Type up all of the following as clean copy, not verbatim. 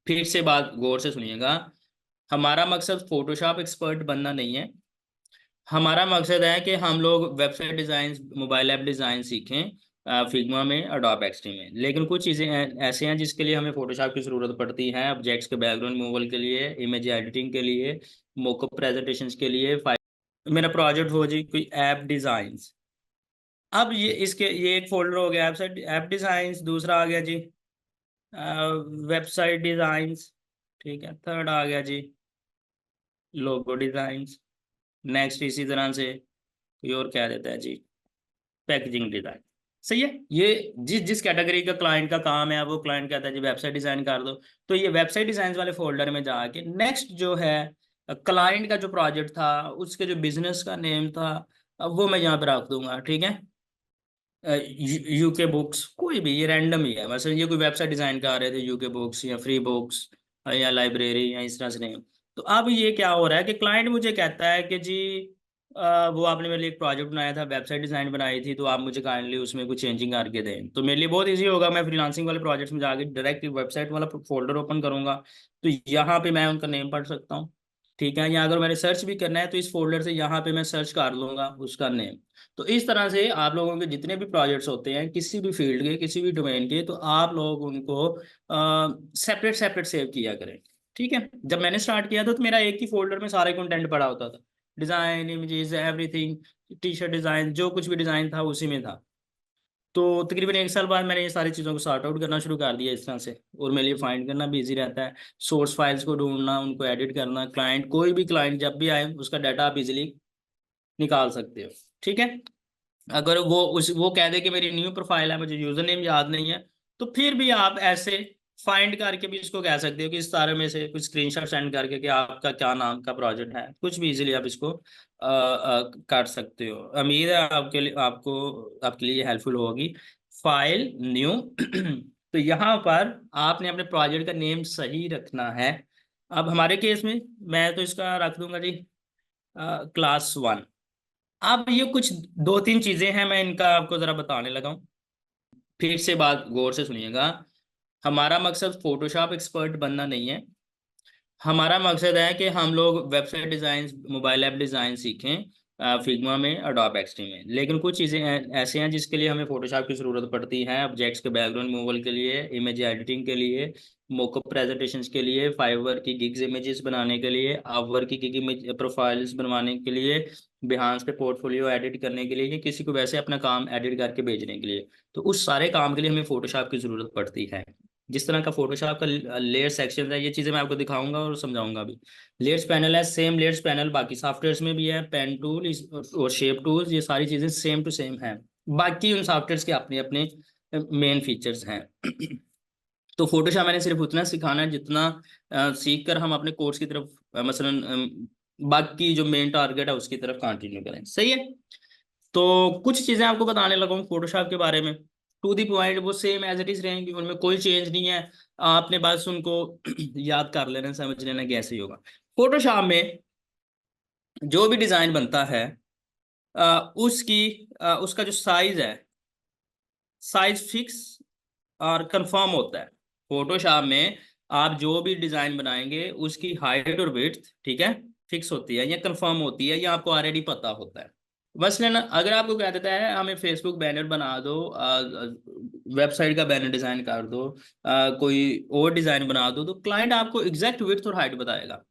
फिर से बात गौर से सुनिएगा। हमारा मकसद फोटोशॉप एक्सपर्ट बनना नहीं है। हमारा मकसद है कि हम लोग website design, mobile app design सीखें फिग्मा में, अडोब एक्सट्रीम में। लेकिन कुछ चीज़ें ऐसे हैं जिसके लिए हमें फोटोशॉप की ज़रूरत पड़ती है। ऑब्जेक्ट्स के बैकग्राउंड रिमूवल के लिए, इमेज एडिटिंग के लिए, मोकअप प्रेजेंटेशंस के लिए। मेरा प्रोजेक्ट हो जी कोई ऐप डिज़ाइन। अब ये एक फोल्डर हो गया वेबसाइट ऐप डिज़ाइन, दूसरा आ गया जी वेबसाइट डिज़ाइंस, ठीक है। थर्ड आ गया जी लोगो डिज़ाइंस। नेक्स्ट इसी तरह से कोई और क्या देता है जी, पैकेजिंग डिज़ाइन। सही है। ये जिस जिस कैटेगरी का क्लाइंट का काम है, वो क्लाइंट कहता है जी वेबसाइट डिज़ाइन कर दो, तो ये वेबसाइट डिज़ाइन वाले फोल्डर में जाके नेक्स्ट जो है क्लाइंट का जो प्रोजेक्ट था, उसके जो बिजनेस का नेम था, वो मैं यहाँ पे रख दूंगा, ठीक है। यूके बुक्स, कोई भी, ये रैंडम ही है। वैसे ये कोई वेबसाइट डिजाइन कर रहे थे, यूके बुक्स या फ्री बुक्स या लाइब्रेरी या इस तरह से नहीं। तो अब ये क्या हो रहा है कि क्लाइंट मुझे कहता है कि जी वो आपने मेरे लिए एक प्रोजेक्ट बनाया था, वेबसाइट डिजाइन बनाई थी, तो आप मुझे काइंडली उसमें कुछ चेंजिंग करके दें। तो मेरे लिए बहुत ईजी होगा, मैं फ्रीलांसिंग वाले प्रोजेक्ट्स में जाके डायरेक्ट वेबसाइट वाला फोल्डर ओपन करूंगा, तो यहाँ पे मैं उनका नेम पढ़ सकता हूँ, ठीक है। या अगर मैंने सर्च भी करना है तो इस फोल्डर से यहाँ पे मैं सर्च कर लूंगा उसका नेम। तो इस तरह से आप लोगों के जितने भी प्रोजेक्ट्स होते हैं किसी भी फील्ड के, किसी भी डोमेन के, तो आप लोग उनको सेपरेट सेपरेट सेव किया करें, ठीक है। जब मैंने स्टार्ट किया था तो मेरा एक ही फोल्डर में सारे कंटेंट पड़ा होता था, design, images, everything, T shirt design, जो कुछ भी डिज़ाइन था उसी में था। तो तकरीबन एक साल बाद मैंने ये सारी चीज़ों को सॉर्ट आउट करना शुरू कर दिया इस तरह से, और मेरे लिए फाइंड करना भी इजी रहता है। सोर्स फाइल्स को ढूंढना, उनको एडिट करना, क्लाइंट, कोई भी क्लाइंट जब भी आए उसका डाटा आप इजीली निकाल सकते हो, ठीक है। अगर वो कह दे कि मेरी न्यू प्रोफाइल है, मुझे यूजर नेम याद नहीं है, तो फिर भी आप ऐसे फाइंड करके भी इसको कह सकते हो कि इस सारे में से कुछ स्क्रीनशॉट सेंड करके कि आपका क्या नाम का प्रोजेक्ट है, कुछ भी इजीली आप इसको काट सकते हो। उम्मीद है आपके लिए, आपके लिए हेल्पफुल होगी। फाइल न्यू तो यहाँ पर आपने अपने प्रोजेक्ट का नेम सही रखना है। अब हमारे केस में मैं तो इसका रख दूंगा जी क्लास 1। अब ये कुछ दो तीन चीजें हैं, मैं इनका आपको जरा बताने लगा हूँ। फिर से बात गौर से सुनिएगा। हमारा मकसद फोटोशॉप एक्सपर्ट बनना नहीं है। हमारा मकसद है कि हम लोग website design, mobile app design सीखें फिग्मा में, अडोब एक्सट्रीम में। लेकिन कुछ चीज़ें ऐसे हैं जिसके लिए हमें फोटोशॉप की ज़रूरत पड़ती है। ऑब्जेक्ट्स के बैकग्राउंड रिमूवल के लिए, इमेज एडिटिंग के लिए, मोकअप प्रेजेंटेशंस के लिए, फाइवर की गिग्स इमेजेस बनाने के लिए, अपवर्क की गिग इमेज प्रोफाइल्स बनवाने के लिए, बिहांस पे पोर्टफोलियो एडिट करने के लिए, या किसी को वैसे अपना काम एडिट करके भेजने के लिए, तो उस सारे काम के लिए हमें फोटोशॉप की ज़रूरत पड़ती है। जिस तरह का फोटोशॉप का लेयर सेक्शन है, ये चीज़ें मैं आपको दिखाऊंगा और समझाऊंगा भी। लेयर्स पैनल है, सेम लेयर्स पैनल बाकी सॉफ्टवेयर्स में भी है। पेन टूल और शेप टूल्स, ये सारी चीज़ें सेम टू सेम हैं। बाकी उन सॉफ्टवेयर्स के अपने अपने मेन फीचर्स हैं। तो फोटोशॉप मैंने सिर्फ उतना सिखाना है जितना सीख कर हम अपने कोर्स की तरफ मसलन बाकी जो मेन टारगेट है उसकी तरफ कंटिन्यू करें, सही है। तो कुछ चीज़ें आपको बताने लगा हूँ फोटोशॉप के बारे में, टू दी पॉइंट, वो सेम एज इट इज रहेंगी, उनमें कोई चेंज नहीं है। आपने बस उनको याद कर लेना, समझ लेना कि ऐसे ही होगा। फोटोशॉप में जो भी डिज़ाइन बनता है उसका जो साइज है, साइज फिक्स और कंफर्म होता है। फोटोशॉप में आप जो भी डिज़ाइन बनाएंगे उसकी हाइट और विड्थ, ठीक है, फिक्स होती है या कंफर्म होती है, या आपको ऑलरेडी पता होता है। मसलन अगर आपको कह देता है हमें फेसबुक बैनर बना दो, वेबसाइट का बैनर डिज़ाइन कर दो, कोई और डिज़ाइन बना दो, तो क्लाइंट आपको एग्जैक्ट विड्थ और हाइट बताएगा।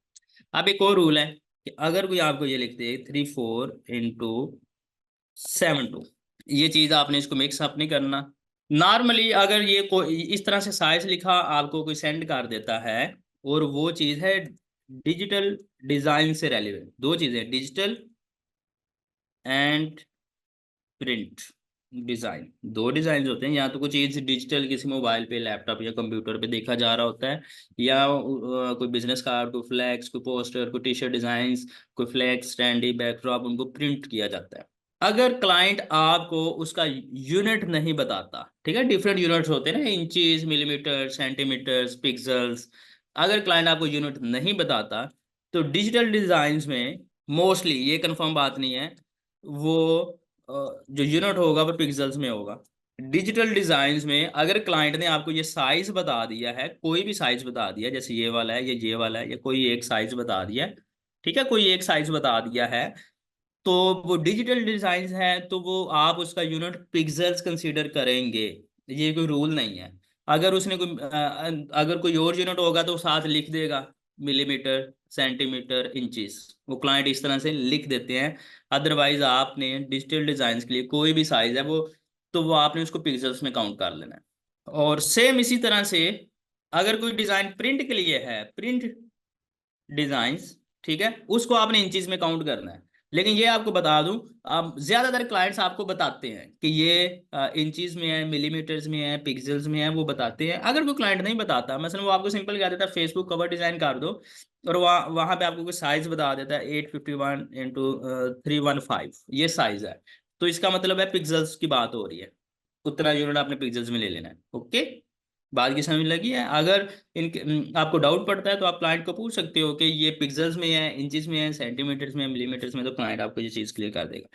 अब एक और रूल है कि अगर कोई आपको ये लिख दे 34x7 2, ये चीज़ आपने इसको मिक्स अप नहीं करना। नॉर्मली अगर ये कोई इस तरह से साइज लिखा आपको कोई सेंड कर देता है, और वो चीज़ है डिजिटल डिज़ाइन से रेलिवेंट, दो चीज़ें, डिजिटल एंड प्रिंट डिज़ाइन, दो डिज़ाइन होते हैं। या तो कुछ चीज़ डिजिटल किसी मोबाइल पे, लैपटॉप या कंप्यूटर पे देखा जा रहा होता है, या कोई बिजनेस कार्ड, कोई फ्लैक्स, कोई पोस्टर, कोई टी शर्ट डिज़ाइंस, कोई फ्लैक्स, स्टैंडी, बैकड्रॉप, उनको प्रिंट किया जाता है। अगर क्लाइंट आपको उसका यूनिट नहीं बताता, ठीक है, डिफरेंट यूनिट्स होते हैं ना, इंचेस, मिलीमीटर, सेंटीमीटर्स, पिक्सल्स, अगर क्लाइंट आपको यूनिट नहीं बताता, तो डिजिटल डिज़ाइंस में मोस्टली, ये कंफर्म बात नहीं है, वो जो यूनिट होगा वो पिक्सल्स में होगा। डिजिटल डिजाइन में अगर क्लाइंट ने आपको ये साइज बता दिया है, कोई भी साइज बता दिया, जैसे ये वाला है, ये वाला है, या कोई एक साइज बता दिया है, ठीक है, कोई एक साइज बता दिया है, तो वो डिजिटल डिजाइन है, तो वो आप उसका यूनिट पिक्सेल्स कंसीडर करेंगे। ये कोई रूल नहीं है। अगर उसने कोई अगर कोई और यूनिट होगा तो साथ लिख देगा मिलीमीटर, सेंटीमीटर, इंचेस, वो क्लाइंट इस तरह से लिख देते हैं। अदरवाइज आपने डिजिटल डिजाइन के लिए कोई भी साइज है वो, तो वो आपने उसको पिक्सेल्स में काउंट कर लेना है। और सेम इसी तरह से अगर कोई डिजाइन प्रिंट के लिए है, प्रिंट डिजाइंस, ठीक है, उसको आपने इंचेस में काउंट करना है। लेकिन ये आपको बता दूं, अब ज्यादातर क्लाइंट्स आपको बताते हैं कि ये इंचेस में है, मिलीमीटर्स में है, पिक्सल्स में है, वो बताते हैं। अगर कोई क्लाइंट नहीं बताता, मतलब वो आपको सिंपल कह देता है फेसबुक कवर डिजाइन कर दो, और वहाँ वहाँ पे आपको कोई साइज बता देता है 851 × 315, ये साइज है, तो इसका मतलब है पिक्सल्स की बात हो रही है, उतना यूनिट आपने पिक्सल्स में ले लेना है। ओके, बात की समझ लगी है? अगर आपको डाउट पड़ता है तो आप क्लाइंट को पूछ सकते हो कि ये पिक्सल्स में है, इंचेस में है, सेंटीमीटर्स में है, मिलीमीटर्स में, तो क्लाइंट आपको ये चीज़ क्लियर कर देगा।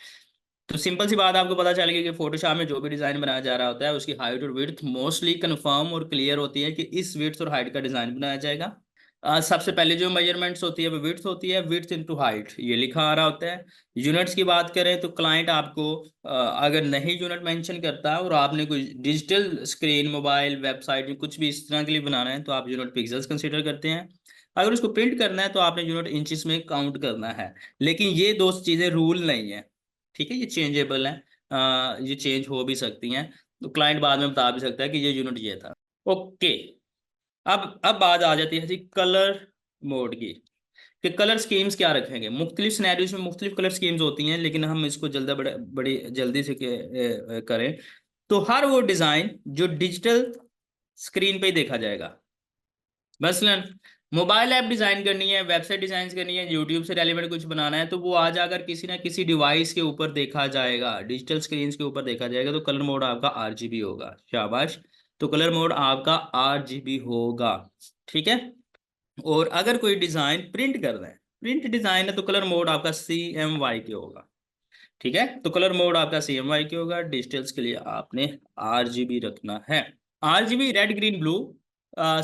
तो सिंपल सी बात आपको पता चल गई कि फोटोशॉप में जो भी डिजाइन बनाया जा रहा होता है उसकी हाइट और विड्थ मोस्टली कंफर्म और क्लियर होती है कि इस विड्थ और हाइट का डिजाइन बनाया जाएगा। सबसे पहले जो मेजरमेंट्स होती है वो विड्थ होती है, विड्थ इनटू हाइट ये लिखा आ रहा होता है। यूनिट्स की बात करें तो क्लाइंट आपको अगर नहीं यूनिट मेंशन करता और आपने कोई डिजिटल स्क्रीन, मोबाइल, वेबसाइट कुछ भी इस तरह के लिए बनाना है तो आप यूनिट पिक्सल्स कंसीडर करते हैं। अगर उसको प्रिंट करना है तो आपने यूनिट इंचेस में काउंट करना है। लेकिन ये दो चीज़ें रूल नहीं है, ठीक है, ये चेंजेबल है, ये चेंज हो भी सकती हैं, तो क्लाइंट बाद में बता भी सकता है कि ये यूनिट ये था। ओके, अब बात आ जाती है जी कलर मोड की, कि कलर स्कीम्स क्या रखेंगे। मुख्तलिफ सिनेरियोज में मुख्तलिफ कलर स्कीम्स होती हैं, लेकिन हम इसको जल्दी बड़ी जल्दी से करें तो हर वो डिज़ाइन जो डिजिटल स्क्रीन पे ही देखा जाएगा, मसलन मोबाइल ऐप डिजाइन करनी है, वेबसाइट डिजाइन करनी है, यूट्यूब से रेलिवेंट कुछ बनाना है, तो वो आज अगर किसी ना किसी डिवाइस के ऊपर देखा जाएगा, डिजिटल स्क्रीन के ऊपर देखा जाएगा, तो कलर मोड आपका आरजीबी होगा। शाबाश, तो कलर मोड आपका आरजीबी होगा, ठीक है। और अगर कोई डिजाइन प्रिंट कर रहा है, प्रिंट डिजाइन है, तो कलर मोड आपका CMY के होगा, ठीक है। तो कलर मोड आपका CMY के होगा। डिजिटल्स के लिए आपने RGB रखना है, RGB red, green, blue.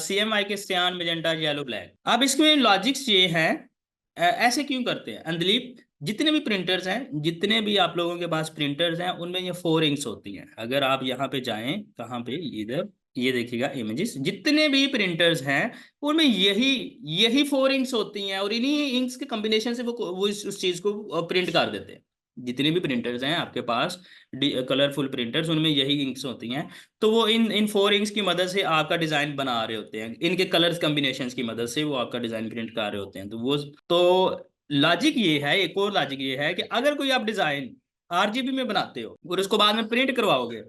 CMY के सियान, मेजेंटा, येलो, ब्लैक। अब इसमें लॉजिक्स ये हैं, ऐसे क्यों करते हैं अंदलीप, जितने भी प्रिंटर्स हैं, जितने भी आप लोगों के पास प्रिंटर्स हैं, उनमें ये 4 इंक्स होती हैं। अगर आप यहाँ पे जाएं, कहाँ पे, इधर ये देखिएगा इमेजेस, जितने भी प्रिंटर्स हैं उनमें यही यही 4 इंक्स होती हैं, और इन्हीं इंक्स के कॉम्बिनेशन से वो उस चीज को प्रिंट कर देते हैं। जितने भी प्रिंटर्स हैं आपके पास, कलरफुल प्रिंटर्स, उनमें यही इंक्स होती हैं। तो वो इन इन 4 इंक्स की मदद से आपका डिजाइन बना रहे होते हैं, इनके कलर्स कॉम्बिनेशंस की मदद से वो आपका डिजाइन प्रिंट कर रहे होते हैं। तो लॉजिक ये है, एक और लॉजिक ये है कि अगर कोई आप डिजाइन RGB में बनाते हो और उसको बाद में प्रिंट करवाओगे,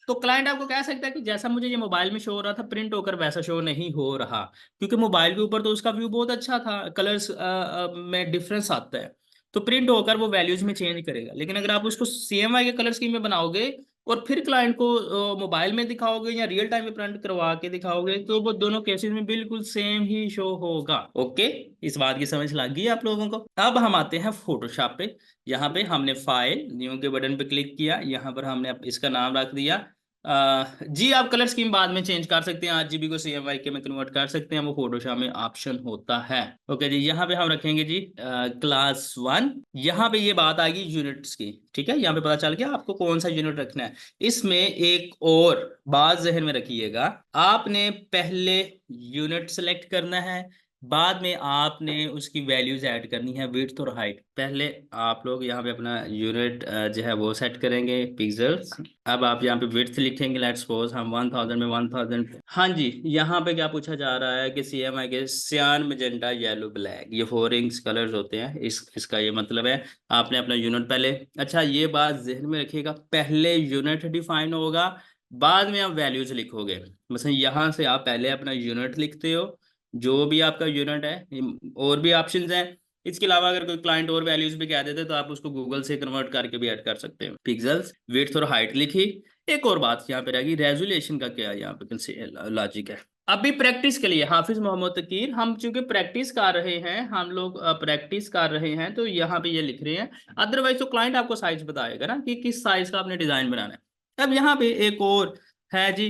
तो क्लाइंट आपको कह सकता है कि जैसा मुझे ये मोबाइल में शो हो रहा था, प्रिंट होकर वैसा शो नहीं हो रहा, क्योंकि मोबाइल के ऊपर तो उसका व्यू बहुत अच्छा था, कलर्स में डिफरेंस आता है, तो प्रिंट होकर वो वैल्यूज में चेंज करेगा। लेकिन अगर आप उसको CMY के कलर स्कीम में बनाओगे और फिर क्लाइंट को मोबाइल में दिखाओगे या रियल टाइम में प्रिंट करवा के दिखाओगे, तो वो दोनों केसेस में बिल्कुल सेम ही शो होगा। ओके, इस बात की समझ लग गई आप लोगों को? अब हम आते हैं फोटोशॉप पे। यहाँ पे हमने फाइल न्यू के बटन पे क्लिक किया, यहाँ पर हमने इसका नाम रख दिया जी। आप कलर स्कीम बाद में चेंज कर सकते हैं, RGB को CMY के में कन्वर्ट कर सकते हैं, वो फोटोशॉप में ऑप्शन होता है। ओके जी, यहाँ पे हम रखेंगे जी क्लास 1। यहाँ पे ये बात आएगी यूनिट्स की, ठीक है, यहाँ पे पता चल गया आपको कौन सा यूनिट रखना है। इसमें एक और बात जहन में रखिएगा, आपने पहले यूनिट सेलेक्ट करना है, बाद में आपने उसकी वैल्यूज ऐड करनी है, विड्थ और हाइट। पहले आप लोग यहाँ पे अपना यूनिट जो है वो सेट करेंगे, पिक्सेल्स। अब आप यहाँ पे विड्थ लिखेंगे, लेट्स सपोज हम 1000 में 1000। हाँ जी, यहाँ पे क्या पूछा जा रहा है कि CMY के सियान, मेजेंटा, येलो, ब्लैक, ये 4 इंक्स कलर्स होते हैं। इसका ये मतलब है आपने अपना यूनिट पहले, अच्छा ये बात जहन में रखिएगा, पहले यूनिट डिफाइन होगा, बाद में आप वैल्यूज लिखोगे। मतलब यहाँ से आप पहले अपना यूनिट लिखते हो, जो भी आपका यूनिट है, और भी ऑप्शंस हैं। इसके अलावा अगर कोई क्लाइंट और वैल्यूज भी कह देते तो आप उसको गूगल से कन्वर्ट करके भी ऐड कर सकते हो। पिक्सेल्स, विड्थ और हाइट लिखी। एक और बात यहाँ पे रहेगी, रेजोल्यूशन का क्या यहाँ पे लॉजिक है। अभी प्रैक्टिस के लिए हाफिज मोहम्मद तकीर, हम चूंकि प्रैक्टिस कर रहे हैं, हम लोग प्रैक्टिस कर रहे हैं, तो यहाँ पे ये लिख रहे हैं। अदरवाइज तो क्लाइंट आपको साइज बताएगा ना कि किस साइज का आपने डिजाइन बनाना है। अब यहाँ पे एक और है जी,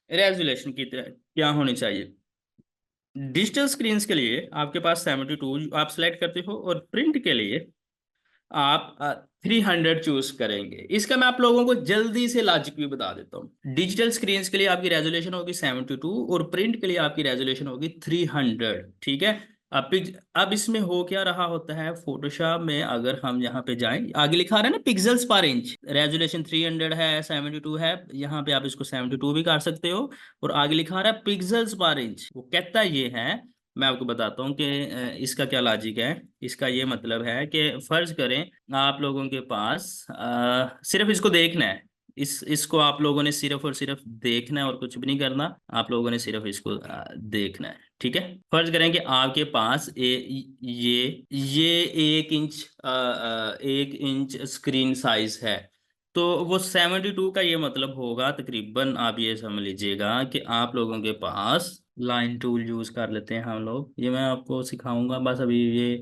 रेजोल्यूशन की तरह क्या होनी चाहिए। डिजिटल स्क्रीन के लिए आपके पास 72 आप सेलेक्ट करते हो, और प्रिंट के लिए आप 300 चूज करेंगे। इसका मैं आप लोगों को जल्दी से लॉजिक भी बता देता हूँ। डिजिटल स्क्रीन के लिए आपकी रेजोल्यूशन होगी 72, और प्रिंट के लिए आपकी रेजोल्यूशन होगी 300। ठीक है। अब इसमें हो क्या रहा होता है, फोटोशॉप में अगर हम यहाँ पे जाएं, आगे लिखा रहा है ना पिक्सल्स पर इंच, रेजोल्यूशन 300 है, 72 है, यहाँ पे आप इसको 72 भी कर सकते हो, और आगे लिखा रहा है पिक्सल्स पर इंच। वो कहता ये है, मैं आपको बताता हूँ कि इसका क्या लॉजिक है। इसका ये मतलब है कि फर्ज करें आप लोगों के पास सिर्फ इसको देखना है, इसको आप लोगों ने सिर्फ और सिर्फ देखना है और कुछ भी नहीं करना, आप लोगों ने सिर्फ इसको देखना है। ठीक है। फर्ज करें कि आपके पास ये 1 इंच 1 इंच स्क्रीन साइज है, तो वो 72 का ये मतलब होगा तकरीबन, आप ये समझ लीजिएगा कि आप लोगों के पास लाइन टूल यूज कर लेते हैं हम लोग, ये मैं आपको सिखाऊंगा। बस अभी ये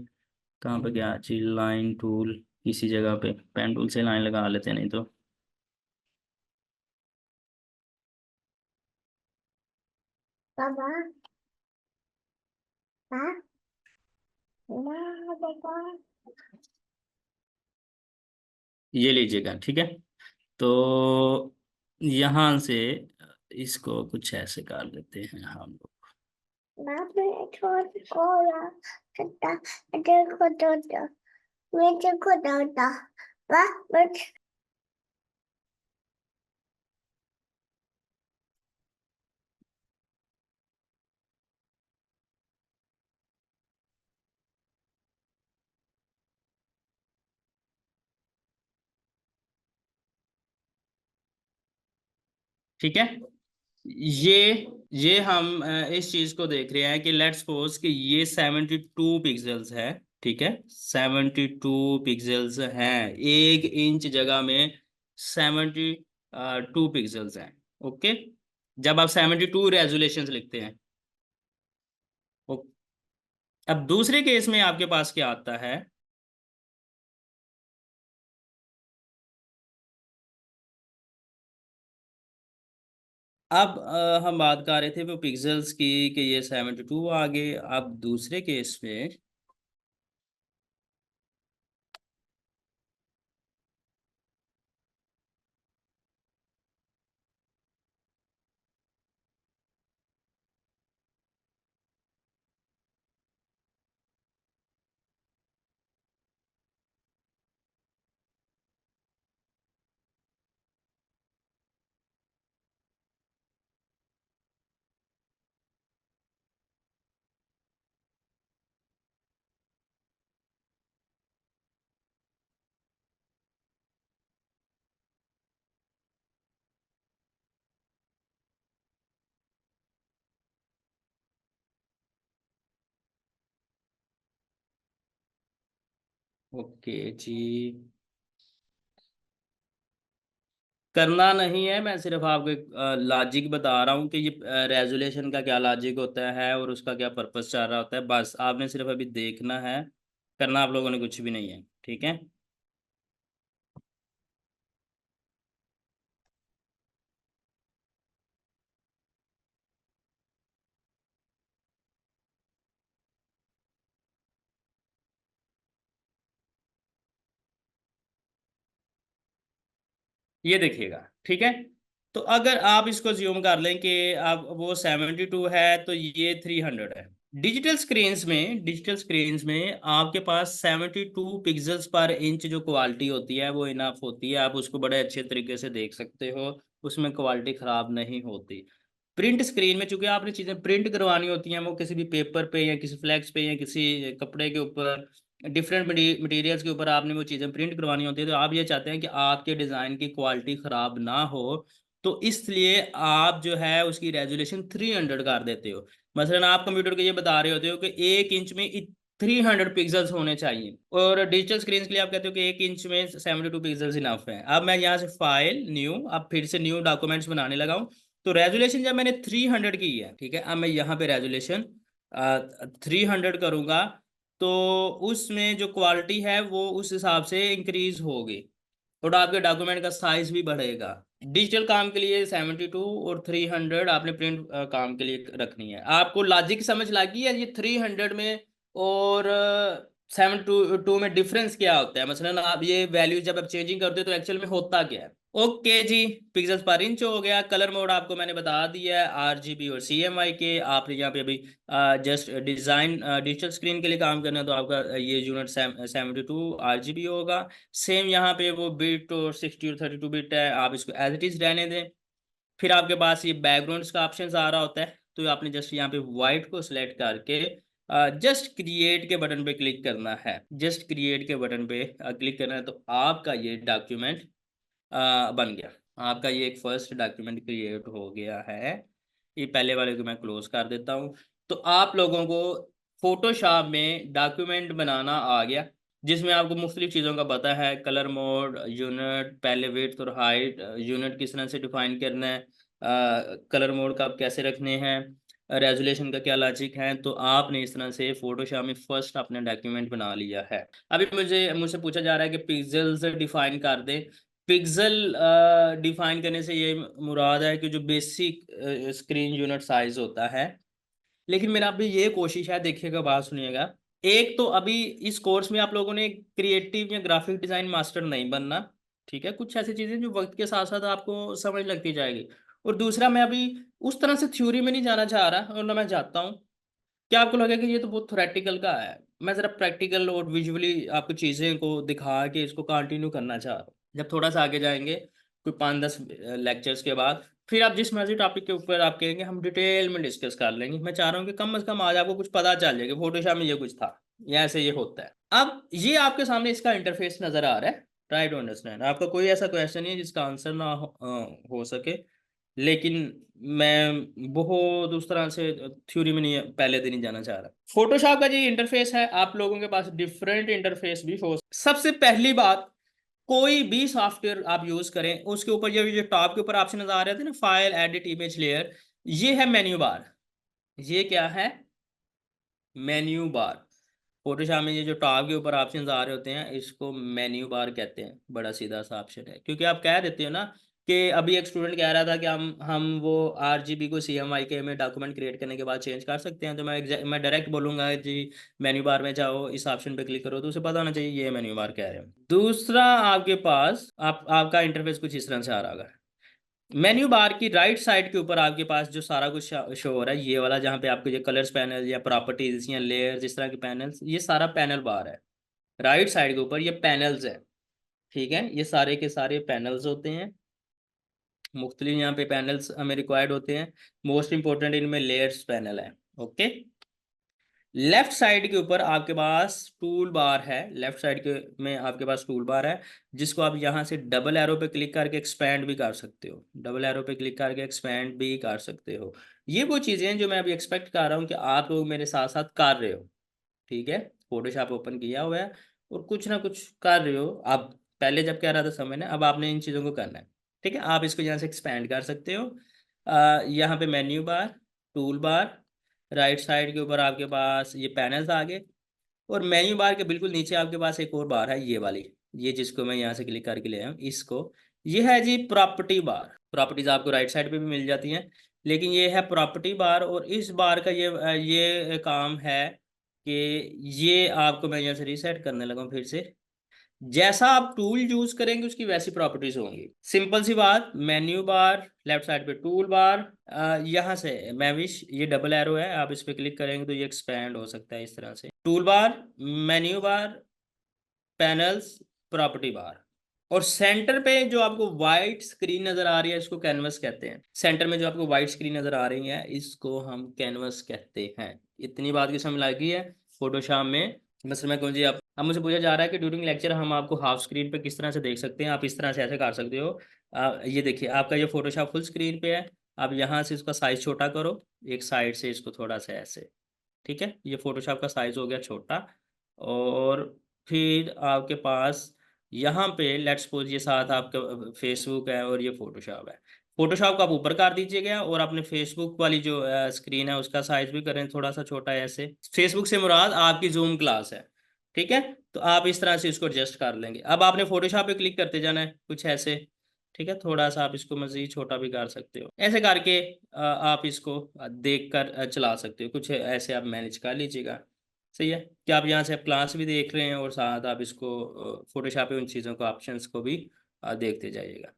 कहाँ पे गया चीज, लाइन टूल, किसी जगह पे पेन टूल से लाइन लगा लेते हैं, नहीं तो पापा पापा पापा। ये लीजिएगा। ठीक है। तो यहाँ से इसको कुछ ऐसे कर लेते हैं हम लोग। बापा छोड़ कोला कटा देखो तो मैं देखो तो वाह बस। ठीक है। ये ये हम इस चीज को देख रहे हैं कि लेट्स सपोज कि ये 72 पिक्सल्स है। ठीक है। 72 पिक्सल्स हैं, 1 इंच जगह में 72 पिक्सल्स हैं। ओके। जब आप 72 रेजोल्यूशन लिखते हैं। ओ- अब दूसरे केस में आपके पास क्या आता है, अब हम बात कर रहे थे वो पिक्सल्स की कि ये 72 आ गए। अब दूसरे केस में ओके जी, करना नहीं है, मैं सिर्फ आपको एक लॉजिक बता रहा हूँ कि ये रेजोल्यूशन का क्या लॉजिक होता है और उसका क्या पर्पस चाह रहा होता है, बस आपने सिर्फ अभी देखना है, करना आप लोगों ने कुछ भी नहीं है। ठीक है। ये देखिएगा। ठीक है। तो अगर आप इसको ज्यूम कर लें कि अब वो 72 है तो ये 300 है। डिजिटल स्क्रीन्स में आपके पास 72 पिक्सल्स पर इंच जो क्वालिटी होती है वो इनफ होती है, आप उसको बड़े अच्छे तरीके से देख सकते हो, उसमें क्वालिटी खराब नहीं होती। प्रिंट स्क्रीन में चूंकि आपने चीजें प्रिंट करवानी होती हैं, वो किसी भी पेपर पे या किसी फ्लैक्स पे या किसी कपड़े के ऊपर, डिफरेंट मटेरियल्स के ऊपर आपने वो चीज़ें प्रिंट करवानी होती है, तो आप ये चाहते हैं कि आपके डिज़ाइन की क्वालिटी ख़राब ना हो, तो इसलिए आप जो है उसकी रेजोल्यूशन 300 कर देते हो। मसलन आप कंप्यूटर को ये बता रहे होते हो कि 1 इंच में 300 पिक्सल्स होने चाहिए, और डिजिटल स्क्रीन के लिए आप कहते हो कि 1 इंच में 72 पिक्सल्स इनफ है। अब मैं यहाँ से फाइल न्यू, अब फिर से न्यू डॉक्यूमेंट्स बनाने लगा हूँ, तो रेजोल्यूशन जब मैंने 300 की है, ठीक है, अब मैं यहाँ पे रेजोल्यूशन 300 करूंगा, तो उसमें जो क्वालिटी है वो उस हिसाब से इंक्रीज होगी, और आपके डॉक्यूमेंट का साइज भी बढ़ेगा। डिजिटल काम के लिए 72 और 300 आपने प्रिंट काम के लिए रखनी है। आपको लॉजिक समझ लगी है? ये 300 में और 72 में डिफरेंस क्या होता है? मसलन आप ये वैल्यू जब आप चेंजिंग करते हो तो एक्चुअल में होता क्या है? ओके जी, पिक्सेल्स पर इंच हो गया। कलर मोड आपको मैंने बता दिया है, आरजीबी और सीएमवाई के। आप यहाँ पे अभी जस्ट डिजाइन डिजिटल स्क्रीन के लिए काम करना है तो आपका ये यूनिट 72 आरजीबी होगा। सेम यहाँ पे वो बिट और 60 और 32 बिट है, आप इसको एज इट इज रहने दें। फिर आपके पास ये बैकग्राउंड्स का ऑप्शन आ रहा होता है, तो आपने जस्ट यहाँ पे व्हाइट को सिलेक्ट करके जस्ट क्रिएट के बटन पे क्लिक करना है। जस्ट क्रिएट के बटन पे क्लिक करना है तो आपका ये डॉक्यूमेंट बन गया। आपका ये एक फर्स्ट डॉक्यूमेंट क्रिएट हो गया है। ये पहले वाले को मैं क्लोज कर देता हूँ। तो आप लोगों को फोटोशॉप में डॉक्यूमेंट बनाना आ गया, जिसमें आपको मुख्तलिफ चीज़ों का पता है। कलर मोड, यूनिट, पहले विड्थ और हाइट, यूनिट किस तरह से डिफाइन करना है, कलर मोड का आप कैसे रखने हैं, रेजोल्यूशन का क्या लॉजिक है। तो आपने इस तरह से फोटोशॉप में फर्स्ट अपना डॉक्यूमेंट बना लिया है। अभी मुझसे पूछा जा रहा है कि पिक्सेल्स डिफाइन कर दे। पिक्सल डिफाइन करने से ये मुराद है कि जो बेसिक स्क्रीन यूनिट साइज होता है। लेकिन मेरा अभी ये कोशिश है, देखिएगा, बात सुनिएगा। एक तो अभी इस कोर्स में आप लोगों ने क्रिएटिव या ग्राफिक डिजाइन मास्टर नहीं बनना, ठीक है। कुछ ऐसी चीजें जो वक्त के साथ साथ आपको समझ लगती जाएगी। और दूसरा, मैं अभी उस तरह से थ्योरी में नहीं जाना चाह रहा, और ना मैं चाहता हूँ। क्या आपको लगेगा कि ये तो बहुत थोरेटिकल का है? मैं जरा प्रैक्टिकल और विजुअली आपको चीज़ें को दिखा के इसको कंटिन्यू करना चाह रहा हूँ। जब थोड़ा सा आगे जाएंगे, कोई 5-10 लेक्चर्स के बाद, फिर आप जिस मर्जी टॉपिक के ऊपर आप कहेंगे हम डिटेल में डिस्कस कर लेंगे। मैं चाह रहा हूँ कि कम से कम आज आपको कुछ पता चल जाए कि फोटोशॉप में ये कुछ था, या ऐसे ये होता है। अब ये आपके सामने इसका इंटरफेस नजर आ रहा है। Try to understand. आपका कोई ऐसा क्वेश्चन नहीं है जिसका आंसर ना हो सके। लेकिन मैं बहुत उस तरह से थ्योरी में नहीं, पहले दिन ही जाना चाह रहा। फोटोशॉप का जो इंटरफेस है, आप लोगों के पास डिफरेंट इंटरफेस भी हो। सबसे पहली बात, कोई भी सॉफ्टवेयर आप यूज करें उसके ऊपर जो टॉप के ऊपर ऑप्शन नजर आ रहे थे ना, फाइल, एडिट, इमेज लेयर, ये है मेन्यू बार। ये क्या है? Menu bar. फोटोशॉप में ये जो टॉप के ऊपर ऑप्शंस आ रहे होते हैं, इसको मेन्यू बार कहते हैं। बड़ा सीधा सा ऑप्शन है, क्योंकि आप कह देते हो ना कि अभी एक स्टूडेंट कह रहा था कि हम वो आरजीबी को सीएमवाई के में डॉक्यूमेंट क्रिएट करने के बाद चेंज कर सकते हैं। तो मैं डायरेक्ट बोलूंगा जी मेन्यू बार में जाओ, इस ऑप्शन पे क्लिक करो, तो उसे पता होना चाहिए ये मेन्यू बार कह रहे हैं। दूसरा, आपके पास आपका इंटरफेस कुछ इस तरह से आ रहा होगा। मेन्यू बार की राइट साइड के ऊपर आपके पास जो सारा कुछ शो हो रहा है, ये वाला, जहाँ पे आपको ये कलर्स पैनल या प्रॉपर्टीज या लेयर्स, इस तरह के पैनल्स, ये सारा पैनल बार है। राइट साइड के ऊपर ये पैनल्स है, ठीक है। ये सारे के सारे पैनल्स होते हैं। मुख्तलिफ यहाँ पे पैनल्स हमें रिक्वायर्ड होते हैं। मोस्ट इंपॉर्टेंट इनमें लेयर्स पैनल है। ओके। लेफ्ट साइड के ऊपर आपके पास टूल बार है। लेफ्ट साइड के में आपके पास टूल बार है, जिसको आप यहाँ से डबल एरो पे क्लिक करके एक्सपैंड भी कर सकते हो। डबल एरो पे क्लिक करके एक्सपैंड भी कर सकते हो। ये वो चीज़ें हैं जो मैं अभी एक्सपेक्ट कर रहा हूँ कि आप लोग मेरे साथ साथ कर रहे हो, ठीक है। फोटोशॉप ओपन किया हुआ है और कुछ ना कुछ कर रहे हो आप। पहले जब कह रहा था समय ने, अब आपने इन चीज़ों को करना है, ठीक है। आप इसको यहाँ से एक्सपैंड कर सकते हो। यहाँ पे menu bar, tool bar, right side के ऊपर आपके पास ये पैनल्स आ गए। और मेन्यू बार के बिल्कुल नीचे आपके पास एक और बार है, ये वाली, ये जिसको मैं यहाँ से क्लिक करके ले आया हूँ इसको। ये है जी प्रॉपर्टी बार। प्रॉपर्टीज आपको राइट साइड पे भी मिल जाती हैं, लेकिन ये है प्रॉपर्टी बार। और इस बार का ये काम है कि ये आपको, मैं यहाँ से रीसेट करने लगा हूँ फिर से, जैसा आप टूल यूज करेंगे उसकी वैसी प्रॉपर्टीज होंगी। सिंपल सी बात, मेन्यू बार, लेफ्ट साइड पे टूल बार, यहाँ से मैविश, ये डबल एरो है, आप इस पे क्लिक करेंगे तो ये एक्सपैंड हो सकता है इस तरह से। Tool bar, menu bar, panels, property bar. और सेंटर पे जो आपको व्हाइट स्क्रीन नजर आ रही है, इसको कैनवस कहते हैं। सेंटर में जो आपको व्हाइट स्क्रीन नजर आ रही है, इसको हम कैनवस कहते हैं। इतनी बात की समझ लगी है फोटोशॉप में? बस मैं कहूँ जी, आप, अब मुझे पूछा जा रहा है कि ड्यूरिंग लेक्चर हम आपको हाफ स्क्रीन पे किस तरह से देख सकते हैं। आप इस तरह से ऐसे कर सकते हो। ये देखिए, आपका ये फोटोशॉप फुल स्क्रीन पे है। आप यहाँ से इसका साइज छोटा करो, एक साइड से इसको थोड़ा सा ऐसे, ठीक है। ये फोटोशॉप का साइज हो गया छोटा। और फिर आपके पास यहाँ पे लेट्स सपोज ये साथ आपका फेसबुक है और ये फोटोशॉप है। फोटोशॉप को आप ऊपर कर दीजिएगा और अपने फेसबुक वाली जो स्क्रीन है उसका साइज भी करें थोड़ा सा छोटा ऐसे। फेसबुक से मुराद आपकी जूम क्लास है, ठीक है। तो आप इस तरह से इसको एडजस्ट कर लेंगे। अब आपने फोटोशॉप पे क्लिक करते जाना है कुछ ऐसे। ठीक है, थोड़ा सा आप इसको मजीद छोटा भी कर सकते हो, ऐसे करके आप इसको देख कर चला सकते हो, कुछ ऐसे आप मैनेज कर लीजिएगा। सही है कि आप यहाँ से आप क्लास भी देख रहे हैं और साथ आप इसको फोटोशॉप में उन चीज़ों को ऑप्शंस को भी देखते जाइएगा।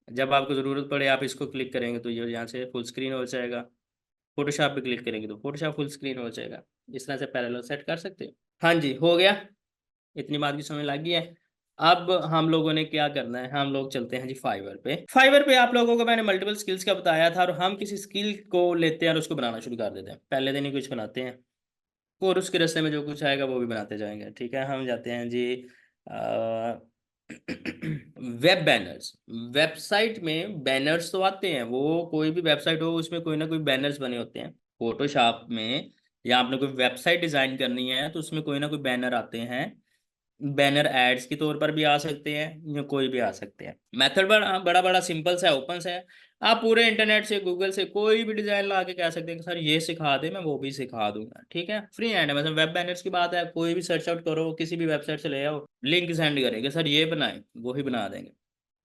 जब आपको ज़रूरत पड़े आप इसको क्लिक करेंगे तो ये यहाँ से फुल स्क्रीन हो जाएगा, फोटोशॉप पे क्लिक करेंगे तो फोटोशॉप फुल स्क्रीन हो जाएगा। इस तरह से पैरेलल सेट कर सकते हो। हाँ जी, हो गया, इतनी बात की समझ लग गई है। अब हम लोगों ने क्या करना है, हम लोग चलते हैं जी फाइवर पे। फाइवर पे आप लोगों को मैंने मल्टीपल स्किल्स का बताया था, और हम किसी स्किल को लेते हैं और उसको बनाना शुरू कर देते हैं। पहले दिन ही कुछ बनाते हैं और उसके रास्ते में जो कुछ आएगा वो भी बनाते जाएंगे। ठीक है, हम जाते हैं जी वेब बैनर्स। वेबसाइट में बैनर्स तो आते हैं, वो कोई भी वेबसाइट हो उसमें कोई ना कोई बैनर्स बने होते हैं। फोटोशॉप में या आपने कोई वेबसाइट डिजाइन करनी है तो उसमें कोई ना कोई बैनर आते हैं। बैनर एड्स के तौर पर भी आ सकते हैं या कोई भी आ सकते हैं। मेथड बड़ा बड़ा बड़ा सिंपल सा है, ओपन सा है। आप पूरे इंटरनेट से गूगल से कोई भी डिजाइन ला के कह सकते हैं कि सर ये सिखा दे, मैं वो भी सिखा दूंगा। ठीक है, फ्री हैंड है। मतलब वेब बैनर्स की बात है, कोई भी सर्च आउट करो, किसी भी वेबसाइट से ले आओ, लिंक सेंड करेंगे, सर ये बनाए, वो ही बना देंगे।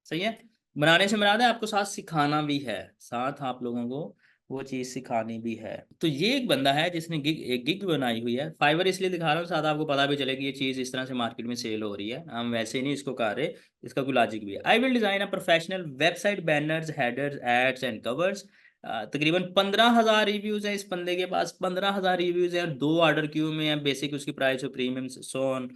सही है, बनाने से मुराद है आपको साथ सिखाना भी है, साथ आप लोगों को वो चीज़ सिखानी भी है। तो ये एक बंदा है जिसने एक गिग बनाई हुई है। फाइवर इसलिए दिखा रहा हूँ साथ आपको पता भी चले कि ये चीज़ इस तरह से मार्केट में सेल हो रही है, हम वैसे ही नहीं इसको कर रहे, इसका कोई लॉजिक भी है। I will design a professional website banners headers ads and covers. तकरीबन 15,000 रिव्यूज है इस बंदे के पास, 15,000 रिव्यूज है और 2 ऑर्डर क्यू में है, बेसिक उसकी प्राइस हो, प्रीमियम सोन।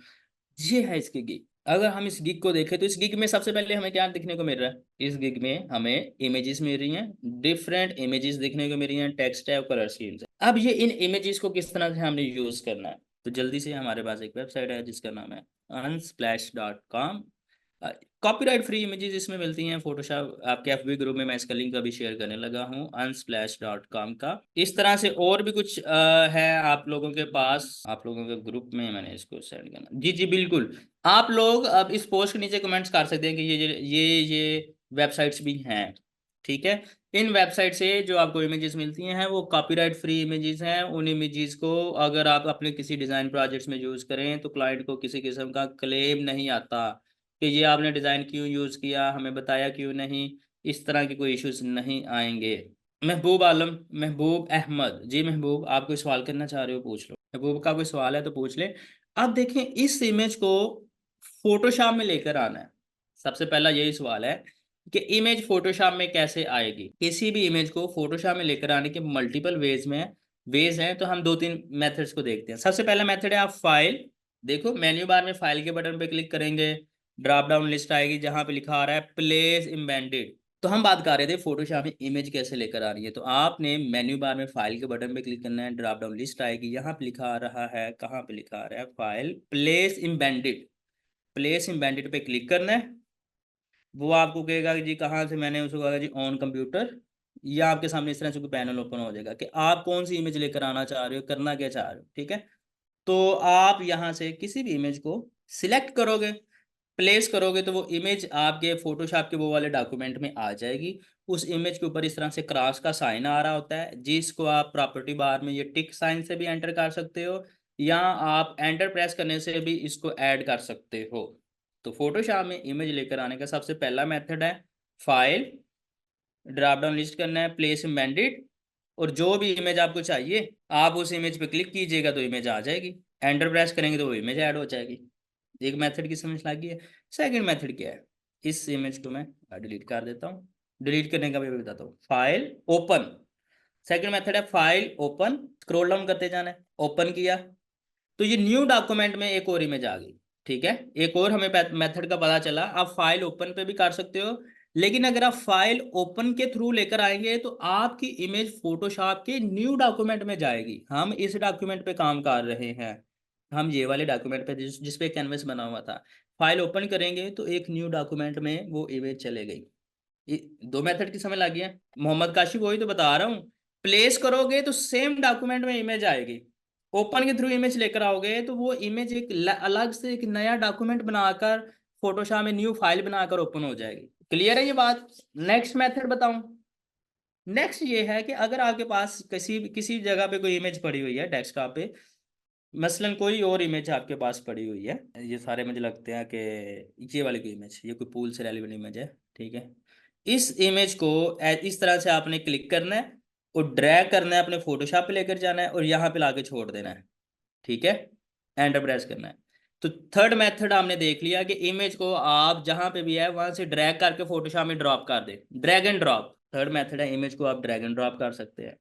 ये है इसकी गिग। अगर हम इस गिग को देखें तो इस गिग में सबसे पहले हमें क्या दिखने को मिल रहा है, इस गिग में हमें इमेजेस मिल रही हैं, डिफरेंट इमेजेस दिखने को मिल रही हैं, टेक्स्ट है और कलर स्कीम्स है। अब ये इन इमेजेस को किस तरह से हमने यूज करना है, तो जल्दी से हमारे पास एक वेबसाइट है जिसका नाम है unsplash.com। कॉपीराइट फ्री इमेजेस इसमें मिलती हैं। फोटोशॉप आपके एफबी ग्रुप में मैं इसका लिंक अभी शेयर करने लगा हूँ unsplash.com का। इस तरह से और भी कुछ है आप लोगों के पास, आप लोगों के ग्रुप में मैंने इसको सेंड करना। जी जी बिल्कुल, आप लोग अब इस पोस्ट के नीचे कमेंट्स कर सकते हैं कि ये वेबसाइट्स भी हैं। ठीक है, इन वेबसाइट से जो आपको इमेजेस मिलती हैं वो कॉपीराइट फ्री इमेजेस हैं। उन इमेजेस को अगर आप अपने किसी डिज़ाइन प्रोजेक्ट्स में यूज़ करें तो क्लाइंट को किसी किस्म का क्लेम नहीं आता कि ये आपने डिज़ाइन क्यों यूज़ किया, हमें बताया क्यों नहीं। इस तरह के कोई इश्यूज नहीं आएंगे। महबूब आलम, महबूब अहमद, जी महबूब आप कोई सवाल करना चाह रहे हो पूछ लो, महबूब का कोई सवाल है तो पूछ ले। अब देखें, इस इमेज को फोटोशॉप में लेकर आना है। सबसे पहला यही सवाल है कि इमेज फोटोशॉप में कैसे आएगी। किसी भी इमेज को फोटोशॉप में लेकर आने के मल्टीपल वेज हैं, तो हम 2-3 मेथड्स को देखते हैं। सबसे पहला मेथड है आप फाइल, देखो मेन्यू बार में फाइल के बटन पे क्लिक करेंगे, ड्रॉप डाउन लिस्ट आएगी जहां पे लिखा आ रहा है प्लेस एम्बेडेड। तो हम बात कर रहे थे फोटोशॉप में इमेज कैसे लेकर आ रही है, तो आपने मेन्यू बार में फाइल के बटन पे क्लिक करना है, ड्रॉप डाउन लिस्ट आएगी, यहाँ पे लिखा आ रहा है, कहाँ पे लिखा आ रहा है, file place embedded. Place embedded पे क्लिक करना है। वो आपको कहेगा कि जी कहाँ से, मैंने उसको कहा जी ऑन कंप्यूटर, या आपके सामने इस तरह से कोई पैनल ओपन हो जाएगा कि आप कौन सी इमेज लेकर आना चाह रहे हो, करना क्या चाह रहे हो। ठीक है, तो आप यहाँ से किसी भी इमेज को सिलेक्ट करोगे, प्लेस करोगे, तो वो इमेज आपके फोटोशॉप के वो वाले डॉक्यूमेंट में आ जाएगी। उस इमेज के ऊपर इस तरह से क्रॉस का साइन आ रहा होता है, जिसको आप प्रॉपर्टी बार में ये टिक साइन से भी एंटर कर सकते हो, या आप एंटर प्रेस करने से भी इसको ऐड कर सकते हो। तो फोटोशॉप में इमेज लेकर आने का सबसे पहला मेथड है फाइल, ड्रॉप डाउन लिस्ट करना है, प्लेस एम्बेडेड, और जो भी इमेज आपको चाहिए आप उस इमेज पे क्लिक कीजिएगा तो इमेज आ जाएगी, एंटर प्रेस करेंगे तो वो इमेज ऐड हो जाएगी। एक मेथड की समझ लगी है। सेकंड मेथड क्या है, इस इमेज को मैं डिलीट कर देता हूँ, डिलीट करने का भी बताता हूँ। फाइल ओपन, सेकंड मेथड है फाइल ओपन, स्क्रॉल डाउन करते जाना है, ओपन किया तो ये न्यू डॉक्यूमेंट में एक और इमेज आ गई। ठीक है, एक और हमें मेथड का पता चला, आप फाइल ओपन पे भी कर सकते हो, लेकिन अगर आप फाइल ओपन के थ्रू लेकर आएंगे तो आपकी इमेज फोटोशॉप के न्यू डॉक्यूमेंट में जाएगी। हम इस डॉक्यूमेंट पे काम कर रहे हैं, हम ये वाले डॉक्यूमेंट पे जिस पे कैनवस बना हुआ था, फाइल ओपन करेंगे तो एक न्यू डॉक्यूमेंट में वो इमेज चले गई। दो मेथड की समझ लगी है। मोहम्मद काशिफ वही तो बता रहा हूँ, प्लेस करोगे तो सेम डॉक्यूमेंट में इमेज आएगी, ओपन के थ्रू इमेज लेकर आओगे तो वो इमेज एक अलग से एक नया डॉक्यूमेंट बनाकर फोटोशॉप में न्यू फाइल बनाकर ओपन हो जाएगी। क्लियर है ये बात। नेक्स्ट मेथड बताऊं, नेक्स्ट ये है कि अगर आपके पास किसी किसी जगह पे कोई इमेज पड़ी हुई है डेस्कटॉप पे, मसलन कोई और इमेज आपके पास पड़ी हुई है, ये सारे मुझे लगते हैं कि ये वाली कोई इमेज, ये कोई पूल से रेलिवेंट इमेज है। ठीक है, इस इमेज को इस तरह से आपने क्लिक करना है और ड्रैग करना है, अपने फोटोशॉप पे लेकर जाना है और यहाँ पे लाके छोड़ देना है। ठीक है, एंटर प्रेस करना है। तो थर्ड मेथड हमने देख लिया कि इमेज को आप जहां पे भी है वहां से ड्रैग करके फोटोशॉप में ड्रॉप कर दे, drag and drop. Third method है, इमेज को आप ड्रैग एंड ड्रॉप कर सकते हैं।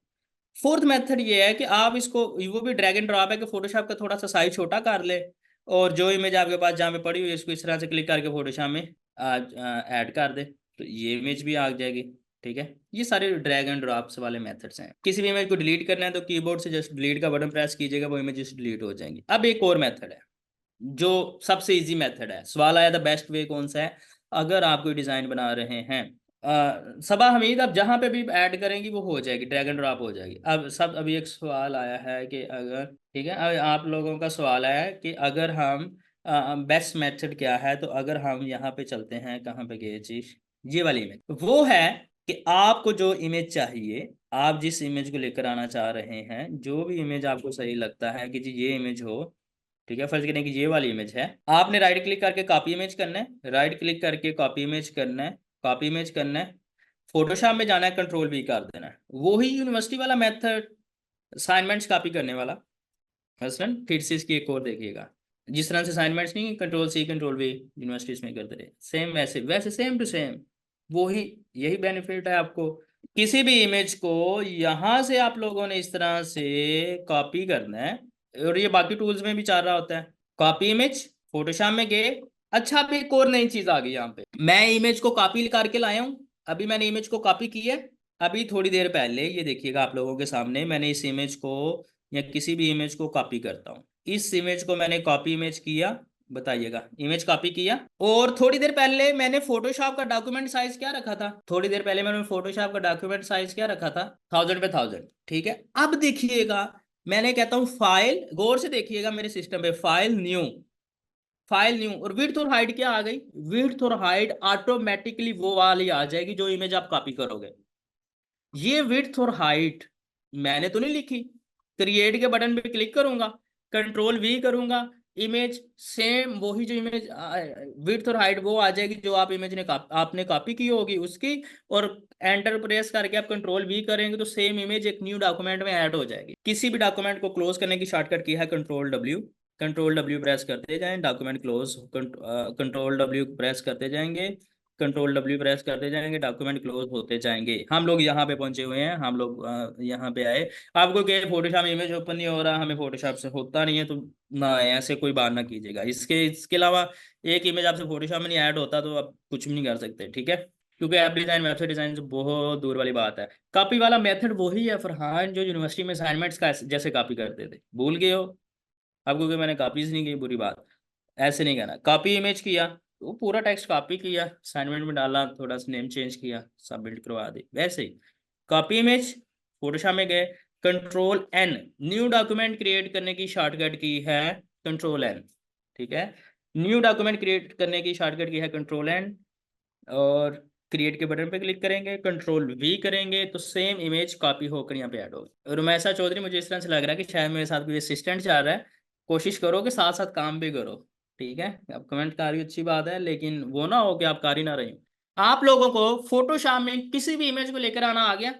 फोर्थ मेथड ये है कि आप इसको, वो भी ड्रैग एंड ड्रॉप है कि फोटोशॉप का थोड़ा सा साइज छोटा कर ले और जो इमेज आपके पास जहाँ पे पड़ी हुई है इसको इस तरह से क्लिक करके फोटोशॉप में ऐड कर दे, तो ये इमेज भी आ जाएगी। ठीक है, ये सारे ड्रैग एंड ड्रॉप्स वाले मेथड्स हैं। किसी भी इमेज को डिलीट करना है तो कीबोर्ड से जस्ट डिलीट का बटन प्रेस कीजिएगा, वो इमेजेस डिलीट हो जाएंगी। अब एक और मेथड है जो सबसे इजी मेथड है। सवाल आया था बेस्ट वे कौन सा है। अगर आप कोई डिजाइन बना रहे हैं, सबा हमीद, अब जहां पे भी ऐड करेंगी वो हो जाएगी, ड्रैग एंड ड्रॉप हो जाएगी। अब सब, अभी एक सवाल आया है कि अगर, ठीक है, अब आप लोगों का सवाल आया है कि अगर हम बेस्ट मेथड क्या है, तो अगर हम यहाँ पे चलते हैं, कहाँ पे गए चीज, ये वाली इमेज, वो है कि आपको जो इमेज चाहिए, आप जिस इमेज को लेकर आना चाह रहे हैं, जो भी इमेज आपको सही लगता है कि जी ये इमेज हो, ठीक है, फर्ज करें कि ये वाली इमेज है, आपने राइट क्लिक करके कॉपी इमेज करना है, राइट क्लिक करके कॉपी इमेज करना है, कॉपी इमेज करना है, फोटोशॉप में जाना है, कंट्रोल वी कर देना है। वो ही यूनिवर्सिटी वाला मेथड, असाइनमेंट्स कॉपी करने वाला। मसलन फिर से इसकी एक और देखिएगा, जिस तरह से असाइनमेंट्स नहीं control C control V universities में करते रहे, सेम वैसे वैसे सेम टू सेम वो ही, यही बेनिफिट है आपको। किसी भी इमेज को यहां से आप लोगों ने इस तरह से कॉपी करना है, और ये बाकी टूल्स में भी चल रहा होता है। कॉपी इमेज, फोटोशॉप में गए। अच्छा, अब एक और नई चीज आ गई यहाँ पे, मैं इमेज को कॉपी करके लाया हूँ, अभी मैंने इमेज को कॉपी की है। अभी थोड़ी देर पहले ये देखिएगा आप लोगों के सामने, मैंने इस इमेज को या किसी भी इमेज को कॉपी करता हूँ, इस इमेज को मैंने कॉपी इमेज किया, बताइएगा, इमेज कॉपी किया, और थोड़ी देर पहले मैंने फोटोशॉप का डॉक्यूमेंट साइज क्या रखा था, थोड़ी देर पहले मैंने फोटोशॉप का डॉक्यूमेंट साइज क्या रखा था, 1000 पे 1000। ठीक है, अब देखिएगा, मैंने कहता हूँ फाइल, गौर से देखिएगा मेरे सिस्टम पे, फाइल न्यू, फाइल न्यू, और विड्थ और हाइट क्या आ गई, विड्थ और हाइट ऑटोमेटिकली वो वाली आ जाएगी जो इमेज आप कॉपी करोगे। ये विड्थ और हाइट मैंने तो नहीं लिखी, क्रिएट के बटन पे क्लिक करूंगा, कंट्रोल वी करूंगा, इमेज सेम वही जो इमेज विड्थ और हाइट वो आ जाएगी जो आप इमेज ने आपने कॉपी की होगी उसकी, और एंटर प्रेस करके आप कंट्रोल वी करेंगे तो सेम इमेज एक न्यू डॉक्यूमेंट में ऐड हो जाएगी। किसी भी डॉक्यूमेंट को क्लोज करने की शॉर्टकट की है control W, control W press करते जाएं, document close, control W press करते जाएंगे, कंट्रोल डब्ल्यू प्रेस करते जाएंगे, डॉक्यूमेंट क्लोज होते जाएंगे। हम लोग यहाँ पे पहुंचे हुए हैं, हम लोग यहाँ पे आए। आपको क्या फोटोशॉप में इमेज ओपन नहीं हो रहा, हमें फोटोशॉप से होता नहीं है, तो ना ऐसे कोई बात ना कीजिएगा। इसके अलावा एक इमेज आपसे फोटोशॉप में नहीं ऐड होता तो आप कुछ भी नहीं कर सकते। ठीक है, क्योंकि ऐप डिजाइन, वेबसाइट डिजाइन से बहुत दूर वाली बात है। कॉपी वाला मेथड वही है फरहान जो यूनिवर्सिटी में असाइनमेंट्स का जैसे कॉपी करते थे, भूल गए हो आपको कि मैंने कॉपीज नहीं की, बुरी बात, ऐसे नहीं करना। कॉपी इमेज किया, वो पूरा टेक्स्ट कॉपी किया, असाइनमेंट में डाला, थोड़ा सा नेम चेंज किया, सबमिट करवा दी, वैसे ही कॉपी इमेज, फोटोशॉप में गए, control N, new document create करने की शॉर्टकट की है कंट्रोल एन। ठीक है, न्यू डॉक्यूमेंट क्रिएट करने की शॉर्टकट की है कंट्रोल एन, और क्रिएट के बटन पे क्लिक करेंगे, कंट्रोल वी करेंगे तो सेम इमेज कॉपी होकर यहाँ पे ऐड होगी। और रुमैसा चौधरी, मुझे इस तरह से लग रहा है कि शायद मेरे साथ कोई असिस्टेंट चल रहा है, कोशिश करो कि साथ साथ काम भी करो। ठीक है, अब कमेंट कर रही हो, अच्छी बात है, लेकिन वो ना हो कि आप कर ही ना रही हो। आप लोगों को फोटोशॉप में किसी भी इमेज को लेकर आना आ गया,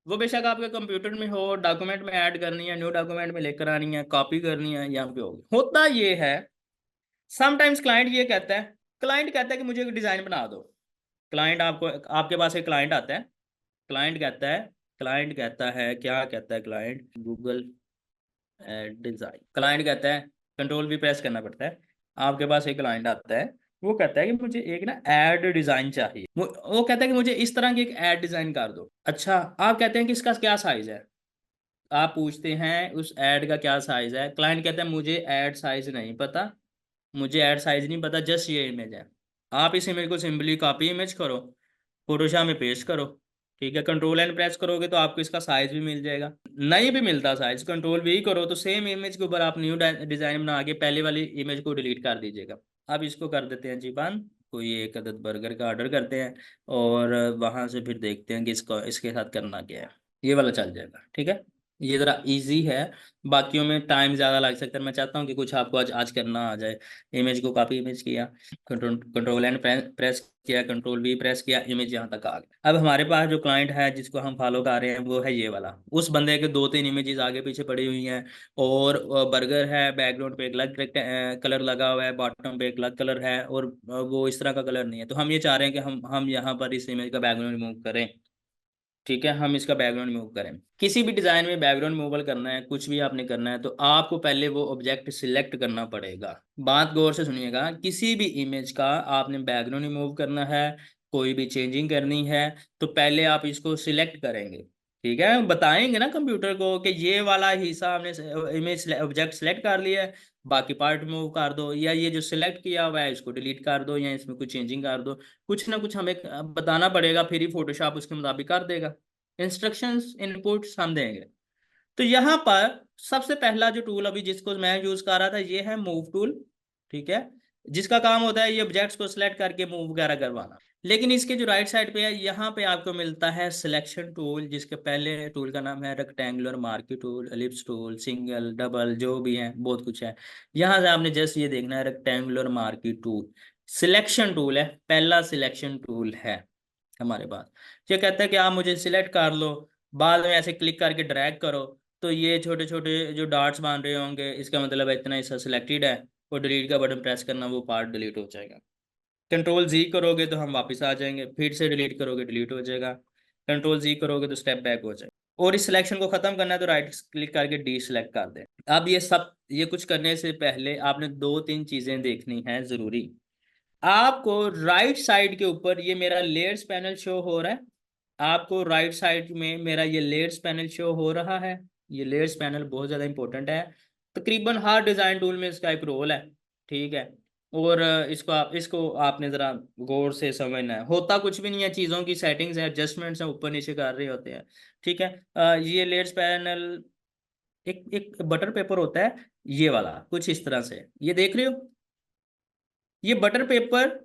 वो बेशक आपके कंप्यूटर में हो, डॉक्यूमेंट में ऐड करनी है, न्यू डॉक्यूमेंट में लेकर आनी है, कॉपी करनी है, यहाँ पे होगी। होता ये है, समटाइम्स क्लाइंट ये कहता है, क्लाइंट कहता है कि मुझे एक डिजाइन बना दो। क्लाइंट आपको, आपके पास एक क्लाइंट आता है, क्लाइंट कहता है, क्लाइंट कहता है, क्या कहता है क्लाइंट, गूगल डिजाइन, क्लाइंट कहता है, कंट्रोल भी प्रेस करना पड़ता है। आपके पास एक क्लाइंट आता है, वो कहता है कि मुझे एक ना एड डिजाइन चाहिए, वो कहता है कि मुझे इस तरह की एक एड डिजाइन कर दो। अच्छा, आप कहते हैं कि इसका क्या साइज है, आप पूछते हैं उस एड का क्या साइज है, क्लाइंट कहता है मुझे एड साइज नहीं पता, मुझे एड साइज नहीं पता, जस्ट ये इमेज है। आप इस इमेज को सिंपली कॉपी इमेज करो, फोटोशॉप में पेस्ट करो। ठीक है, कंट्रोल एंड प्रेस करोगे तो आपको इसका साइज भी मिल जाएगा, नहीं भी मिलता साइज, कंट्रोल भी करो तो सेम इमेज के ऊपर आप न्यू डिजाइन बना के पहले वाली इमेज को डिलीट कर दीजिएगा। अब इसको कर देते हैं जी बंद, कोई एक अदद बर्गर का ऑर्डर करते हैं, और वहां से फिर देखते हैं कि इसको इसके साथ करना क्या है। ये वाला चल जाएगा, ठीक है। ये जरा इजी है, बाकियों में टाइम ज़्यादा लग सकता है। मैं चाहता हूँ कि कुछ आपको आज आज करना आ जाए। इमेज को कॉपी इमेज किया, कंट्रोल एंड प्रेस किया, कंट्रोल वी प्रेस किया, इमेज यहाँ तक आ गई। अब हमारे पास जो क्लाइंट है जिसको हम फॉलो कर रहे हैं वो है ये वाला। उस बंदे के दो तीन इमेजेस आगे पीछे पड़ी हुई हैं, और बर्गर है, बैकग्राउंड पे एक अलग कलर लगा हुआ है, बॉटम पे एक अलग कलर है, और वो इस तरह का कलर नहीं है। तो हम ये चाह रहे हैं कि हम यहाँ पर इस इमेज का बैकग्राउंड रिमूव करें। ठीक है, हम इसका बैकग्राउंड मूव करें। किसी भी डिजाइन में बैकग्राउंड मूवल करना है, कुछ भी आपने करना है, तो आपको पहले वो ऑब्जेक्ट सिलेक्ट करना पड़ेगा। बात गौर से सुनिएगा, किसी भी इमेज का आपने बैकग्राउंड रिमूव करना है, कोई भी चेंजिंग करनी है, तो पहले आप इसको सिलेक्ट करेंगे। ठीक है, बताएंगे ना कंप्यूटर को कि ये वाला हिस्सा हमने इमेज ऑब्जेक्ट सेलेक्ट कर लिया है, बाकी पार्ट मूव कर दो, या ये जो सिलेक्ट किया हुआ है इसको डिलीट कर दो, या इसमें कुछ चेंजिंग कर दो। कुछ ना कुछ हमें बताना पड़ेगा, फिर ही फोटोशॉप उसके मुताबिक कर देगा। इंस्ट्रक्शंस इनपुट्स हम देंगे। तो यहाँ पर सबसे पहला जो टूल अभी जिसको मैं यूज कर रहा था ये है मूव टूल। ठीक है, जिसका काम होता है ये ऑब्जेक्ट्स को सिलेक्ट करके मूव वगैरह करवाना। लेकिन इसके जो राइट साइड पे है यहाँ पे आपको मिलता है सिलेक्शन टूल, जिसके पहले टूल का नाम है rectangular marquee tool, ellipse tool, single, double, जो भी है बहुत कुछ है। यहाँ से आपने जस्ट ये देखना है rectangular marquee tool selection tool है, पहला सिलेक्शन टूल है हमारे पास। ये कहता है कि आप मुझे सिलेक्ट कर लो, बाद में ऐसे क्लिक करके ड्रैग करो, तो ये छोटे छोटे जो डॉट्स बन रहे होंगे इसका मतलब है इतना हिस्सा सिलेक्टेड है, और डिलीट का बटन प्रेस करना, वो पार्ट डिलीट हो जाएगा। कंट्रोल जी करोगे तो हम वापस आ जाएंगे, फिर से डिलीट करोगे डिलीट हो जाएगा, कंट्रोल जी करोगे तो स्टेप बैक हो जाएगा। और इस सिलेक्शन को खत्म करना है तो राइट क्लिक करके डी सिलेक्ट कर दें। अब ये कुछ करने से पहले आपने दो तीन चीजें देखनी है जरूरी। आपको राइट साइड के ऊपर ये मेरा लेयर्स पैनल शो हो रहा है, आपको राइट साइड में मेरा ये लेयर्स पैनल शो हो रहा है। ये लेयर्स पैनल बहुत ज़्यादा इंपॉर्टेंट है, तकरीबन हर डिज़ाइन टूल में इसका एक रोल है। ठीक है, और इसको आपने ज़रा गौर से समझना है। होता कुछ भी नहीं है, चीज़ों की सेटिंग्स है, एडजस्टमेंट्स हैं, ऊपर नीचे कर रहे होते हैं। ठीक है, ये लेयर्स पैनल एक एक बटर पेपर होता है, ये वाला कुछ इस तरह से, ये देख रहे हो। ये बटर पेपर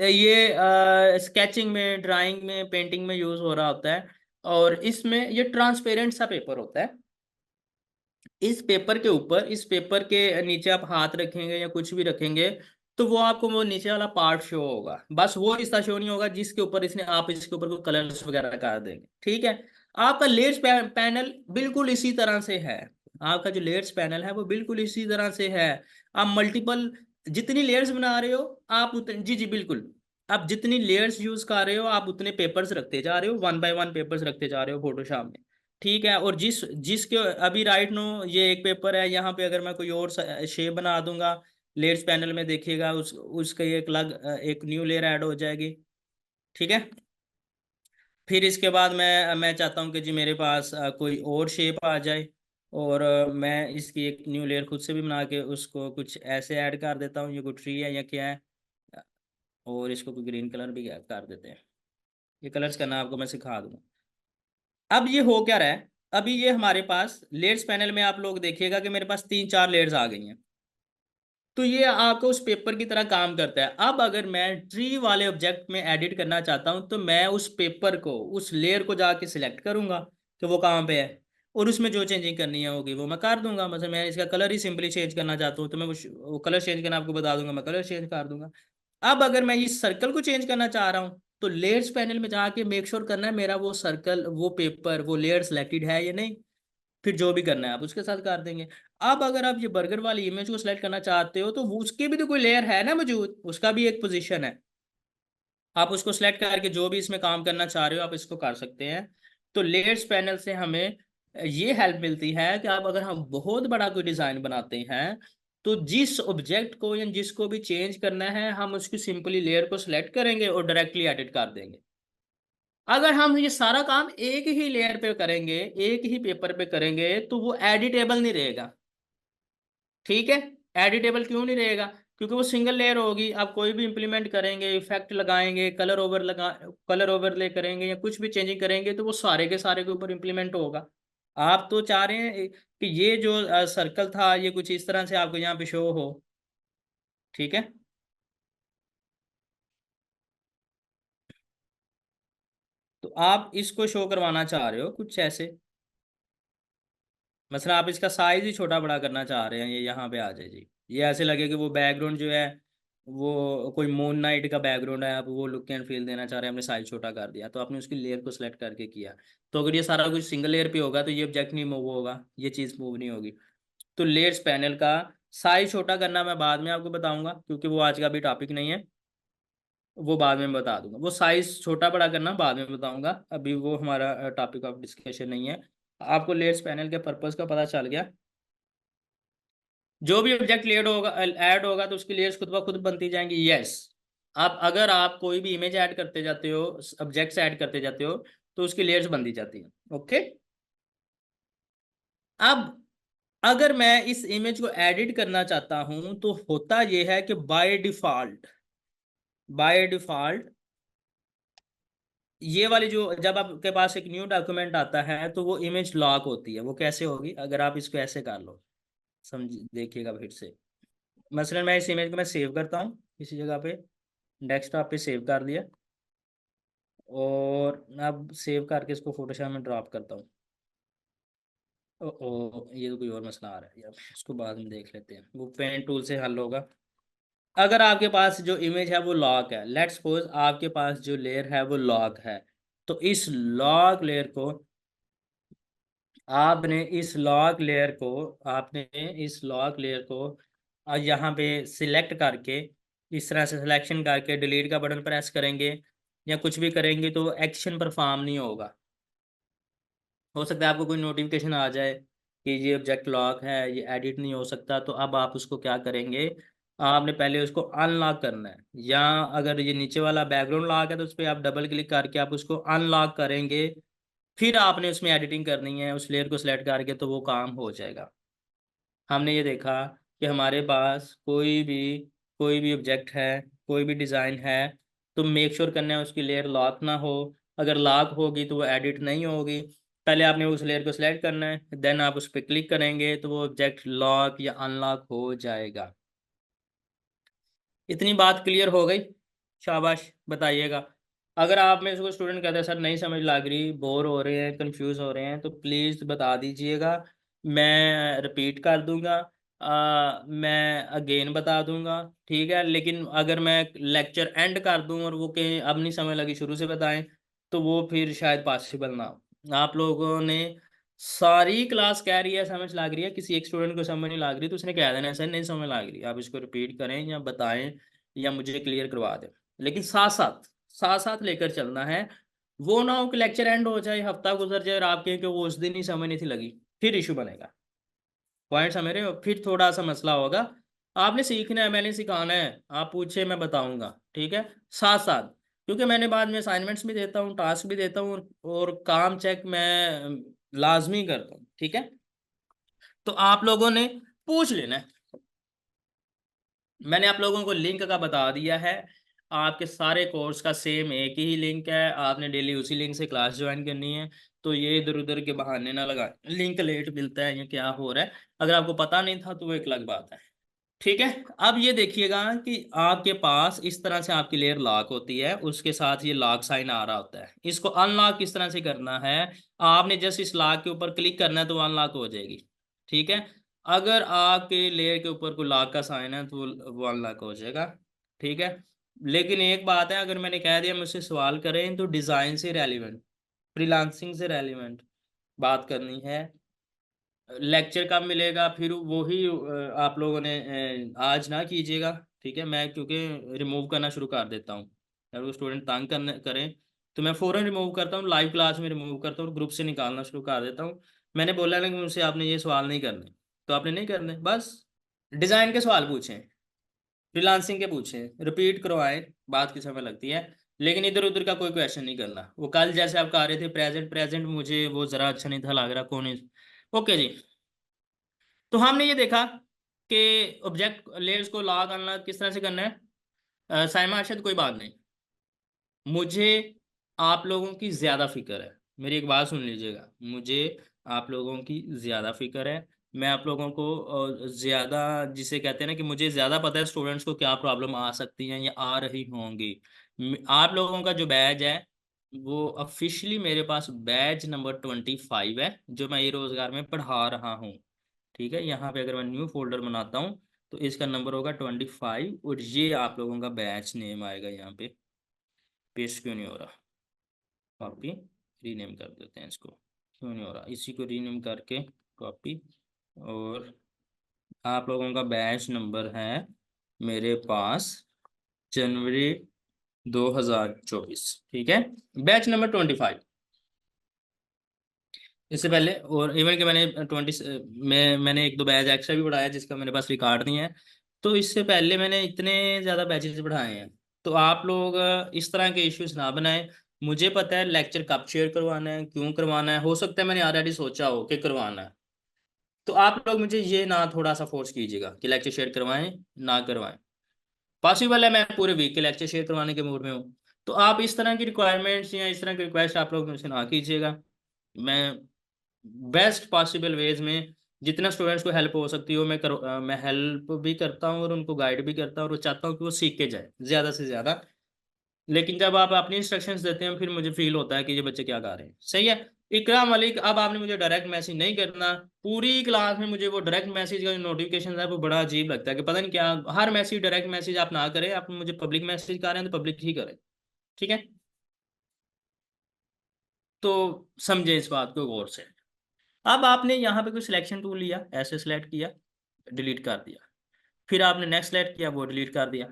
ये स्केचिंग में, ड्राइंग में, पेंटिंग में यूज हो रहा होता है, और इसमें ये ट्रांसपेरेंट सा पेपर होता है। इस पेपर के ऊपर, इस पेपर के नीचे आप हाथ रखेंगे या कुछ भी रखेंगे, तो वो आपको वो नीचे वाला पार्ट शो होगा, बस वो हिस्सा शो नहीं होगा जिसके ऊपर इसने आप इसके ऊपर कोई कलर्स वगैरह कर देंगे। ठीक है, आपका लेयर्स पैनल बिल्कुल इसी तरह से है। आपका जो लेयर्स पैनल है वो बिल्कुल इसी तरह से है। आप मल्टीपल जितनी लेयर्स बना रहे हो, आप उतने, जी जी बिल्कुल, आप जितनी लेयर्स यूज कर रहे हो आप उतने पेपर्स रखते जा रहे हो, वन बाय वन पेपर्स रखते जा रहे हो फोटोशॉप में। ठीक है, और जिसके अभी राइट नो ये एक पेपर है, यहाँ पे अगर मैं कोई और शेप बना दूंगा, लेयर्स पैनल में देखिएगा उसका एक अलग एक न्यू लेयर ऐड हो जाएगी। ठीक है, फिर इसके बाद मैं चाहता हूँ कि जी मेरे पास कोई और शेप आ जाए, और मैं इसकी एक न्यू लेयर खुद से भी बना के उसको कुछ ऐसे ऐड कर देता हूँ। ये कोई ट्री है या क्या है, और इसको कोई ग्रीन कलर भी कर देते हैं। ये कलर्स करना आपको मैं सिखा दूंगा। अब ये हो क्या रहा है, अभी ये हमारे पास लेयर्स पैनल में आप लोग देखिएगा कि मेरे पास तीन चार लेयर्स आ गई हैं। तो ये आपको उस पेपर की तरह काम करता है। अब अगर मैं ट्री वाले ऑब्जेक्ट में एडिट करना चाहता हूं, तो मैं उस पेपर को, उस लेयर को जाके सिलेक्ट करूंगा कि वो कहाँ पे है, और उसमें जो चेंजिंग करनी है होगी वो मैं कर दूंगा। मतलब मैं इसका कलर ही सिंपली चेंज करना चाहता हूँ तो मैं वो कलर चेंज करना आपको बता दूंगा, मैं कलर चेंज कर दूंगा। अब अगर मैं इस सर्कल को चेंज करना चाह रहा हूँ, तो लेयर्स पैनल में जाके मेक श्योर करना है मेरा वो सर्कल, वो पेपर, वो लेयर सिलेक्टेड है या नहीं। फिर जो भी करना है आप उसके साथ कर देंगे। अब अगर आप ये बर्गर वाली इमेज को सिलेक्ट करना चाहते हो, तो उसके भी तो कोई लेयर है ना मौजूद, उसका भी एक पोजीशन है। आप उसको सिलेक्ट करके जो भी इसमें काम करना चाह रहे हो आप इसको कर सकते हैं। तो लेयर्स पैनल से हमें ये हेल्प मिलती है कि आप अगर हम बहुत बड़ा कोई डिजाइन बनाते हैं, तो जिस ऑब्जेक्ट को या जिसको भी चेंज करना है हम उसकी सिंपली लेयर को सिलेक्ट करेंगे और डायरेक्टली एडिट कर देंगे। अगर हम ये सारा काम एक ही लेयर पे करेंगे, एक ही पेपर पे करेंगे, तो वो एडिटेबल नहीं रहेगा। ठीक है, एडिटेबल क्यों नहीं रहेगा, क्योंकि वो सिंगल लेयर होगी। आप कोई भी इंप्लीमेंट करेंगे, इफेक्ट लगाएंगे, कलर ओवरले करेंगे या कुछ भी चेंजिंग करेंगे, तो वो सारे के सारे के ऊपर इंप्लीमेंट होगा। आप तो चाह रहे हैं कि ये जो सर्कल था ये कुछ इस तरह से आपको यहाँ पे शो हो। ठीक है, तो आप इसको शो करवाना चाह रहे हो कुछ ऐसे। मसला आप इसका साइज ही छोटा बड़ा करना चाह रहे हैं, ये यहाँ पे आ जाए जी। ये ऐसे लगे कि वो बैकग्राउंड जो है वो कोई मून नाइट का बैकग्राउंड है, आप वो लुक एंड फील देना चाह रहे हैं, हमने साइज छोटा कर दिया, तो आपने उसकी लेयर को सिलेक्ट करके किया। तो अगर ये सारा कुछ सिंगल लेयर पे होगा तो ये ऑब्जेक्ट नहीं मूव होगा, ये चीज़ मूव नहीं होगी। तो लेयर्स पैनल का साइज छोटा करना मैं बाद में आपको बताऊंगा, क्योंकि वो आज का भी टॉपिक नहीं है, वो बाद में बता दूंगा। वो साइज छोटा बड़ा करना बाद में बताऊंगा, अभी वो हमारा टॉपिक ऑफ डिस्कशन नहीं है। आपको लेयर्स पैनल के पर्पस का पता चल गया। जो भी ऑब्जेक्ट लेयर होगा ऐड होगा तो उसकी लेयर्स खुद ब खुद बनती जाएंगी। यस, आप अगर आप कोई भी इमेज ऐड करते जाते हो, ऑब्जेक्ट्स ऐड करते जाते हो, तो उसकी लेयर्स बनती जाती हैं। ओके, अब अगर मैं इस इमेज को एडिट करना चाहता हूं तो होता यह है कि बाय डिफॉल्ट ये वाली जो, जब आपके पास एक न्यू डॉक्यूमेंट आता है तो वो इमेज लॉक होती है। वो कैसे होगी, अगर आप इसको ऐसे कर लो, समझ देखिएगा फिर से। मसलन मैं इस इमेज को मैं सेव करता हूँ किसी जगह पे, डेस्कटॉप पे सेव कर दिया, और अब सेव करके इसको फोटोशॉप में ड्रॉप करता हूँ। ओ ये तो कोई और मसला आ रहा है यार, इसको बाद में देख लेते हैं, वो पेन टूल से हल होगा। अगर आपके पास जो इमेज है वो लॉक है, लेट्स सपोज आपके पास जो लेयर है वो लॉक है, तो आपने इस लॉक लेयर को यहाँ पे सिलेक्ट करके, इस तरह से सिलेक्शन करके डिलीट का बटन प्रेस करेंगे या कुछ भी करेंगे तो एक्शन परफॉर्म नहीं होगा। हो सकता है आपको कोई नोटिफिकेशन आ जाए कि ये ऑब्जेक्ट लॉक है, ये एडिट नहीं हो सकता, तो अब आप उसको क्या करेंगे, आपने पहले उसको अनलॉक करना है, या अगर ये नीचे वाला बैकग्राउंड लॉक है तो उस पर आप डबल क्लिक करके आप उसको अनलॉक करेंगे, फिर आपने उसमें एडिटिंग करनी है उस लेयर को सिलेक्ट करके, तो वो काम हो जाएगा। हमने ये देखा कि हमारे पास कोई भी ऑब्जेक्ट है, कोई भी डिज़ाइन है, तो मेक श्योर करना है उसकी लेयर लॉक ना हो। अगर लॉक होगी तो वो एडिट नहीं होगी। पहले आपने उस लेयर को सिलेक्ट करना है, देन आप उस पर क्लिक करेंगे तो वो ऑब्जेक्ट लॉक या अनलॉक हो जाएगा। इतनी बात क्लियर हो गई? शाबाश, बताइएगा। अगर आप में से कोई स्टूडेंट कहते हैं सर नहीं समझ लग रही, बोर हो रहे हैं, कंफ्यूज हो रहे हैं, तो प्लीज़ बता दीजिएगा, मैं रिपीट कर दूंगा, मैं अगेन बता दूंगा। ठीक है, लेकिन अगर मैं लेक्चर एंड कर दूं और वो कहीं अब नहीं समझ लगी शुरू से बताएं, तो वो फिर शायद पॉसिबल ना हो। आप लोगों ने सारी क्लास कह रही है समझ लग रही है, किसी एक स्टूडेंट को समझ नहीं लग रही तो उसने कह देना सर नहीं समझ लग रही, आप इसको रिपीट करें या बताएं या मुझे क्लियर करवा दें। लेकिन साथ साथ लेकर चलना है। वो ना हो कि लेक्चर एंड हो जाए, हफ्ता गुजर जाए और आप कहें कि वो उस दिन ही समझ नहीं थी लगी, फिर इशू बनेगा। पॉइंट समझ रहे हो, फिर थोड़ा सा मसला होगा। आपने सीखना है, मैंने सिखाना है, आप पूछे मैं बताऊंगा, ठीक है, साथ साथ। क्योंकि मैंने बाद में असाइनमेंट्स भी देता हूँ, टास्क भी देता हूँ, और काम चेक मैं लाजमी करता हूँ, ठीक है। तो आप लोगों ने पूछ लेना है। मैंने आप लोगों को लिंक का बता दिया है, आपके सारे कोर्स का सेम एक ही लिंक है, आपने डेली उसी लिंक से क्लास ज्वाइन करनी है। तो ये इधर उधर के बहाने ना लगा, लिंक लेट मिलता है या क्या हो रहा है, अगर आपको पता नहीं था तो वो एक अलग बात है। ठीक है, अब ये देखिएगा कि आपके पास इस तरह से आपकी लेयर लॉक होती है, उसके साथ ये लॉक साइन आ रहा होता है। इसको अनलॉक किस तरह से करना है, आपने जस्ट इस लॉक के ऊपर क्लिक करना है तो अनलॉक हो जाएगी। ठीक है, अगर आपके लेयर के ऊपर कोई लॉक का साइन है तो वो अनलॉक हो जाएगा। ठीक है, लेकिन एक बात है, अगर मैंने कह दिया मुझसे सवाल करें तो डिज़ाइन से रेलिवेंट, फ्रीलांसिंग से रेलिवेंट बात करनी है। लेक्चर कब मिलेगा फिर वही आप लोगों ने आज ना कीजिएगा, ठीक है, मैं क्योंकि रिमूव करना शुरू कर देता हूँ। अगर वो स्टूडेंट तंग करने करें तो मैं फ़ौरन रिमूव करता हूँ, लाइव क्लास में रिमूव करता हूँ, ग्रुप से निकालना शुरू कर देता हूँ। मैंने बोला ना कि मुझसे आपने ये सवाल नहीं करने, तो आपने नहीं करने, बस डिज़ाइन के सवाल पूछें, फ्रीलांसिंग के पूछें, रिपीट करवाएं, बात की समय लगती है। लेकिन इधर उधर का कोई क्वेश्चन नहीं करना। वो कल जैसे आप कह रहे थे प्रेजेंट प्रेजेंट, मुझे वो ज़रा अच्छा नहीं था लग रहा, कौन। ओके जी, तो हमने ये देखा कि ऑब्जेक्ट लेयर्स को लॉक अनलॉक किस तरह से करना है। साइमा अरशद कोई बात नहीं, मुझे आप लोगों की ज़्यादा फिक्र है, मेरी एक बात सुन लीजिएगा, मुझे आप लोगों की ज़्यादा फिक्र है। मैं आप लोगों को ज़्यादा, जिसे कहते हैं ना कि मुझे ज़्यादा पता है स्टूडेंट्स को क्या प्रॉब्लम आ सकती हैं या आ रही होंगी। आप लोगों का जो बैच है वो ऑफिशियली मेरे पास बैच नंबर 25 है जो मैं ये रोजगार में पढ़ा रहा हूँ। ठीक है, यहाँ पे अगर मैं न्यू फोल्डर बनाता हूँ तो इसका नंबर होगा 25 और ये आप लोगों का बैच नेम आएगा यहाँ पे। पेस्ट क्यों नहीं हो रहा? कॉपी, रीनेम कर देते हैं इसको। क्यों नहीं हो रहा? इसी को रीनेम करके कॉपी, और आप लोगों का बैच नंबर है मेरे पास जनवरी 2024। ठीक है, बैच नंबर 25। इससे पहले और इवन कि मैंने 20 में मैंने एक दो बैच एक्स्ट्रा भी पढ़ाया जिसका मेरे पास रिकॉर्ड नहीं है। तो इससे पहले मैंने इतने ज़्यादा बैचेस पढ़ाए हैं। तो आप लोग इस तरह के इश्यूज ना बनाएं। मुझे पता है लेक्चर कब शेयर करवाना है, क्यों करवाना है, हो सकता है मैंने ऑलरेडी सोचा हो कि करवाना है। तो आप लोग मुझे ये ना थोड़ा सा फोर्स कीजिएगा कि लेक्चर शेयर करवाएं ना करवाएं। पॉसिबल है मैं पूरे वीक के लेक्चर शेयर करवाने के मूड में हूँ। तो आप इस तरह की रिक्वायरमेंट्स या इस तरह की रिक्वेस्ट आप लोग मुझसे ना कीजिएगा। मैं बेस्ट पॉसिबल वेज में जितना स्टूडेंट्स को हेल्प हो सकती हो मैं हेल्प भी करता हूँ और उनको गाइड भी करता हूँ और चाहता हूँ कि वो सीख के जाए ज़्यादा से ज़्यादा। लेकिन जब आप अपनी इंस्ट्रक्शंस देते हैं फिर मुझे फील होता है कि ये बच्चे क्या गा रहे हैं। सही है। इकरा मलिक, अब आपने मुझे डायरेक्ट मैसेज नहीं करना। पूरी क्लास में मुझे वो डायरेक्ट मैसेज का जो नोटिफिकेशन है वो बड़ा अजीब लगता है कि पता नहीं क्या, हर मैसेज डायरेक्ट मैसेज आप ना करें, आप मुझे पब्लिक मैसेज कर रहे हैं तो पब्लिक ही करें। ठीक है, तो समझे इस बात को गौर से। अब आपने यहाँ पे कोई सिलेक्शन टूल लिया, ऐसे सिलेक्ट किया, डिलीट कर दिया। फिर आपने नेक्स्ट सेलेक्ट किया, वो डिलीट कर दिया।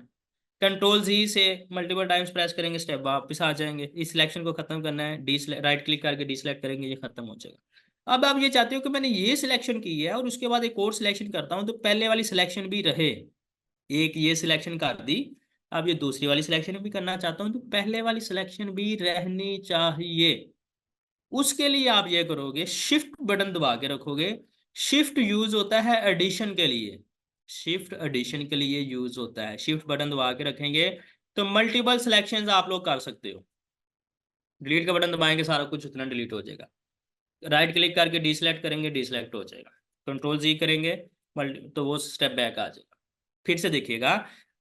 कंट्रोल जी से मल्टीपल टाइम्स प्रेस करेंगे, स्टेप वापस आ जाएंगे। इस सिलेक्शन को खत्म करना है, डी राइट क्लिक करके डी सेलेक्ट करेंगे, ये खत्म हो जाएगा। अब आप ये चाहते हो कि मैंने ये सिलेक्शन की है और उसके बाद एक और सिलेक्शन करता हूँ तो पहले वाली सिलेक्शन भी रहे। एक ये सिलेक्शन कर दी, अब ये दूसरी वाली सिलेक्शन भी करना चाहता हूँ तो पहले वाली सिलेक्शन भी रहनी चाहिए। उसके लिए आप ये करोगे, शिफ्ट बटन दबा के रखोगे। शिफ्ट यूज होता है एडिशन के लिए, शिफ्ट एडिशन के लिए यूज होता है। शिफ्ट बटन दबा के रखेंगे तो मल्टीपल सिलेक्शंस आप लोग कर सकते हो। डिलीट का बटन दबाएंगे सारा कुछ उतना डिलीट हो जाएगा। राइट क्लिक करके डीसेलेक्ट करेंगे, डीसेलेक्ट हो जाएगा। कंट्रोल जी करेंगे मल्टी तो वो स्टेप बैक आ जाएगा। फिर से देखिएगा,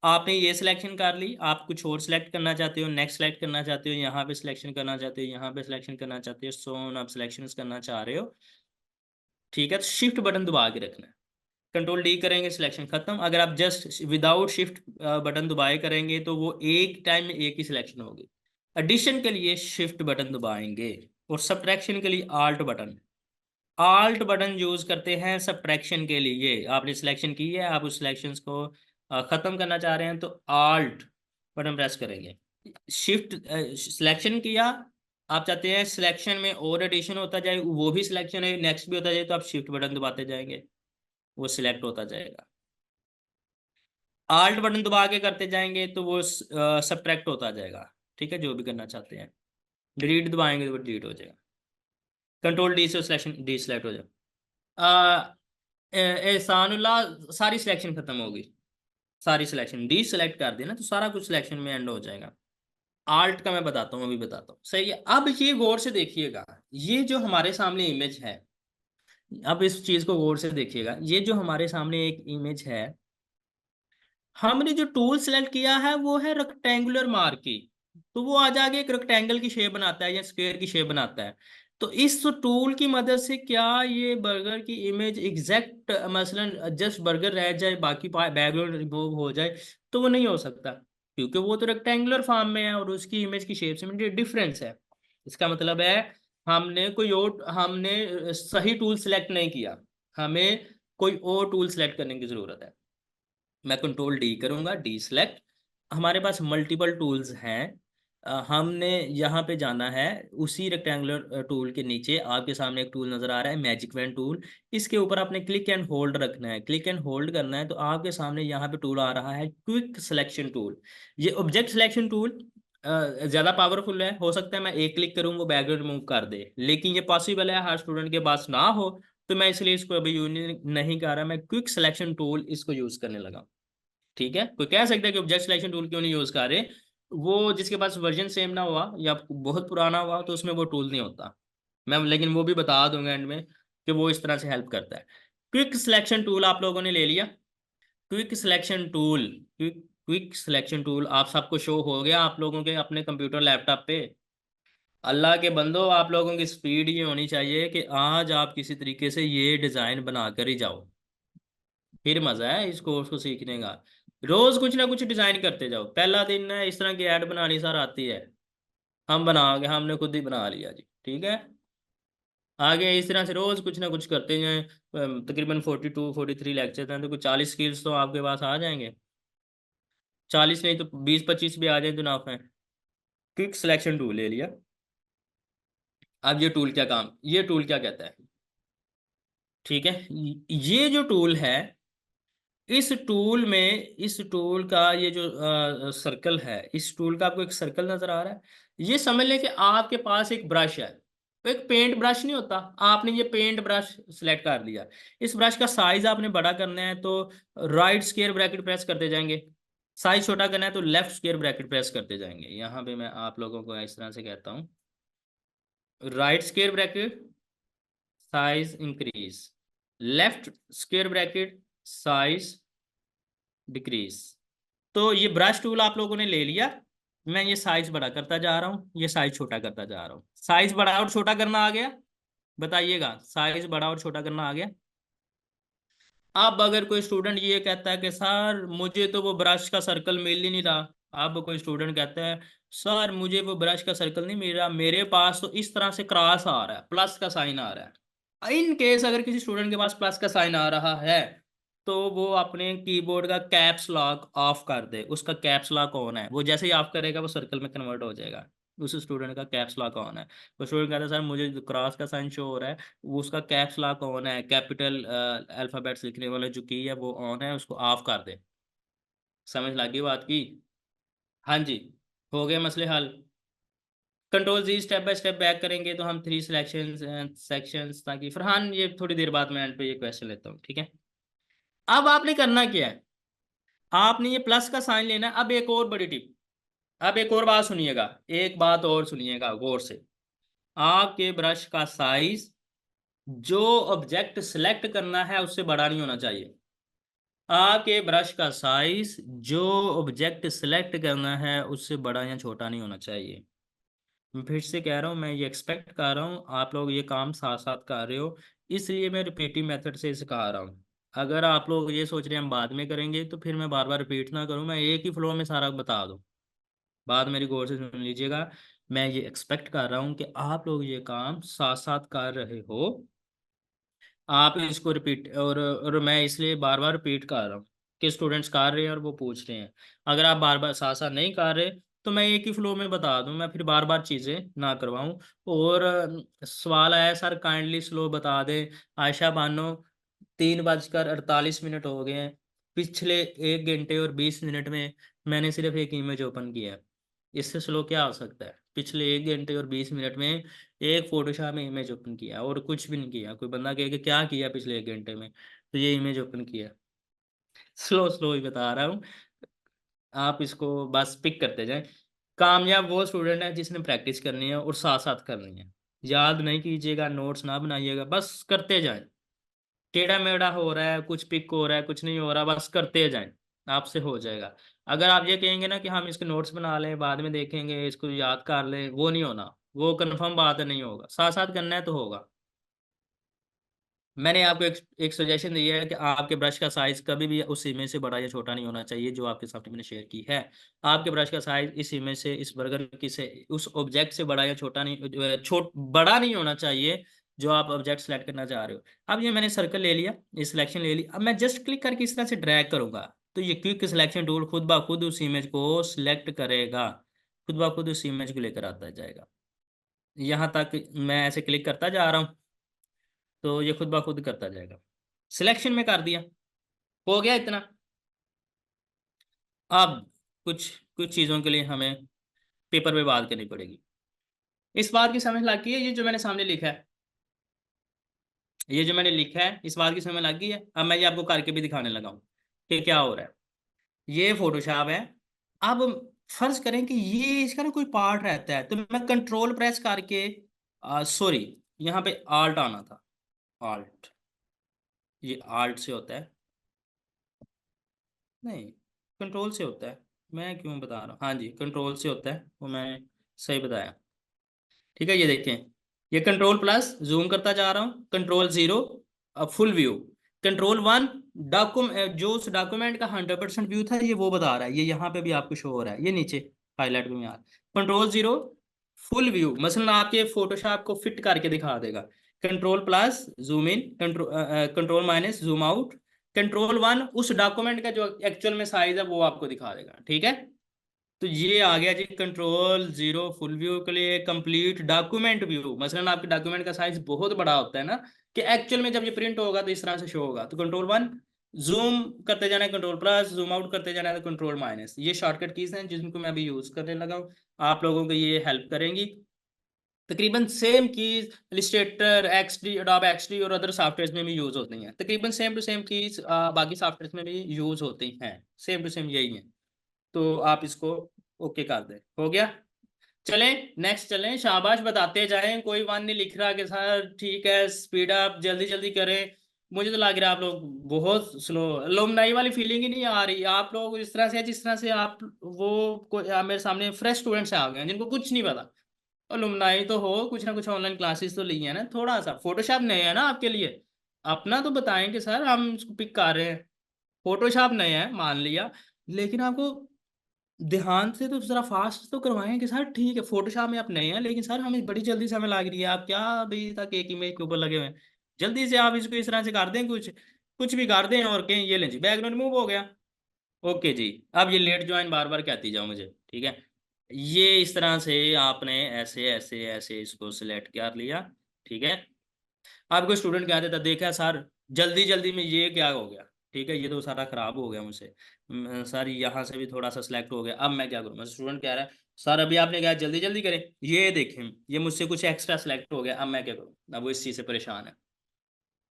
आपने ये सिलेक्शन कर ली, आप कुछ और सिलेक्ट करना चाहते हो, नेक्स्ट सेलेक्ट करना चाहते हो, यहाँ पे सिलेक्शन करना चाहते हो, यहाँ पे सिलेक्शन करना चाहते हो, सो ऑन आप सिलेक्शन करना चाह रहे हो। ठीक है, तो शिफ्ट बटन दबा के रखना है। कंट्रोल डी करेंगे, सिलेक्शन खत्म। अगर आप जस्ट विदाउट शिफ्ट बटन दबाए करेंगे तो वो एक टाइम में एक ही सिलेक्शन होगी। एडिशन के लिए शिफ्ट बटन दबाएंगे और सब्ट्रैक्शन के लिए alt button. Alt button use करते हैं सब्ट्रैक्शन के लिए। आपने सिलेक्शन की है, आप उस सिलेक्शंस को खत्म करना चाह रहे हैं तो आल्ट बटन प्रेस करेंगे। शिफ्ट सिलेक्शन किया, आप चाहते हैं सिलेक्शन में और एडिशन होता जाए, वो भी सिलेक्शन है नेक्स्ट भी होता जाए, तो आप शिफ्ट बटन दबाते जाएंगे, वो सिलेक्ट होता जाएगा। आल्ट बटन दबा के करते जाएंगे तो वो सब्ट्रैक्ट होता जाएगा। ठीक है, जो भी करना चाहते हैं। डिलीट दबाएंगे तो वो डिलीट हो जाएगा। कंट्रोल डी से सिलेक्शन डी सिलेक्ट हो जाएगा। एहसानुल्लाह, सारी सिलेक्शन खत्म होगी। सारी सिलेक्शन डी सेलेक्ट कर देना तो सारा कुछ सिलेक्शन में एंड हो जाएगा। आल्ट का मैं बताता हूँ, अभी बताता हूँ। सही है, अब ये गौर से देखिएगा, ये जो हमारे सामने इमेज है, अब इस चीज को गौर से देखिएगा। ये जो हमारे सामने एक इमेज है, हमने जो टूल सेलेक्ट किया है वो है रेक्टेंगुलर मार्क की। तो वो आज आगे एक रेक्टेंगल की शेप बनाता है या स्क्वायर की शेप बनाता है। तो इस टूल की मदद से क्या ये बर्गर की इमेज एग्जैक्ट मसलन जस्ट बर्गर रह जाए, बाकी बैकग्राउंड रिमूव हो जाए? तो वो नहीं हो सकता, क्योंकि वो तो रेक्टेंगुलर फॉर्म में है और उसकी इमेज की शेप से में डिफरेंस है। इसका मतलब है हमने सही टूल सेलेक्ट नहीं किया, हमें कोई और टूल सेलेक्ट करने की जरूरत है। मैं कंट्रोल डी करूंगा, डी सेलेक्ट। हमारे पास मल्टीपल टूल्स हैं। हमने यहाँ पे जाना है, उसी रेक्टेंगुलर टूल के नीचे आपके सामने एक टूल नजर आ रहा है, मैजिक वैन टूल। इसके ऊपर आपने क्लिक एंड होल्ड रखना है, क्लिक एंड होल्ड करना है तो आपके सामने यहाँ पे टूल आ रहा है, क्विक सिलेक्शन टूल। ये ऑब्जेक्ट सिलेक्शन टूल ज्यादा पावरफुल है। हो सकता है मैं एक क्लिक करूँ वो बैकग्राउंड रिमूव कर दे, लेकिन ये पॉसिबल है हर स्टूडेंट के पास ना हो। तो मैं इसलिए इसको अभी यूज नहीं कर रहा, मैं क्विक सिलेक्शन टूल इसको यूज करने लगा। ठीक है, कोई कह सकता है कि ऑब्जेक्ट सिलेक्शन टूल क्यों नहीं यूज कर रहे? वो जिसके पास वर्जन सेम ना हुआ या बहुत पुराना हुआ तो उसमें वो टूल नहीं होता। मैं लेकिन वो भी बता दूंगा एंड में कि वो इस तरह से हेल्प करता है। क्विक सिलेक्शन टूल आप लोगों ने ले लिया। Quick selection tool, quick selection tool आप सबको शो हो गया आप लोगों के अपने कंप्यूटर लैपटॉप पे? अल्लाह के बंदो, आप लोगों की स्पीड ये होनी चाहिए कि आज आप किसी तरीके से ये डिजाइन बना कर ही जाओ, फिर मजा है इस कोर्स को सीखने का। रोज कुछ ना कुछ डिजाइन करते जाओ। पहला दिन है इस तरह की ऐड बनानी सर आती है, हम बना के हमने खुद ही बना लिया जी, ठीक है। आगे इस तरह से रोज कुछ ना कुछ करते जाएं। तकरीबन 42 43 लेक्चर हैं, तो कुछ 40 स्किल्स तो आपके पास आ जाएंगे। 40 नहीं तो 20 25 भी आ जाए तो नाफ है। क्विक सिलेक्शन टूल ले लिया। अब ये टूल क्या कहता है, ठीक है। ये जो टूल है, इस टूल का ये जो सर्कल है, इस टूल का आपको एक सर्कल नजर आ रहा है। ये समझ लें कि आपके पास एक ब्रश है, तो एक पेंट ब्रश नहीं होता, आपने ये पेंट ब्रश सिलेक्ट कर लिया। इस ब्रश का साइज आपने बड़ा करना है तो राइट स्क्वायर ब्रैकेट प्रेस करते जाएंगे, साइज छोटा करना है तो लेफ्ट स्क्वायर ब्रैकेट प्रेस करते जाएंगे। यहाँ पे मैं आप लोगों को इस तरह से कहता हूँ, right square bracket size increase, left square bracket size decrease. तो ये ब्रश टूल आप लोगों ने ले लिया, मैं ये साइज बड़ा करता जा रहा हूँ, ये साइज छोटा करता जा रहा हूँ। साइज बड़ा और छोटा करना आ गया, बताइएगा साइज बड़ा और छोटा करना आ गया। अब अगर कोई स्टूडेंट ये कहता है कि सर मुझे तो वो ब्रश का सर्कल मिल ही नहीं रहा, अब कोई स्टूडेंट कहता है सर मुझे वो ब्रश का सर्कल नहीं मिल रहा, मेरे पास तो इस तरह से क्रॉस आ रहा है, प्लस का साइन आ रहा है। इन केस अगर किसी स्टूडेंट के पास प्लस का साइन आ रहा है, तो वो अपने कीबोर्ड का कैप्स लॉक ऑफ कर दे। उसका कैप्स लॉक ऑन है, वो जैसे ही ऑफ करेगा वो सर्कल में कन्वर्ट हो जाएगा। उस स्टूडेंट का कैप्स लॉक ऑन है। तो स्टूडेंट कहता है सर मुझे क्रॉस का साइन शो हो रहा है, वो उसका कैप्स लॉक ऑन है, कैपिटल अल्फाबेट्स लिखने वाला जो की है वो ऑन है, उसको ऑफ कर दे। समझ लगी बात की? हाँ जी, हो गए मसले हल। Control G, step by step back करेंगे तो हम 3 सिलेक्शन सेक्शंस, ताकि फरहान ये थोड़ी देर बाद मैं एंड पे ये क्वेश्चन लेता हूँ, ठीक है। अब आपने करना क्या है, आपने ये प्लस का साइन लेना है। अब एक और बड़ी टिप, अब एक और बात सुनिएगा, एक बात और सुनिएगा गौर से। आपके ब्रश का साइज जो ऑब्जेक्ट सिलेक्ट करना है उससे बड़ा नहीं होना चाहिए। आपके ब्रश का साइज जो ऑब्जेक्ट सिलेक्ट करना है उससे बड़ा या छोटा नहीं होना चाहिए। मैं फिर से कह रहा हूँ, मैं ये एक्सपेक्ट कर रहा हूँ आप लोग ये काम साथ साथ कर रहे हो, इसलिए मैं रिपीटिव मेथड से सिखा रहा हूँ। अगर आप लोग ये सोच रहे हैं हम बाद में करेंगे, तो फिर मैं बार बार रिपीट ना करूँ, मैं एक ही फ्लो में सारा बता दूँ। बात मेरी गौर से सुन लीजिएगा, मैं ये एक्सपेक्ट कर रहा हूँ कि आप लोग ये काम साथ साथ कर रहे हो। आप इसको रिपीट, और मैं इसलिए बार बार रिपीट कर रहा हूँ कि स्टूडेंट्स कर रहे हैं और वो पूछ रहे हैं। अगर आप बार बार साथ साथ नहीं कर रहे, तो मैं एक ही फ्लो में बता दूं, मैं फिर बार बार चीज़ें ना करवाऊं। और सवाल आया सर काइंडली स्लो बता दें। आयशा बानो, 3:48 हो गए हैं, पिछले 1 घंटे और 20 मिनट में मैंने सिर्फ एक इमेज ओपन किया है। इससे स्लो क्या हो सकता है? पिछले 1 घंटे और 20 मिनट में एक फोटोशॉप में इमेज ओपन किया और कुछ भी नहीं किया। कोई बंदा कहे कि क्या किया पिछले 1 घंटे में, तो ये इमेज ओपन किया। स्लो स्लो ही बता रहा हूँ, आप इसको बस पिक करते जाएं। कामयाब वो स्टूडेंट है जिसने प्रैक्टिस करनी है और साथ साथ करनी है। याद नहीं कीजिएगा, नोट्स ना बनाइएगा, बस करते जाएं। टेढ़ा मेढ़ा हो रहा है, कुछ पिक हो रहा है, कुछ नहीं हो रहा, बस करते जाएं, आपसे हो जाएगा। अगर आप ये कहेंगे ना कि हम इसके नोट्स बना लें बाद में देखेंगे, इसको याद कर लें, वो नहीं होना। वो कंफर्म बात है, नहीं होगा। साथ साथ करना है तो होगा। मैंने आपको एक सजेशन दिया है कि आपके ब्रश का साइज कभी भी उस इमेज से बड़ा या छोटा नहीं होना चाहिए जो आपके सामने मैंने शेयर की है। आपके ब्रश का साइज इस इमेज से, इस बर्गर की से, उस ऑब्जेक्ट से बड़ा या छोटा नहीं, बड़ा नहीं होना चाहिए जो आप ऑब्जेक्ट सेलेक्ट करना चाह रहे हो। अब ये मैंने सर्कल ले लिया, ये सिलेक्शन ले ली। अब मैं जस्ट क्लिक करके इस तरह से ड्रैग करूंगा, तो ये क्विक सिलेक्शन टूल खुद ब खुद उस इमेज को सिलेक्ट करेगा, खुद ब खुद उस इमेज को लेकर आता जाएगा। यहाँ तक मैं ऐसे क्लिक करता जा रहा हूँ तो ये खुद ब खुद करता जाएगा। सिलेक्शन में कर दिया, हो गया इतना। अब कुछ कुछ चीज़ों के लिए हमें पेपर पे बात करनी पड़ेगी। इस बात की समझ लग गई है, ये जो मैंने सामने लिखा है, ये जो मैंने लिखा है इस बात की समझ लग गई है। अब मैं ये आपको करके भी दिखाने लगा हूँ कि क्या हो रहा है। ये फोटोशॉप है। अब फर्ज करें कि ये इसका ना कोई पार्ट रहता है, तो मैं कंट्रोल प्रेस करके, सॉरी, यहाँ पे आल्ट आना था, आल्ट, ये आल्ट से होता है, नहीं, कंट्रोल से होता है। मैं क्यों बता रहा हूँ, हाँ जी कंट्रोल से होता है, वो मैं सही बताया। ठीक है, ये देखें, ये कंट्रोल प्लस जूम करता जा रहा हूँ, control 0 full view, control 1 document, जो उस डॉक्यूमेंट का 100% व्यू था ये वो बता रहा है, ये यहाँ पे भी आपको शो हो रहा है, ये नीचे हाईलाइट में आ रहा है। कंट्रोल 0 फुल व्यू, मसलन आपके फोटोशॉप को फिट करके दिखा देगा। Control plus zoom in, control minus zoom out, control 1 उस डॉक्यूमेंट का जो एक्चुअल में साइज है वो आपको दिखा देगा। ठीक है, तो ये आ गया जी कंट्रोल 0 फुल व्यू के लिए। कंप्लीट डॉक्यूमेंट व्यू, मसलन आपके डॉक्यूमेंट का साइज बहुत बड़ा होता है ना, कि एक्चुअल में जब ये प्रिंट होगा तो इस तरह से शो होगा, तो कंट्रोल 1 जूम करते जाना है, कंट्रोल प्लस जूम आउट करते जाना है, तो कंट्रोल माइनस। ये शॉर्टकट कीज हैं जिनको मैं अभी यूज करने लगा हूँ, आप लोगों को ये हेल्प करेंगी। तकरीबन same keys Illustrator, XD, Adobe XD और अदर सॉफ्टवेयर में भी यूज होती हैं, तकरीबन सेम टू सेम कीज बाकी सॉफ्टवेयर में भी यूज होती हैं, सेम टू सेम यही है। तो आप इसको ओके कर दें, हो गया। चलें नेक्स्ट, चलें, शाबाश बताते जाएं, कोई वन नहीं लिख रहा कि सर ठीक है स्पीड अप जल्दी जल्दी करें। मुझे तो लग रहा है आप लोग बहुत स्लो, लोमनाई वाली फीलिंग ही नहीं आ रही, आप लोग इस तरह से जिस तरह से आप वो मेरे सामने फ्रेश स्टूडेंट्स आ गए हैं जिनको कुछ नहीं पता। और लुमनाई तो हो, कुछ ना कुछ ऑनलाइन क्लासेस तो ली है ना, थोड़ा सा फोटोशॉप नए है ना आपके लिए, अपना तो बताएं कि सर हम इसको पिक कर रहे हैं। फोटोशॉप नए है मान लिया, लेकिन आपको ध्यान से तो जरा फास्ट तो करवाएं कि सर ठीक है फोटोशॉप में आप नए हैं, लेकिन सर हमें बड़ी जल्दी से हमें लग रही है, आप क्या अभी तक एक इमेज के ऊपर लगे हुए हैं, जल्दी से आप इसको इस तरह से कर दें, कुछ कुछ भी कर दें और कहें ये लें जी बैकग्राउंड मूव हो गया। ओके जी, अब ये लेट ज्वाइन बार बार कहती जाओ मुझे, ठीक है। ये इस तरह से आपने ऐसे ऐसे ऐसे इसको सिलेक्ट कर लिया, ठीक है। आपको स्टूडेंट क्या देता, देखा सर जल्दी जल्दी में ये क्या हो गया, ठीक है, ये तो सारा खराब हो गया मुझसे, सर यहाँ से भी थोड़ा सा सिलेक्ट हो गया, अब मैं क्या करूँ। स्टूडेंट कह रहा है सर अभी आपने कहा जल्दी जल्दी करें, ये देखें ये मुझसे कुछ एक्स्ट्रा सिलेक्ट हो गया, अब मैं क्या करूँ, अब वो इस चीज़ से परेशान है,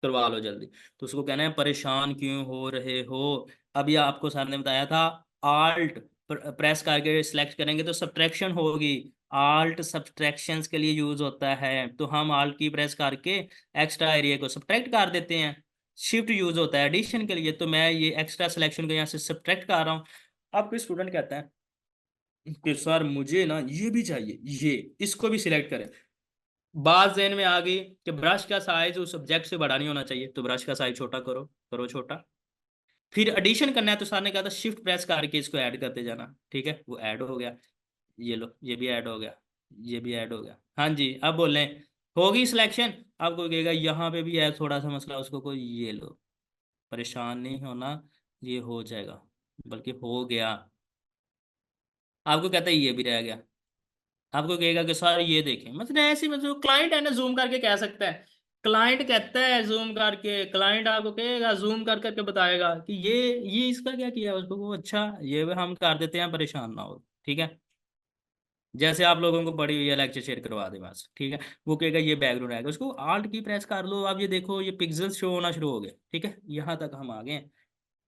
करवा लो जल्दी। तो उसको कहना है परेशान क्यों हो रहे हो, अभी आपको सर ने बताया था आल्ट प्रेस करके सिलेक्ट करेंगे तो सब्ट्रैक्शन होगी, आल्ट सब्ट्रैक्शंस के लिए यूज होता है, तो हम आल्ट की प्रेस करके एक्स्ट्रा एरिया को सब्ट्रैक्ट कर देते हैं। शिफ्ट यूज होता है एडिशन के लिए, तो मैं ये एक्स्ट्रा सिलेक्शन को यहाँ से सब्ट्रैक्ट कर रहा हूँ। अब कोई स्टूडेंट कहता है कि सर मुझे ना ये भी चाहिए, ये इसको भी सिलेक्ट करें। बात ज़हन में आ गई कि ब्रश का साइज उस सब्जेक्ट से बड़ा नहीं होना चाहिए, तो ब्रश का साइज छोटा करो, करो छोटा। फिर एडिशन करना है तो सर ने कहा था शिफ्ट प्रेस करके इसको ऐड करते जाना, ठीक है, वो ऐड हो गया। ये लो ये भी ऐड हो गया, ये भी ऐड हो गया। हाँ जी, अब बोलें होगी सिलेक्शन। आपको कहेगा यहाँ पे भी है थोड़ा सा मसला, उसको कोई ये लो, परेशान नहीं होना, ये हो जाएगा, बल्कि हो गया। आपको कहता है ये भी रह गया, आपको कहेगा कि सर ये देखें, मतलब ऐसी मतलब क्लाइंट है ना जूम करके कह सकता है, क्लाइंट कहता है जूम करके, क्लाइंट आपको कहेगा जूम कर करके बताएगा कि ये इसका क्या किया उसको, वो अच्छा ये भी हम कर देते हैं, परेशान ना हो, ठीक है। जैसे आप लोगों को पड़ी हुई है लेक्चर शेयर करवा दे बस, ठीक है। वो कहेगा ये बैकग्राउंड आएगा, उसको आल्ट की प्रेस कर लो, आप ये देखो ये पिक्सल्स शो होना शुरू हो गए, ठीक है, यहाँ तक हम आ गए हैं।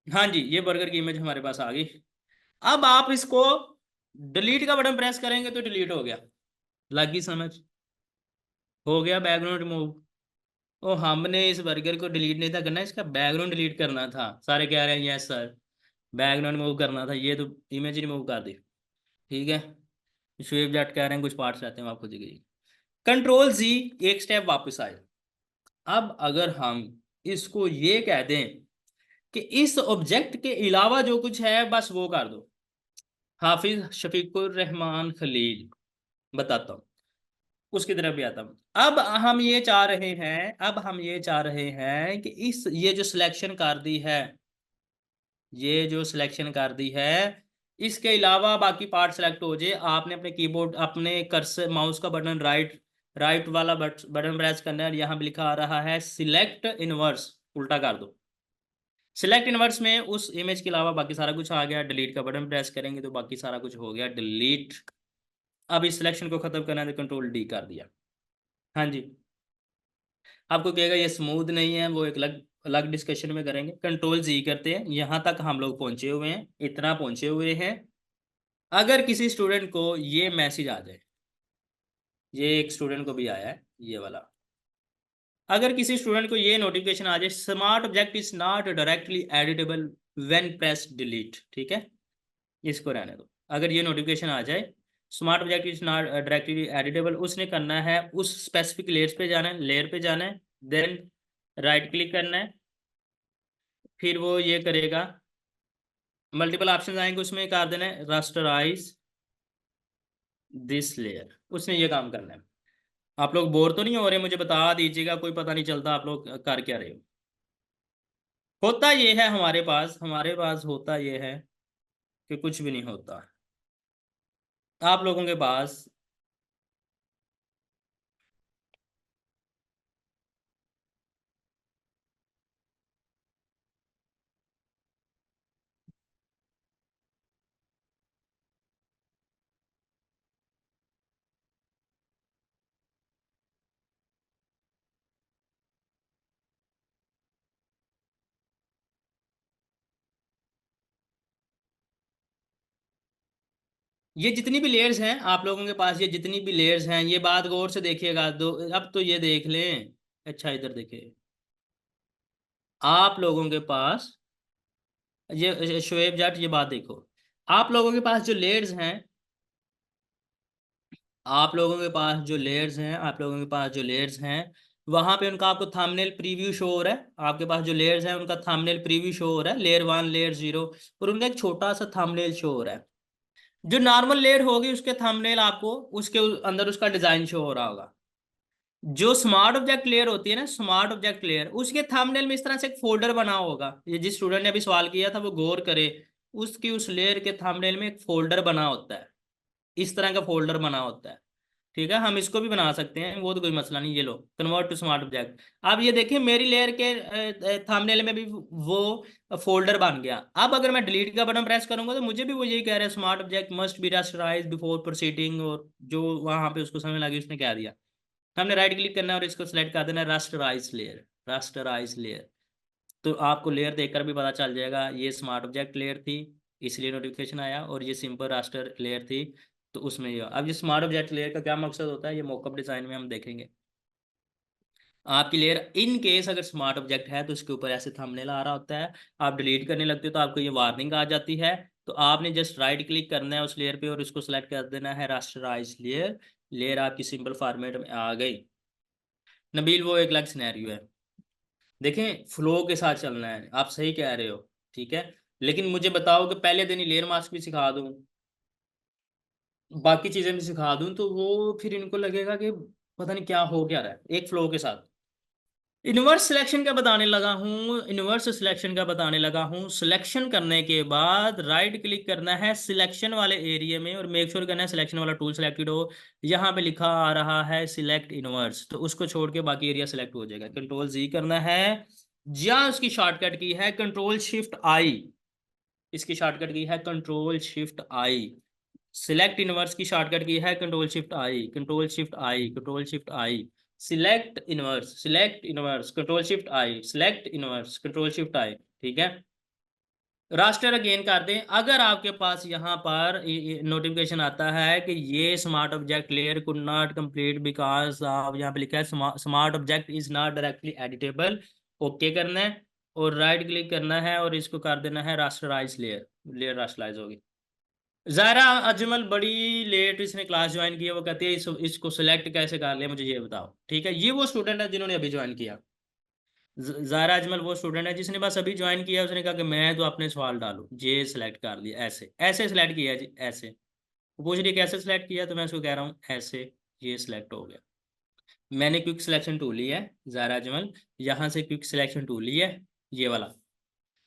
हाँ जी, ये बर्गर की इमेज हमारे पास आ गई। अब आप इसको डिलीट का बटन प्रेस करेंगे तो डिलीट हो गया, लगी समझ, हो गया बैकग्राउंड रिमूव। ओ हमने इस बर्गर को डिलीट नहीं था करना, इसका बैकग्राउंड डिलीट करना था, सारे कह रहे हैं यस सर बैकग्राउंड रिमूव करना था, ये तो इमेज रिमूव कर दी, ठीक है। शुएब जाट कह रहे हैं कुछ पार्ट्स रहते हैं, आप खुद ही कंट्रोल जी, एक स्टेप वापस आए। अब अगर हम इसको ये कह दें कि इस ऑब्जेक्ट के अलावा जो कुछ है बस वो कर दो, हाफिज शफीकुर रहमान खलील, बताता हूँ, उसकी तरफ भी आता हूँ। अब हम ये चाह रहे हैं, अब हम ये चाह रहे हैं कि इस ये जो सिलेक्शन कर दी है, ये जो सिलेक्शन कर दी है, इसके अलावा बाकी पार्ट सेलेक्ट हो जाए, आपने अपने कीबोर्ड अपने कर्सर माउस का बटन राइट राइट वाला बटन प्रेस करना है, यहाँ भी लिखा आ रहा है सिलेक्ट इनवर्स, उल्टा कर दो। सिलेक्ट इनवर्स में उस इमेज के अलावा बाकी सारा कुछ आ गया, डिलीट का बटन प्रेस करेंगे तो बाकी सारा कुछ हो गया डिलीट। अब इस सिलेक्शन को खत्म करना है तो कंट्रोल डी कर दिया। हाँ जी, आपको कहेगा ये स्मूथ नहीं है, वो एक अलग अलग डिस्कशन में करेंगे। कंट्रोल जी करते हैं, यहाँ तक हम लोग पहुंचे हुए हैं, इतना पहुंचे हुए हैं। अगर किसी स्टूडेंट को ये मैसेज आ जाए, ये एक स्टूडेंट को भी आया है ये वाला, अगर किसी स्टूडेंट को ये नोटिफिकेशन आ जाए smart object is not directly editable when press delete, ठीक है, इसको रहने दो। अगर ये नोटिफिकेशन आ जाए smart object is not directly editable, उसने करना है उस स्पेसिफिक लेयर पे जाना है, देन राइट क्लिक करना है, फिर वो ये करेगा, मल्टीपल ऑप्शन आएंगे उसमें कर देना है रास्टराइज दिस लेयर, उसने ये काम करना है। आप लोग बोर तो नहीं हो रहे, मुझे बता दीजिएगा, कोई पता नहीं चलता आप लोग कर क्या रहे हो। होता ये है हमारे पास होता ये है कि कुछ भी नहीं होता आप लोगों के पास। ये जितनी भी लेयर्स हैं आप लोगों के पास, ये जितनी भी लेयर्स हैं, ये बात गौर से देखिएगा दो, अब तो ये देख लें। अच्छा इधर देखिए, आप लोगों के पास ये शोएब जाट, ये बात देखो, आप लोगों के पास जो लेयर्स हैं, वहां पे उनका आपको थंबनेल प्रीव्यू शो हो रहा है। आपके पास जो लेयर्स हैं उनका थंबनेल प्रीव्यू शो हो रहा है, लेयर 1 लेयर 0, और उनका एक छोटा सा थंबनेल शो हो रहा है। जो नॉर्मल लेयर होगी उसके थंबनेल आपको उसके अंदर उसका डिजाइन शो हो रहा होगा। जो स्मार्ट ऑब्जेक्ट लेयर होती है ना, स्मार्ट ऑब्जेक्ट लेयर, उसके थंबनेल में इस तरह से एक फोल्डर बना होगा। ये जिस स्टूडेंट ने अभी सवाल किया था वो गौर करे, उसकी उस लेयर के थंबनेल में एक फोल्डर बना होता है, इस तरह का फोल्डर बना होता है। ठीक है, हम इसको भी बना सकते हैं, वो तो कोई मसला नहीं। ये लो कन्वर्ट टू स्मार्ट ऑब्जेक्ट। अब ये देखिए मेरी लेयर के थंबनेल में भी वो फोल्डर बन गया। अब अगर मैं डिलीट का बटन प्रेस करूंगा तो मुझे भी वो यही कह रहा है, smart object must be rasterised before proceeding, और जो वहां पे उसको समझ लगी उसने कह दिया। हमने राइट क्लिक करना है और इसको सिलेक्ट कर देना है रास्टराइज लेयर, रास्टराइज लेयर। तो आपको लेयर देखकर भी पता चल जाएगा ये स्मार्ट ऑब्जेक्ट लेयर थी, इसलिए नोटिफिकेशन आया, और ये सिंपल रास्टर लेयर थी तो उसमें ये। अब ये स्मार्ट ऑब्जेक्ट लेयर का क्या मकसद होता है, ये मॉकअप डिजाइन में हम देखेंगे। आपकी लेयर इन केस अगर स्मार्ट ऑब्जेक्ट है तो उसके ऊपर ऐसे थंबनेल आ रहा होता है, आप डिलीट करने लगते हो तो आपको ये वार्निंग आ जाती है। तो आपने जस्ट राइट क्लिक करना है उस लेयर पे और उसको सेलेक्ट कर देना है रास्टराइज लेयर। लेयर आपकी सिंपल फॉर्मेट में आ गई। नबील वो एक अलग सिनेरियो है, देखें फ्लो के साथ चलना है, आप सही कह रहे हो। ठीक है, लेकिन मुझे बताओ कि पहले दिन ही लेयर मास्क भी सिखा दूं, बाकी चीजें भी सिखा दूं, तो वो फिर इनको लगेगा कि पता नहीं क्या हो क्या रहा है एक फ्लो के साथ। इनवर्स सिलेक्शन का बताने लगा हूं। सिलेक्शन करने के बाद राइट क्लिक करना है सिलेक्शन वाले एरिया में और मेक श्योर करना है सिलेक्शन वाला टूल सेलेक्टेड हो। यहाँ पे लिखा आ रहा है सिलेक्ट इनवर्स, तो उसको छोड़ के बाकी एरिया सेलेक्ट हो जाएगा। कंट्रोल जी करना है, या उसकी शॉर्टकट की है कंट्रोल शिफ्ट आई, इसकी शॉर्टकट की है कंट्रोल शिफ्ट आई। सिलेक्ट इनवर्स की शॉर्टकट की है कंट्रोल शिफ्ट आई, कंट्रोल शिफ्ट आई, कंट्रोल शिफ्ट आई। सिलेक्ट इनवर्स कंट्रोल शिफ्ट आई, सिलेक्ट इनवर्स कंट्रोल शिफ्ट आई। ठीक है, रास्टर अगेन कर दें। अगर आपके पास यहाँ पर नोटिफिकेशन आता है कि ये smart object layer could not complete because आप, यहाँ पे लिखा है smart object is not directly editable, okay करना है और राइट क्लिक करना है और इसको कर देना है रास्टराइज लेयर। लेयर रास्टराइज होगी। जायरा अजमल बड़ी लेट इसने क्लास ज्वाइन की है, वो कहती है इसको सिलेक्ट कैसे कर ले मुझे ये बताओ। ठीक है, ये वो स्टूडेंट है जिन्होंने अभी ज्वाइन किया। जायरा अजमल वो स्टूडेंट है जिसने बस अभी ज्वाइन किया, उसने कहा कि मैं तो अपने सवाल डालूं, ये सिलेक्ट कर लिया, ऐसे ऐसे सिलेक्ट किया जी, ऐसे। वो पूछ रही है कैसे सिलेक्ट किया, तो मैं उसको कह रहा हूँ ऐसे, ये सिलेक्ट हो गया। मैंने क्विक सिलेक्शन टूल लिया है जायरा अजमल, यहाँ से क्विक सिलेक्शन टूल लिया है ये वाला,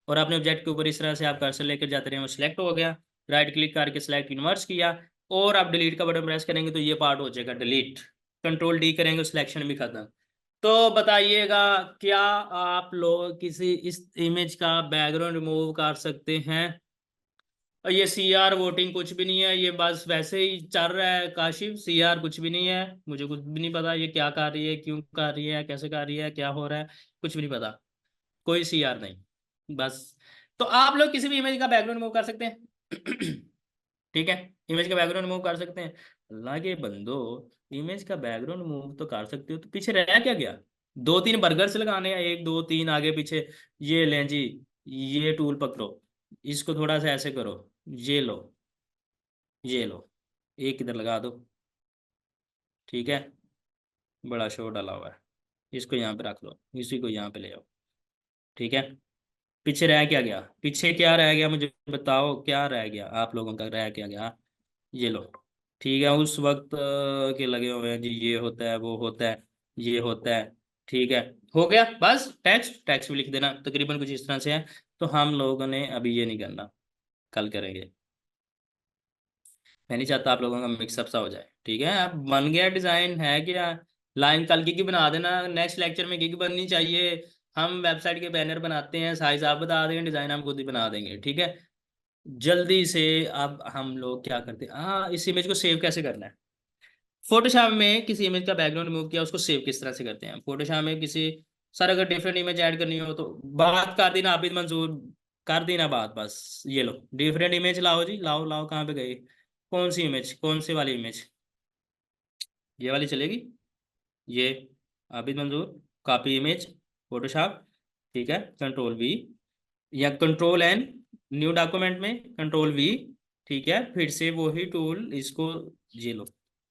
और अपने ऑब्जेक्ट के ऊपर इस तरह से आप कर्सर लेकर जाते रहे, वो सिलेक्ट हो गया। राइट क्लिक करके सिलेक्ट इनवर्स किया और आप डिलीट का बटन प्रेस करेंगे तो ये पार्ट हो जाएगा डिलीट। कंट्रोल डी करेंगे सिलेक्शन भी खत्म। तो बताइएगा क्या आप लोग किसी इस इमेज का बैकग्राउंड रिमूव कर सकते हैं? और ये सीआर वोटिंग कुछ भी नहीं है, ये बस वैसे ही चल रहा है काशिफ, सीआर कुछ भी नहीं है। मुझे कुछ भी नहीं पता ये क्या कर रही है, क्यों कर रही है, कैसे कर रही है, क्या हो रहा है, कुछ भी नहीं पता। कोई सीआर नहीं बस। तो आप लोग किसी भी इमेज का बैकग्राउंड मूव कर सकते हैं। ठीक है, इमेज का बैकग्राउंड मूव कर सकते हैं। अल्लाह के बंदो, इमेज का बैकग्राउंड मूव तो कर सकते हो तो पीछे रह क्या गया? दो तीन बर्गर्स लगाने हैं, एक दो तीन आगे पीछे। ये लें जी, ये टूल पकड़ो, इसको थोड़ा सा ऐसे करो, ये लो, ये लो, एक इधर लगा दो, ठीक है। बड़ा शो डाला हुआ है, इसको यहाँ पे रख लो, इसी को यहाँ पे ले आओ, ठीक है। पीछे रह क्या गया, पीछे क्या रह गया मुझे बताओ, क्या रह गया आप लोगों का, रह क्या गया। ये लो, ठीक है। उस वक्त के लगे हुए हैं जी, ये होता है वो होता है, ये होता है, ठीक है। हो गया बस, टेक्स्ट टेक्स्ट भी लिख देना, तकरीबन कुछ इस तरह से है। तो हम लोगों ने अभी ये नहीं करना, कल करेंगे। मैं नहीं चाहता आप लोगों का मिक्सअप सा हो जाए, ठीक है। अब बन गया डिजाइन है क्या, लाइन कल की बना देना, नेक्स्ट लेक्चर में गिग बननी चाहिए। हम वेबसाइट के बैनर बनाते हैं, साइज आप बता देंगे, डिजाइन हम खुद ही बना देंगे, ठीक है। जल्दी से। अब हम लोग क्या करते हैं, हाँ, इस इमेज को सेव कैसे करना है। फोटोशॉप में किसी इमेज का बैकग्राउंड रिमूव किया, उसको सेव किस तरह से करते हैं फोटोशॉप में किसी। सर अगर डिफरेंट इमेज ऐड करनी हो तो बात कर देना, आबिद मंजूर, कर देना बात बस। ये लो डिफरेंट इमेज लाओ जी, लाओ लाओ, कहाँ पे गई, कौन सी इमेज, कौन सी वाली इमेज, ये वाली चलेगी, ये आबिद मंजूर, कॉपी इमेज, फोटोशॉप, ठीक है, कंट्रोल V, या कंट्रोल N, न्यू डॉक्यूमेंट में कंट्रोल V, ठीक है। फिर से वही टूल, इसको ये लो,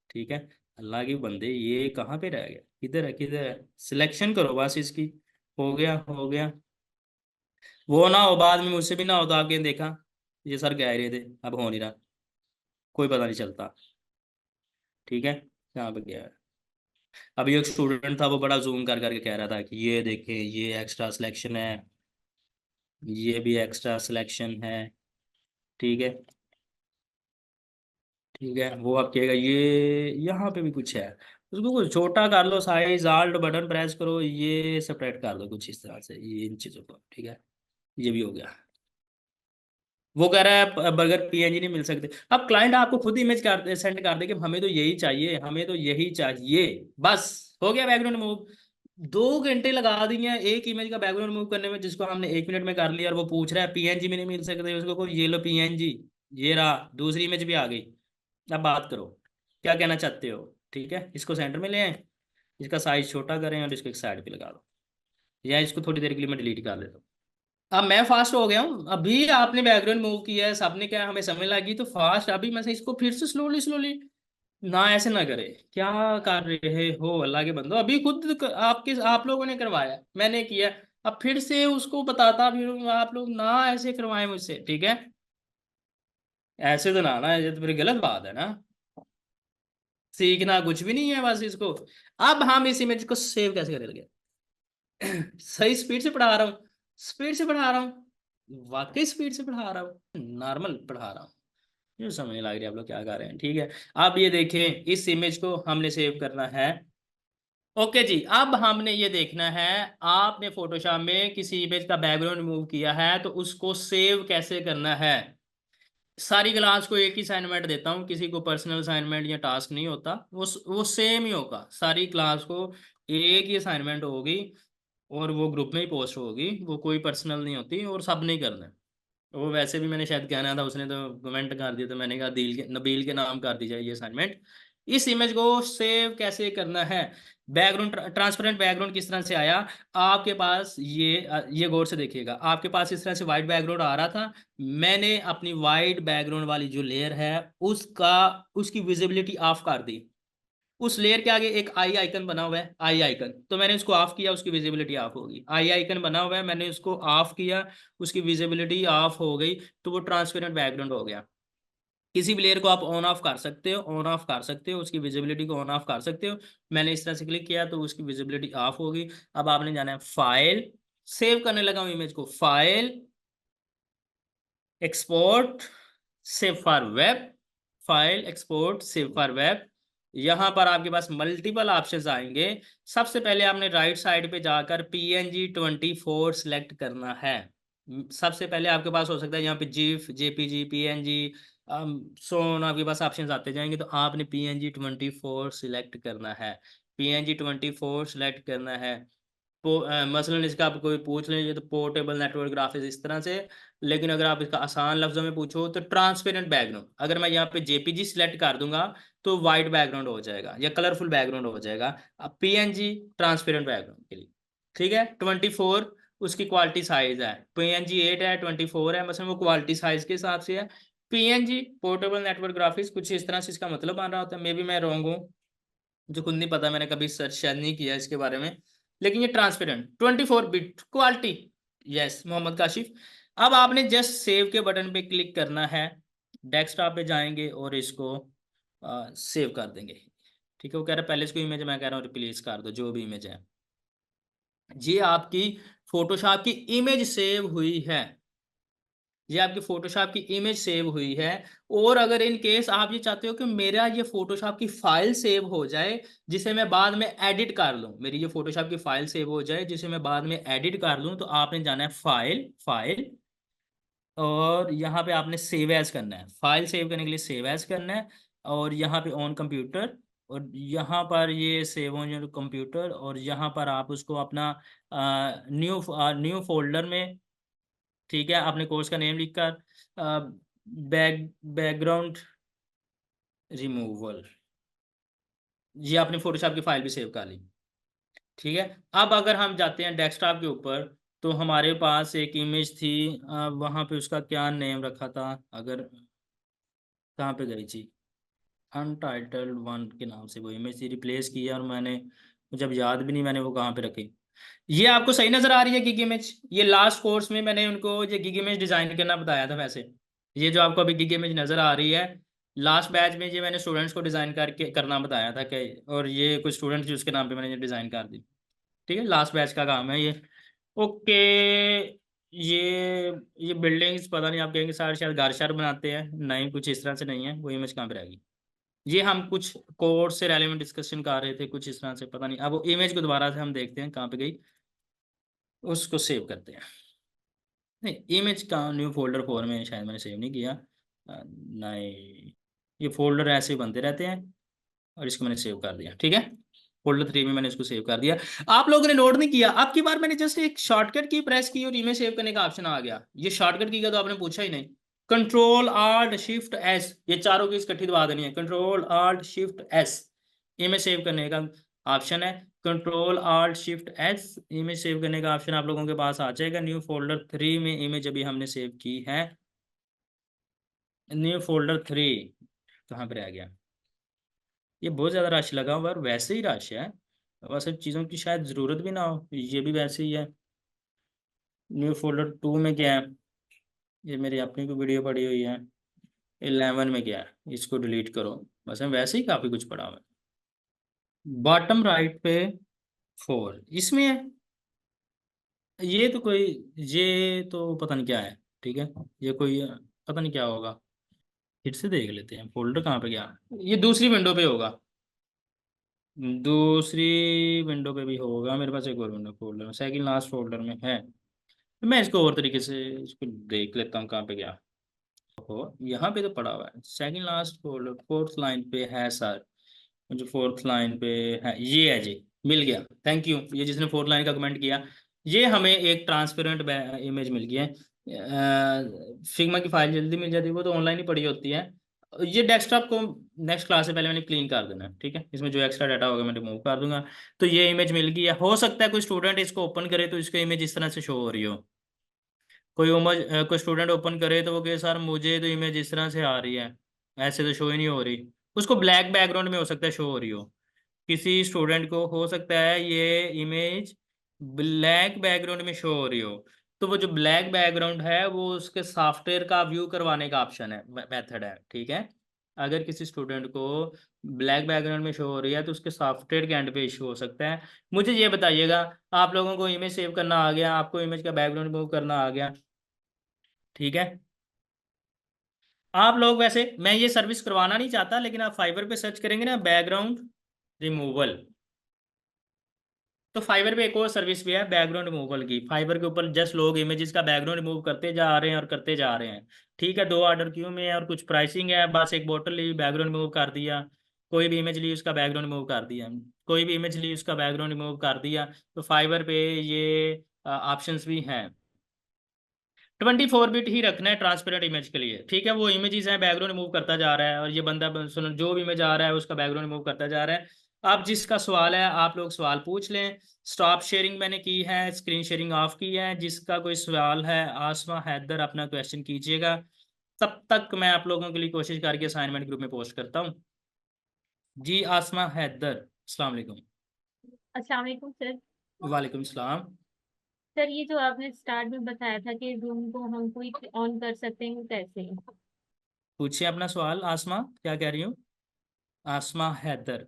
ठीक है। अल्लाह के बंदे, ये कहाँ पे रह गया, किधर है किधर है, सिलेक्शन करो बस इसकी। हो गया हो गया। वो ना हो बाद में मुझसे भी ना हो तो आगे देखा, ये सर कह रहे थे, अब हो नहीं रहा, कोई पता नहीं चलता, ठीक है। यहाँ पे गया है। अभी एक स्टूडेंट था, वो बड़ा जूम कर करके कह रहा था कि ये देखें, ये एक्स्ट्रा सिलेक्शन है, ये भी एक्स्ट्रा सिलेक्शन है, ठीक है। ठीक है, वो अब कहेगा ये यहाँ पे भी कुछ है, उसको कुछ छोटा कर लो, साइज आल्ट बटन प्रेस करो, ये सेपरेट कर दो कुछ इस तरह से, ये इन चीज़ों को, ठीक है। ये भी हो गया। वो कह रहा है बर्गर PNG नहीं मिल सकते। अब क्लाइंट आपको खुद इमेज कर सेंड कर दे कि हमें तो यही चाहिए, हमें तो यही चाहिए, बस हो गया बैकग्राउंड मूव। 2 घंटे लगा दिए एक इमेज का बैकग्राउंड मूव करने में, जिसको हमने 1 मिनट में कर लिया, और वो पूछ रहा है PNG में नहीं मिल सकते उसको, कोई ये लो PNG, ये रहा दूसरी इमेज भी आ गई। अब बात करो, क्या कहना चाहते हो, ठीक है। इसको सेंटर में ले आए, इसका साइज छोटा करें और इसको एक साइड पे लगा दो, या इसको थोड़ी देर के लिए मैं डिलीट कर देता हूँ। अब मैं फास्ट हो गया हूँ, अभी आपने बैकग्राउंड मूव किया है, सबने क्या, हमें समय लगी तो फास्ट, अभी मैं से इसको फिर से स्लोली स्लोली, ना ऐसे ना करे, क्या कर रहे हो अल्लाह के बंदो, अभी खुद आपके आप लोगों ने करवाया, मैंने किया, अब फिर से उसको बताता फिर आप लोग ना ऐसे करवाएं मुझसे, ठीक है। ऐसे तो ना ये तो फिर गलत बात है ना, सीखना कुछ भी नहीं है बस इसको। अब हम इस इमेज को सेव कैसे करेंगे। सही स्पीड से पढ़ा रहा हूँ, स्पीड से पढ़ा रहा हूँ, वाकई स्पीड से पढ़ा रहा हूँ, नॉर्मल पढ़ा रहा हूँ, ये समझ नहीं लग रही आप लोग क्या कर रहे हैं, ठीक है। अब ये देखें, इस इमेज को हमने सेव करना है। ओके जी, अब हमने ये देखना है, आपने फोटोशॉप में किसी इमेज का बैकग्राउंड रिमूव किया है तो उसको सेव कैसे करना है। सारी क्लास को एक ही असाइनमेंट देता हूँ, किसी को पर्सनल असाइनमेंट या टास्क नहीं होता, वो सेम ही होगा, सारी क्लास को एक ही असाइनमेंट होगी, और वो ग्रुप में ही पोस्ट होगी, वो कोई पर्सनल नहीं होती, और सब नहीं करना है। वो वैसे भी मैंने शायद कहना था, उसने तो कमेंट कर दिया, तो मैंने कहा दिल के नबील के नाम कर दी जाए ये असाइनमेंट। इस इमेज को सेव कैसे करना है, बैकग्राउंड ट्रांसपेरेंट बैकग्राउंड किस तरह से आया। आपके पास ये गौर से देखिएगा, आपके पास इस तरह से वाइट बैकग्राउंड आ रहा था, मैंने अपनी वाइट बैकग्राउंड वाली जो लेयर है उसका उसकी विजिबिलिटी ऑफ कर दी। उस लेयर के आगे एक आई आइकन बना हुआ है, आई आइकन, तो मैंने उसको ऑफ किया, उसकी विजिबिलिटी ऑफ होगी। आई आइकन बना हुआ है, मैंने उसको ऑफ किया, उसकी विजिबिलिटी ऑफ हो गई, तो वो ट्रांसपेरेंट बैकग्राउंड हो गया। किसी भी लेयर को आप ऑन ऑफ कर सकते हो, ऑन ऑफ कर सकते हो, उसकी विजिबिलिटी को ऑन ऑफ कर सकते हो। मैंने इस तरह से क्लिक किया तो उसकी विजिबिलिटी ऑफ होगी। अब आपने जाना है फाइल, सेव करने लगा हूं इमेज को, file, export, save for web, file export save for web. यहां पर आपके पास मल्टीपल ऑप्शंस आएंगे। सबसे पहले आपने राइट साइड पे जाकर PNG 24 सिलेक्ट करना है। सबसे पहले आपके पास हो सकता है यहाँ पे जीफ, JPG, PNG, सोन, आपके पास ऑप्शंस आते जाएंगे, तो आपने PNG 24 सिलेक्ट करना है। PNG 24 सिलेक्ट करना है। मसलन इसका आप कोई पूछ लीजिए तो पोर्टेबल नेटवर्क ग्राफिक्स इस तरह से। लेकिन अगर आप इसका आसान लफ्जों में पूछो तो ट्रांसपेरेंट बैकग्राउंड, अगर मैं यहाँ पे JPG सिलेक्ट कर दूंगा तो वाइट बैकग्राउंड हो जाएगा या कलरफुल बैकग्राउंड हो जाएगा। अब PNG ट्रांसपेरेंट बैकग्राउंड के लिए, ठीक है। 24 उसकी क्वालिटी साइज है, PNG 8 है, 24 है, मसलन वो क्वालिटी साइज के हिसाब से है। पीएनजी पोर्टेबल नेटवर्क ग्राफिक्स, कुछ इस तरह से इसका मतलब बन रहा होता है। मे बी मैं रॉन्ग हूँ, मुझे खुद नहीं पता, मैंने कभी सर्च शायद नहीं किया इसके बारे में। लेकिन ये transparent 24 bit quality. Yes Mohammad Kashif. अब आपने जस्ट सेव के बटन पे क्लिक करना है, डेस्कटॉप पे जाएंगे और इसको सेव कर देंगे। ठीक है, वो कह रहा है पहले इसको इमेज, मैं कह रहा हूँ रिप्लेस कर दो जो भी इमेज है। ये आपकी फोटोशॉप की इमेज सेव हुई है, ये आपकी फोटोशॉप की इमेज सेव हुई है। और अगर इन केस आप ये चाहते हो कि मेरा ये फोटोशॉप की फाइल सेव हो जाए जिसे मैं बाद में एडिट कर लूं, मेरी ये फोटोशॉप की फाइल सेव हो जाए जिसे मैं बाद में एडिट कर लूं, तो आपने जाना है फाइल, फाइल, और यहाँ पे आपने सेव एज करना है। फाइल सेव करने के लिए सेव एज करना है, और यहाँ पे ऑन कंप्यूटर, और यहाँ पर ये सेव ऑन योर कंप्यूटर, और यहाँ पर आप उसको अपना न्यू न्यू फोल्डर में, ठीक है, अपने कोर्स का नेम लिखकर बैकग्राउंड रिमूवल, ये आपने फोटोशॉप की फाइल भी सेव कर ली। ठीक है, अब अगर हम जाते हैं डेस्कटॉप के ऊपर, तो हमारे पास एक इमेज थी, वहां पे उसका क्या नेम रखा था, अगर कहाँ पे गई थी, अनटाइटल्ड वन के नाम से वो इमेज थी, रिप्लेस किया, और मैंने, मुझे अब याद भी नहीं मैंने वो कहाँ पे रखी। ये आपको सही नजर आ रही है गिग इमेज? ये लास्ट कोर्स में मैंने उनको ये गिग इमेज डिजाइन करना बताया था। वैसे ये जो आपको अभी गिग इमेज नजर आ रही है, लास्ट बैच में ये मैंने स्टूडेंट्स को डिजाइन करके करना बताया था कि, और ये कुछ स्टूडेंट्स जो उसके नाम पे मैंने ये डिजाइन कर दी। ठीक है, लास्ट बैच का काम है ये। ओके, ये बिल्डिंग्स पता नहीं, आप कहेंगे सारे शायद घर शहर बनाते हैं, नहीं कुछ इस तरह से नहीं है। वो इमेज कहाँ पे रहेगी? ये हम कुछ कोर्स से रेलेवेंट डिस्कशन कर रहे थे कुछ इस तरह से, पता नहीं। अब वो इमेज को दोबारा से हम देखते हैं कहाँ पे गई, उसको सेव करते हैं। नहीं, इमेज का न्यू फोल्डर 4 में शायद मैंने सेव नहीं किया। नहीं, ये फोल्डर ऐसे ही बनते रहते हैं, और इसको मैंने सेव कर दिया। ठीक है, फोल्डर 3 में मैंने इसको सेव कर दिया। आप लोगों ने नोट नहीं किया, अब की बार मैंने जस्ट एक शॉर्टकट की प्रेस की और इमेज सेव करने का ऑप्शन आ गया। ये शॉर्टकट की का तो आपने पूछा ही नहीं। कंट्रोल आल्ट शिफ्ट एस, ये चारों की इकट्ठी दबा देनी है। Control alt shift S, image save करने का ऑप्शन है। Control alt shift S, image save करने का ऑप्शन आप लोगों के पास आ जाएगा। न्यू फोल्डर 3 में इमेज अभी हमने सेव की है। न्यू फोल्डर 3 कहाँ पर आ गया? ये बहुत ज़्यादा रश लगा हुआ है, और वैसे ही रश है, वैसे चीज़ों की शायद ज़रूरत भी ना हो, ये भी वैसे ही है। न्यू फोल्डर 2 में क्या है? ये मेरी अपनी कोई वीडियो पड़ी हुई है। 11 में क्या है? इसको डिलीट करो, बस वैसे ही काफ़ी कुछ पड़ा हुआ है। बॉटम राइट पे 4 इसमें है। ये तो कोई, ये तो पता नहीं क्या है। ठीक है, ये कोई पता नहीं क्या होगा, फिर से देख लेते हैं फोल्डर कहाँ पे गया। ये दूसरी विंडो पे होगा, दूसरी विंडो पे भी होगा। मेरे पास एक और window folder second last folder में है। तो मैं इसको और तरीके से इसको देख लेता हूँ कहाँ पे गया हो। यहाँ पे तो पड़ा हुआ है second last folder, fourth line पे है सर, जो फोर्थ लाइन पे है ये है जी, मिल गया। थैंक यू, ये जिसने फोर्थ लाइन का कमेंट किया। ये हमें एक ट्रांसपेरेंट इमेज मिल गया है। फिग्मा की फाइल जल्दी मिल जाती है, वो तो ऑनलाइन ही पड़ी होती है। ये डेस्कटॉप को नेक्स्ट क्लास से पहले मैंने क्लीन कर देना है। ठीक है, इसमें जो एक्स्ट्रा डाटा होगा मैं रिमूव कर दूंगा। तो ये इमेज मिल गई है। हो सकता है कोई स्टूडेंट इसको ओपन करे तो इसको इमेज इस तरह से शो हो रही हो। कोई स्टूडेंट ओपन करे तो वो कहे सर मुझे तो इमेज इस तरह से आ रही है, ऐसे तो शो ही नहीं हो रही। उसको ब्लैक बैकग्राउंड में हो सकता है शो हो रही हो। किसी स्टूडेंट को हो सकता है ये इमेज ब्लैक बैकग्राउंड में शो हो रही हो। तो वो जो ब्लैक बैकग्राउंड है वो उसके सॉफ्टवेयर का व्यू करवाने का ऑप्शन है, मेथड है। ठीक है, अगर किसी स्टूडेंट को ब्लैक बैकग्राउंड में शो हो रही है तो उसके सॉफ्टवेयर के एंड पे इशू हो सकता है। मुझे ये बताइएगा, आप लोगों को इमेज सेव करना आ गया, आपको इमेज का बैकग्राउंड मूव करना आ गया? ठीक है, आप लोग, वैसे मैं ये सर्विस करवाना नहीं चाहता, लेकिन आप फाइवर पे सर्च करेंगे ना बैकग्राउंड रिमूवल, तो फाइवर पे एक और सर्विस भी है बैकग्राउंड रिमूवल की। फाइवर के ऊपर जस्ट लोग इमेजेस का बैकग्राउंड रिमूव करते जा रहे हैं और करते जा रहे हैं। ठीक है, 2 ऑर्डर क्यों में है और कुछ प्राइसिंग है, बस एक बोतल ली बैकग्राउंड रिमूव कर दिया, कोई भी इमेज ली उसका बैकग्राउंड रिमूव कर दिया, कोई भी इमेज ली उसका बैकग्राउंड रिमूव कर दिया। तो फाइवर पे ये ऑप्शंस भी हैं। 24 बिट ही रखना है ट्रांसपेरेंट इमेज के लिए। ठीक है, वो इमेजेस हैं बैकग्राउंड मूव करता जा रहा है, और ये बंदा सुनो जो भी इमेज आ रहा है उसका बैकग्राउंड मूव करता जा रहा है। आप जिसका सवाल है आप लोग सवाल पूछ लें। स्टॉप शेयरिंग मैंने की है, स्क्रीन शेयरिंग ऑफ की है। जिसका कोई सवाल है आसमा हैदर अपना क्वेश्चन कीजिएगा। तब तक मैं आप लोगों के लिए कोशिश करके असाइनमेंट ग्रुप में पोस्ट करता हूँ। जी आसमा हैदर, अस्सलाम वालेकुम। अस्सलाम वालेकुम सर। वालेकुम सलाम। सर ये जो आपने स्टार्ट में बताया था कि जूम को हम क्विक ऑन कर सकते हैं, वो कैसे? पूछिए अपना सवाल आसमा, क्या कह रही हूँ? आसमा हैदर।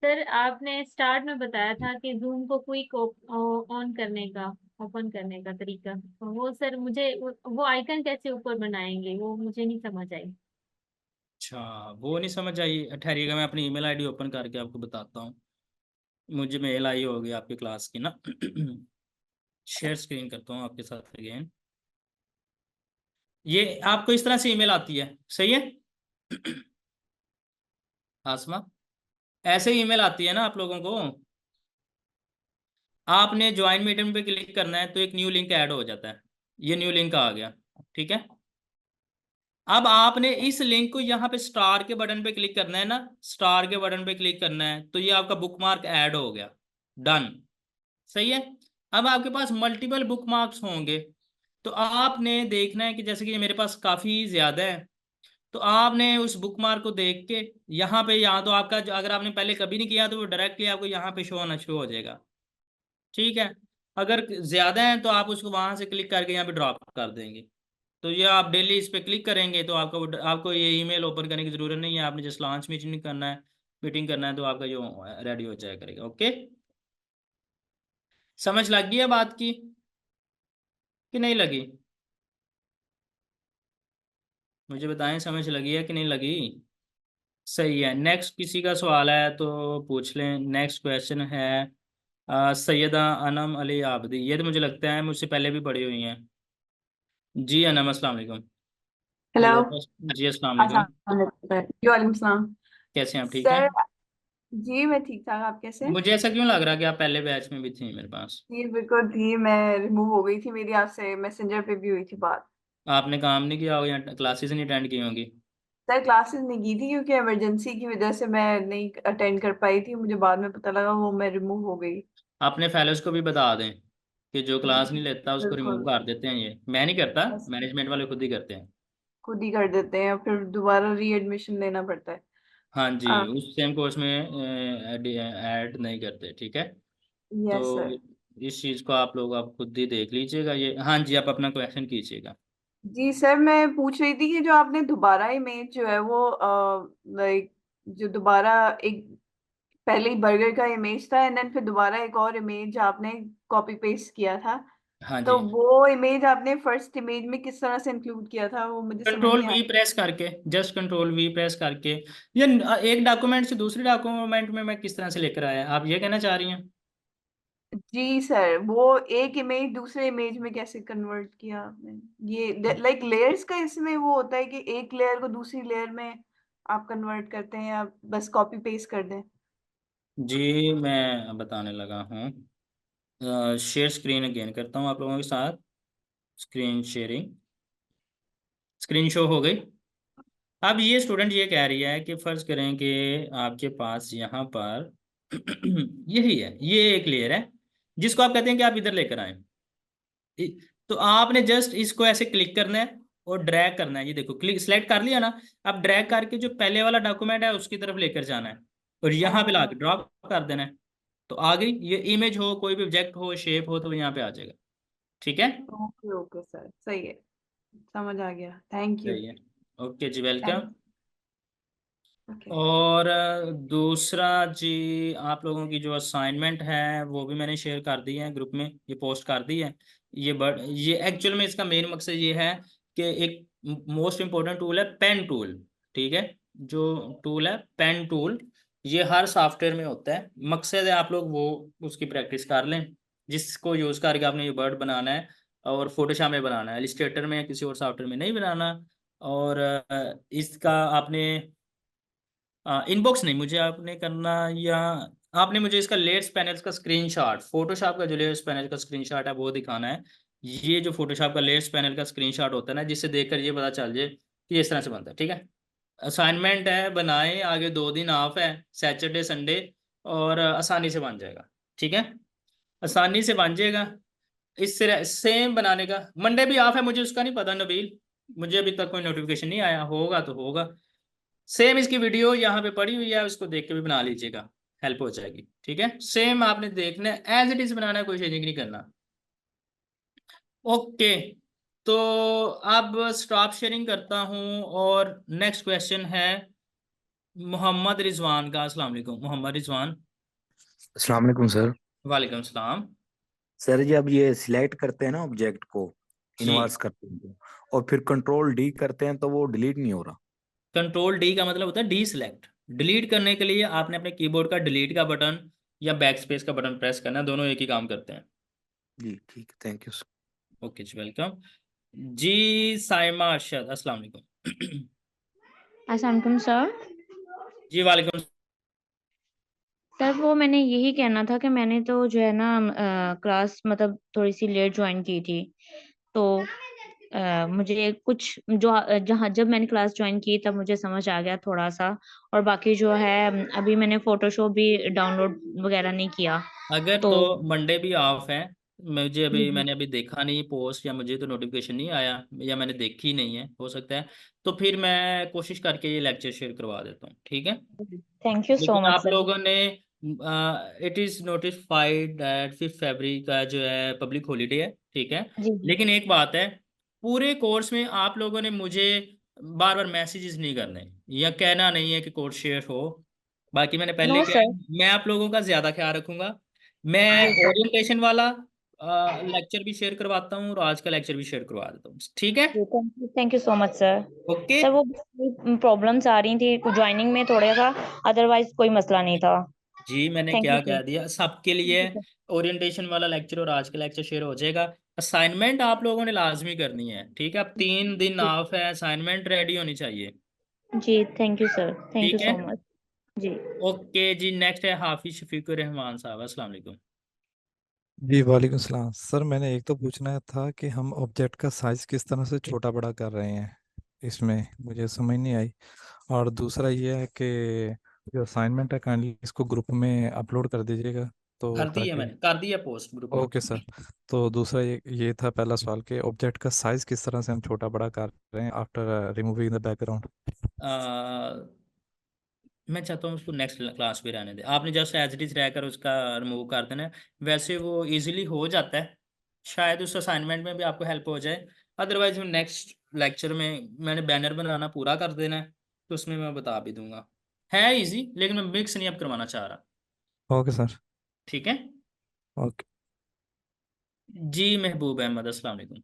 सर आपने स्टार्ट में बताया था कि जूम को क्विक ऑन करने का, ओपन करने का तरीका, तो वो सर मुझे वो आइकन कैसे ऊपर बनाएंगे, वो मुझे नहीं समझ आई। अच्छा, वो नहीं समझ आई? ठहरिएगा, मैं अपनी ईमेल आईडी ओपन करके आपको बताता हूँ। मुझे मेल आई होगी आपकी क्लास की ना। शेयर स्क्रीन करता हूँ आपके साथ अगेन। ये आपको इस तरह से ईमेल आती है, सही है? आसमा, ऐसे ईमेल आती है ना आप लोगों को। आपने ज्वाइन मीटिंग पे क्लिक करना है तो एक न्यू लिंक ऐड हो जाता है। ये न्यू लिंक आ गया, ठीक है। अब आपने इस लिंक को यहाँ पे स्टार के बटन पे क्लिक करना है ना, स्टार के बटन पे क्लिक करना है तो ये आपका बुकमार्क ऐड हो गया। डन, सही है। अब आपके पास मल्टीपल बुकमार्क्स होंगे, तो आपने देखना है कि जैसे कि ये मेरे पास काफ़ी ज़्यादा है, तो आपने उस बुकमार्क को देख के यहाँ पे, यहाँ तो आपका अगर आपने पहले कभी नहीं किया तो वो डायरेक्टली आपको यहाँ पे शो होना शुरू हो जाएगा, ठीक है। अगर ज़्यादा है तो आप उसको वहाँ से क्लिक करके यहाँ पे ड्रॉप कर देंगे। तो ये आप डेली इस पे क्लिक करेंगे तो आपको ये ईमेल ओपन करने की ज़रूरत नहीं है। आपने जस्ट लॉन्च मीटिंग करना है तो आपका जो रेडी हो जाया करेगा। ओके, समझ लग गई है बात की कि नहीं लगी? मुझे बताएं, समझ लगी है कि नहीं लगी? सही है। नेक्स्ट किसी का सवाल है तो पूछ लें। नेक्स्ट क्वेश्चन है सैयदा अनम अली आबदी। ये तो मुझे लगता है मुझसे पहले भी पढ़ी हुई हैं। जी अनम, अस्सलाम वालेकुम। हेलो। हेलो। जी अस्सलाम वालेकुम। अस्सलाम वालेकुम। वालेकुम सलाम। कैसे हैं आप, ठीक हैं? सर जी मैं ठीक ठाक, आप कैसे हैं? मुझे ऐसा क्यों लग रहा कि आप पहले बैच में भी थी मेरे पास? जी बिल्कुल थी, मैं रिमूव हो गई थी, मेरी आपसे मैसेंजर पे भी हुई थी बात। आपने काम नहीं किया होगा या क्लासेस नहीं अटेंड की होंगी? सर क्लासेस नहीं की थी क्योंकि इमरजेंसी की वजह से मैं नहीं अटेंड कर पाई थी, मुझे बाद में पता लगा वो मैं रिमूव हो गई। अपने फेलोज को भी बता दें कि जो क्लास नहीं लेता उसको रिमूव बिल्कुल। कर देते हैं। ये मैं नहीं करता, बस मैनेजमेंट वाले खुद ही करते हैं। खुद ही कर देते हैं, फिर दोबारा री एडमिशन लेना पड़ता है। हाँ जी, आ, उस सेम कोर्स में ऐड नहीं करते, ठीक है। तो यस सर। इस चीज़ को आप लोग आप खुद ही देख लीजिएगा। ये हाँ जी, आप अपना क्वेश्चन कीजिएगा। जी सर मैं पूछ रही थी कि जो आपने दोबारा इमेज जो है वो लाइक जो दोबारा एक पहले ही बर्गर का इमेज था एंड देन फिर दोबारा एक और इमेज आपने कॉपी पेस्ट किया था, हाँ तो जी, वो इमेज आपने फर्स्ट इमेज में किस तरह से इंक्लूड किया था वो मुझे समझ कंट्रोल नहीं वी आया। प्रेस करके, जस्ट कंट्रोल वी प्रेस करके। ये एक डॉक्यूमेंट से दूसरे डॉक्यूमेंट में मैं किस तरह से लेकर आया, आप ये कहना चाह रही हैं? जी सर वो एक इमेज दूसरे इमेज में कैसे कन्वर्ट किया आपने, ये लाइक लेयर्स का इसमें वो होता है कि एक लेयर को दूसरी लेयर में आप कन्वर्ट करते हैं या बस कॉपी पेस्ट कर दें? जी मैं बताने लगा हूँ। शेयर स्क्रीन अगेन करता हूँ आप लोगों के साथ। स्क्रीन शेयरिंग, स्क्रीन शो हो गई। अब ये स्टूडेंट ये कह रही है कि फर्ज करें कि आपके पास यहाँ पर यही है, ये एक लेयर है जिसको आप कहते हैं कि आप इधर लेकर आए। तो आपने जस्ट इसको ऐसे क्लिक करना है और ड्रैग करना है। ये देखो, क्लिक सेलेक्ट कर लिया ना। अब ड्रैग करके जो पहले वाला डॉक्यूमेंट है उसकी तरफ लेकर जाना है और यहाँ पे लाके ड्रॉप कर देना है। तो आ गई। ये इमेज हो, कोई भी ऑब्जेक्ट हो, शेप हो, तो यहाँ पे आ जाएगा, ठीक है। ओके ओके सर सही है, समझ आ गया, थैंक यू। सही है, ओके जी, वेलकम। Thank okay. और दूसरा जी, आप लोगों की जो असाइनमेंट है वो भी मैंने शेयर कर दी है ग्रुप में, ये पोस्ट कर दी है। ये एक्चुअल में इसका मेन मकसद ये है कि एक मोस्ट इम्पोर्टेंट टूल है पेन टूल, ठीक है। जो टूल है पेन टूल, ये हर सॉफ्टवेयर में होता है। मकसद है आप लोग वो उसकी प्रैक्टिस कर लें, जिसको यूज़ करके आपने ये वर्ड बनाना है और फोटोशॉप में बनाना है, इलिस्ट्रेटर में या किसी और सॉफ्टवेयर में नहीं बनाना। और इसका आपने इनबॉक्स नहीं मुझे आपने करना, या आपने मुझे इसका लेयर्स पैनल का स्क्रीनशॉट, फोटोशॉप का जो लेयर्स पैनल का स्क्रीनशॉट है वो दिखाना है। ये जो फोटोशॉप का लेयर्स पैनल का स्क्रीनशॉट होता है ना, जिससे देखकर ये पता चल जाए कि इस तरह से बनता है, ठीक है। असाइनमेंट है, बनाए, आगे 2 दिन ऑफ है, सैटरडे संडे, और आसानी से बन जाएगा, ठीक है। आसानी से बन जाएगा। इससे सेम बनाने का। मंडे भी ऑफ है, मुझे उसका नहीं पता नबील, मुझे अभी तक कोई नोटिफिकेशन नहीं आया, होगा तो होगा। सेम इसकी वीडियो यहाँ पे पड़ी हुई है, उसको देख के भी बना लीजिएगा, हेल्प हो जाएगी। ठीक है, सेम आपने देखना है, एज इट इज बनाना है, कोई चेंजिंग नहीं करना। ओके, तो अब स्टॉप शेयरिंग करता हूँ और नेक्स्ट क्वेश्चन है मोहम्मद रिजवान का। अस्सलाम वालेकुम मोहम्मद रिजवान। अस्सलाम वालेकुम सर। वालेकुम सलाम। सर जी अब ये सिलेक्ट करते हैं ना ऑब्जेक्ट को, जी, इन्वर्स करते हैं तो, और फिर कंट्रोल डी करते हैं तो वो डिलीट नहीं हो रहा। कंट्रोल डी का मतलब होता है डी सिलेक्ट। डिलीट करने के लिए आपने अपने कीबोर्ड का डिलीट का बटन या बैक स्पेस का बटन प्रेस करना है, दोनों एक ही काम करते हैं। जी ठीक है, थैंक यू सर। ओके जी, वेलकम जी। साइमा अरशद, अस्सलाम वालेकुम। अस्सलाम सर। जी वालेकुम। सर वो मैंने यही कहना था कि मैंने तो जो है ना क्लास मतलब थोड़ी सी लेट ज्वाइन की थी, तो मुझे कुछ जो जहाँ जब मैंने क्लास ज्वाइन की तब मुझे समझ आ गया थोड़ा सा, और बाकी जो है अभी मैंने फोटोशॉप भी डाउनलोड वगैरह नहीं किया। अगर तो तो मंडे भी ऑफ है, मुझे जी अभी जी मैंने अभी देखा नहीं पोस्ट, या मुझे तो नोटिफिकेशन नहीं आया, या मैंने देखी नहीं है, हो सकता है। तो फिर मैं कोशिश करके ये लेक्चर शेयर करवा देता हूँ, ठीक है। थैंक यू सो लेकिन मच आप सर। लोगों ने इट इज़ नोटिफाइड दैट 5 फरवरी का जो है पब्लिक हॉलीडे है, ठीक है। जी जी। लेकिन एक बात है, पूरे कोर्स में आप लोगों ने मुझे बार बार मैसेजेस नहीं करने या कहना नहीं है कि कोर्स शेयर हो। बाकी मैंने पहले नो कहा है, सर। मैं आप लोगों का ज़्यादा ख्याल रखूंगा। मैं जी सर। ओरिएंटेशन वाला लेक्चर भी शेयर करवाता हूँ और आज का लेक्चर भी शेयर करवा देता हूँ, ठीक है। जी thank you so much sir. Okay sir वो प्रॉब्लम्स आ रही थी ज्वाइनिंग में थोड़ा सा, अदरवाइज कोई मसला नहीं था। जी, मैंने थैंक यू क्या सर। कह दिया सबके लिए। ओरिएंटेशन वाला लेक्चर और आज का लेक्चर शेयर हो जाएगा। असाइनमेंट आप लोगों ने लाजमी करनी है, ठीक है। अब 3 दिन जी ऑफ है, असाइनमेंट रेडी होनी चाहिए, जी thank you sir, thank you ठीक है। So much. जी ओके जी, नेक्स्ट है हाफिज शफीकुर रहमान साहब, अस्सलाम वालेकुम। जी वालेकुम सलाम सर। मैंने एक तो पूछना था कि हम ऑब्जेक्ट का साइज किस तरह से छोटा बड़ा कर रहे हैं, इसमें मुझे समझ नहीं आई। और दूसरा ये है कि जो असाइनमेंट है काइंडली इसको ग्रुप में अपलोड कर दीजिएगा, तो कर दी है, ताकि। मैंने कर दिया पोस्ट ग्रुप में। Okay sir. तो दूसरा ये था पहला सवाल कि ऑब्जेक्ट का साइज किस तरह से हम छोटा बड़ा कर रहे हैं आफ्टर रिमूविंग द बैकग्राउंड। मैं चाहता हूँ उसको नेक्स्ट क्लास पे रहने दे, आपने जस्ट एज इट इज रहकर उसका रिमूव कर देना है। वैसे वो इजीली हो जाता है, शायद उस असाइनमेंट में भी आपको हेल्प हो जाए। अदरवाइज नेक्स्ट लेक्चर में मैंने बैनर बनाना पूरा कर देना है, तो उसमें मैं बता भी दूंगा। है इजी, लेकिन मैं मिक्स नहीं अब करवाना चाह रहा, ओके सर। ठीक है। ओके। जी महबूब अहमद, अस्सलाम वालेकुम।